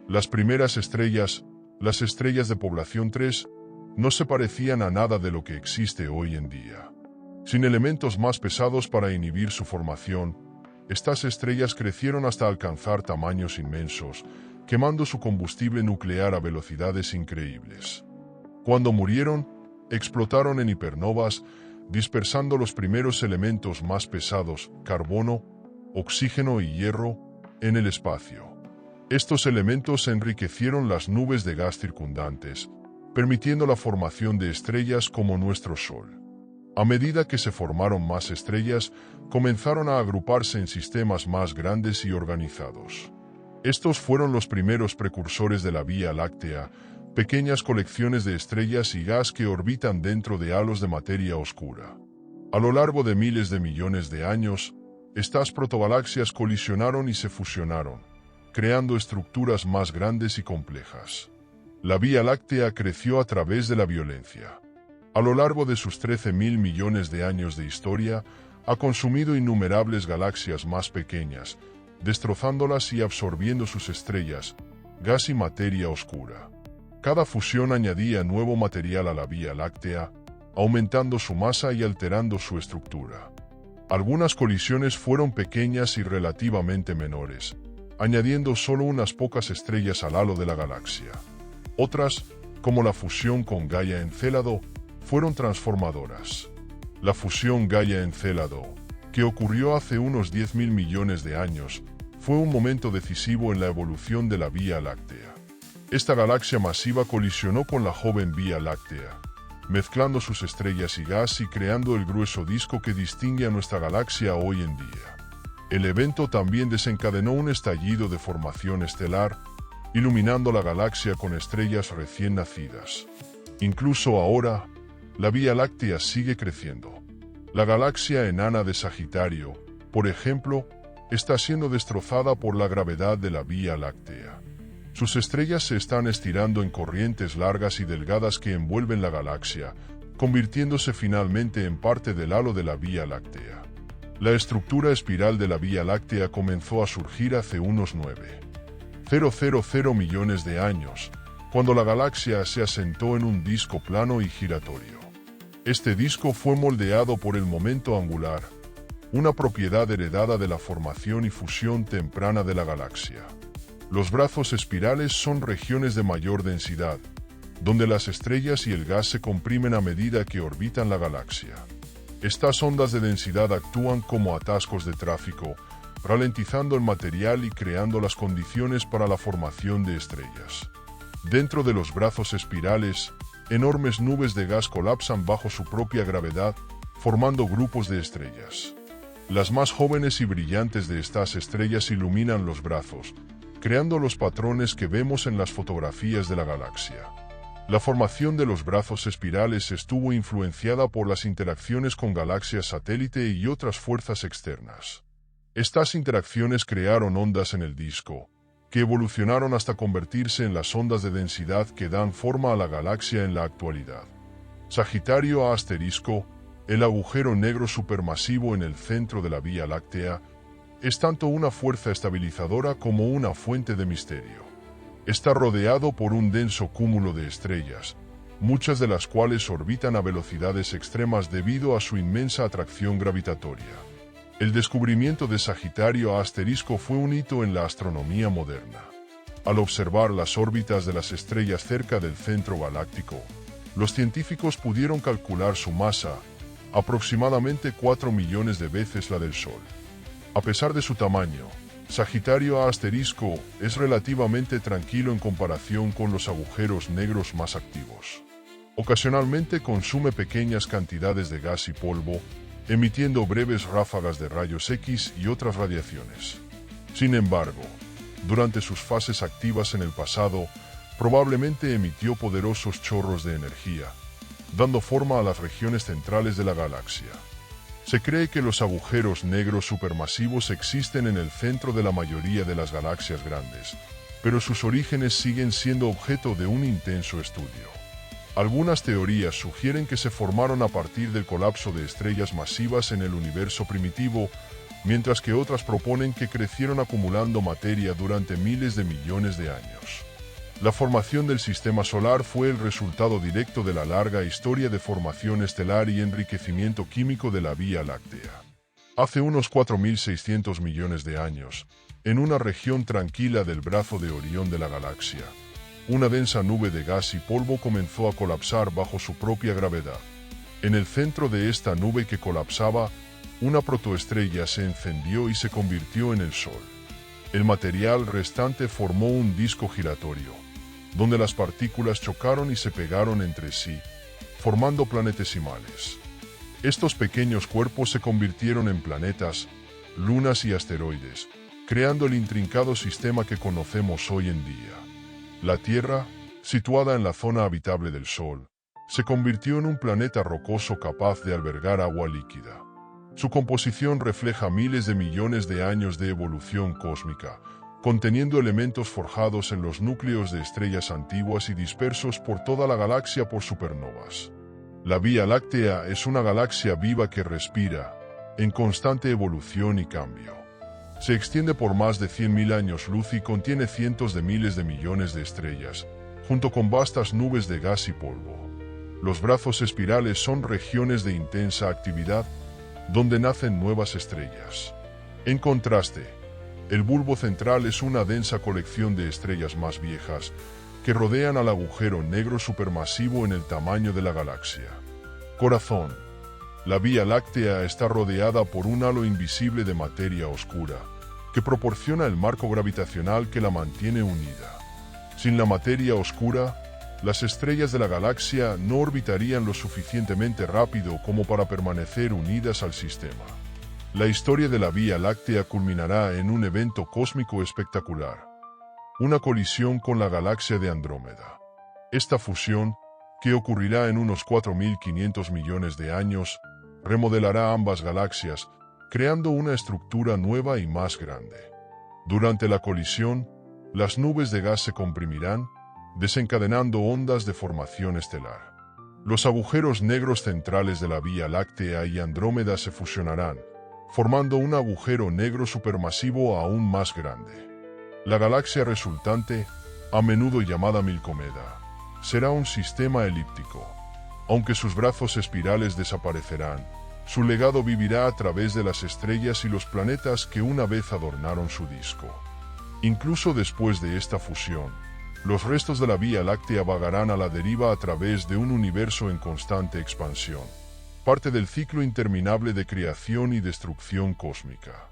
Las primeras estrellas, las estrellas de población 3, no se parecían a nada de lo que existe hoy en día. Sin elementos más pesados para inhibir su formación, estas estrellas crecieron hasta alcanzar tamaños inmensos, quemando su combustible nuclear a velocidades increíbles. Cuando murieron, explotaron en hipernovas, dispersando los primeros elementos más pesados, carbono, oxígeno y hierro, en el espacio. Estos elementos enriquecieron las nubes de gas circundantes, permitiendo la formación de estrellas como nuestro Sol. A medida que se formaron más estrellas, comenzaron a agruparse en sistemas más grandes y organizados. Estos fueron los primeros precursores de la Vía Láctea, pequeñas colecciones de estrellas y gas que orbitan dentro de halos de materia oscura. A lo largo de miles de millones de años, estas protogalaxias colisionaron y se fusionaron, creando estructuras más grandes y complejas. La Vía Láctea creció a través de la violencia. A lo largo de sus 13.000 millones de años de historia, ha consumido innumerables galaxias más pequeñas, destrozándolas y absorbiendo sus estrellas, gas y materia oscura. Cada fusión añadía nuevo material a la Vía Láctea, aumentando su masa y alterando su estructura. Algunas colisiones fueron pequeñas y relativamente menores, añadiendo solo unas pocas estrellas al halo de la galaxia. Otras, como la fusión con Gaia-Encélado, fueron transformadoras. La fusión Gaia-Encélado, que ocurrió hace unos 10.000 millones de años, fue un momento decisivo en la evolución de la Vía Láctea. Esta galaxia masiva colisionó con la joven Vía Láctea, mezclando sus estrellas y gas y creando el grueso disco que distingue a nuestra galaxia hoy en día. El evento también desencadenó un estallido de formación estelar, iluminando la galaxia con estrellas recién nacidas. Incluso ahora, la Vía Láctea sigue creciendo. La galaxia enana de Sagitario, por ejemplo, está siendo destrozada por la gravedad de la Vía Láctea. Sus estrellas se están estirando en corrientes largas y delgadas que envuelven la galaxia, convirtiéndose finalmente en parte del halo de la Vía Láctea. La estructura espiral de la Vía Láctea comenzó a surgir hace unos 9,000 millones de años, cuando la galaxia se asentó en un disco plano y giratorio. Este disco fue moldeado por el momento angular, una propiedad heredada de la formación y fusión temprana de la galaxia. Los brazos espirales son regiones de mayor densidad, donde las estrellas y el gas se comprimen a medida que orbitan la galaxia. Estas ondas de densidad actúan como atascos de tráfico, ralentizando el material y creando las condiciones para la formación de estrellas. Dentro de los brazos espirales, enormes nubes de gas colapsan bajo su propia gravedad, formando grupos de estrellas. Las más jóvenes y brillantes de estas estrellas iluminan los brazos, creando los patrones que vemos en las fotografías de la galaxia. La formación de los brazos espirales estuvo influenciada por las interacciones con galaxias satélite y otras fuerzas externas. Estas interacciones crearon ondas en el disco, que evolucionaron hasta convertirse en las ondas de densidad que dan forma a la galaxia en la actualidad. Sagitario A*, el agujero negro supermasivo en el centro de la Vía Láctea, es tanto una fuerza estabilizadora como una fuente de misterio. Está rodeado por un denso cúmulo de estrellas, muchas de las cuales orbitan a velocidades extremas debido a su inmensa atracción gravitatoria. El descubrimiento de Sagitario A* fue un hito en la astronomía moderna. Al observar las órbitas de las estrellas cerca del centro galáctico, los científicos pudieron calcular su masa, aproximadamente 4 millones de veces la del Sol. A pesar de su tamaño, Sagitario A* es relativamente tranquilo en comparación con los agujeros negros más activos. Ocasionalmente consume pequeñas cantidades de gas y polvo, emitiendo breves ráfagas de rayos X y otras radiaciones. Sin embargo, durante sus fases activas en el pasado, probablemente emitió poderosos chorros de energía, dando forma a las regiones centrales de la galaxia. Se cree que los agujeros negros supermasivos existen en el centro de la mayoría de las galaxias grandes, pero sus orígenes siguen siendo objeto de un intenso estudio. Algunas teorías sugieren que se formaron a partir del colapso de estrellas masivas en el universo primitivo, mientras que otras proponen que crecieron acumulando materia durante miles de millones de años. La formación del Sistema Solar fue el resultado directo de la larga historia de formación estelar y enriquecimiento químico de la Vía Láctea. Hace unos 4.600 millones de años, en una región tranquila del brazo de Orión de la galaxia, una densa nube de gas y polvo comenzó a colapsar bajo su propia gravedad. En el centro de esta nube que colapsaba, una protoestrella se encendió y se convirtió en el Sol. El material restante formó un disco giratorio, donde las partículas chocaron y se pegaron entre sí, formando planetesimales. Estos pequeños cuerpos se convirtieron en planetas, lunas y asteroides, creando el intrincado sistema que conocemos hoy en día. La Tierra, situada en la zona habitable del Sol, se convirtió en un planeta rocoso capaz de albergar agua líquida. Su composición refleja miles de millones de años de evolución cósmica, conteniendo elementos forjados en los núcleos de estrellas antiguas y dispersos por toda la galaxia por supernovas. La Vía Láctea es una galaxia viva que respira, en constante evolución y cambio. Se extiende por más de 100.000 años luz y contiene cientos de miles de millones de estrellas, junto con vastas nubes de gas y polvo. Los brazos espirales son regiones de intensa actividad, donde nacen nuevas estrellas. En contraste, el bulbo central es una densa colección de estrellas más viejas, que rodean al agujero negro supermasivo en el tamaño de la galaxia. Corazón. La Vía Láctea está rodeada por un halo invisible de materia oscura, que proporciona el marco gravitacional que la mantiene unida. Sin la materia oscura, las estrellas de la galaxia no orbitarían lo suficientemente rápido como para permanecer unidas al sistema. La historia de la Vía Láctea culminará en un evento cósmico espectacular: una colisión con la galaxia de Andrómeda. Esta fusión, que ocurrirá en unos 4.500 millones de años, remodelará ambas galaxias, creando una estructura nueva y más grande. Durante la colisión, las nubes de gas se comprimirán, desencadenando ondas de formación estelar. Los agujeros negros centrales de la Vía Láctea y Andrómeda se fusionarán, formando un agujero negro supermasivo aún más grande. La galaxia resultante, a menudo llamada Milcomeda, será un sistema elíptico. Aunque sus brazos espirales desaparecerán, su legado vivirá a través de las estrellas y los planetas que una vez adornaron su disco. Incluso después de esta fusión, los restos de la Vía Láctea vagarán a la deriva a través de un universo en constante expansión, parte del ciclo interminable de creación y destrucción cósmica.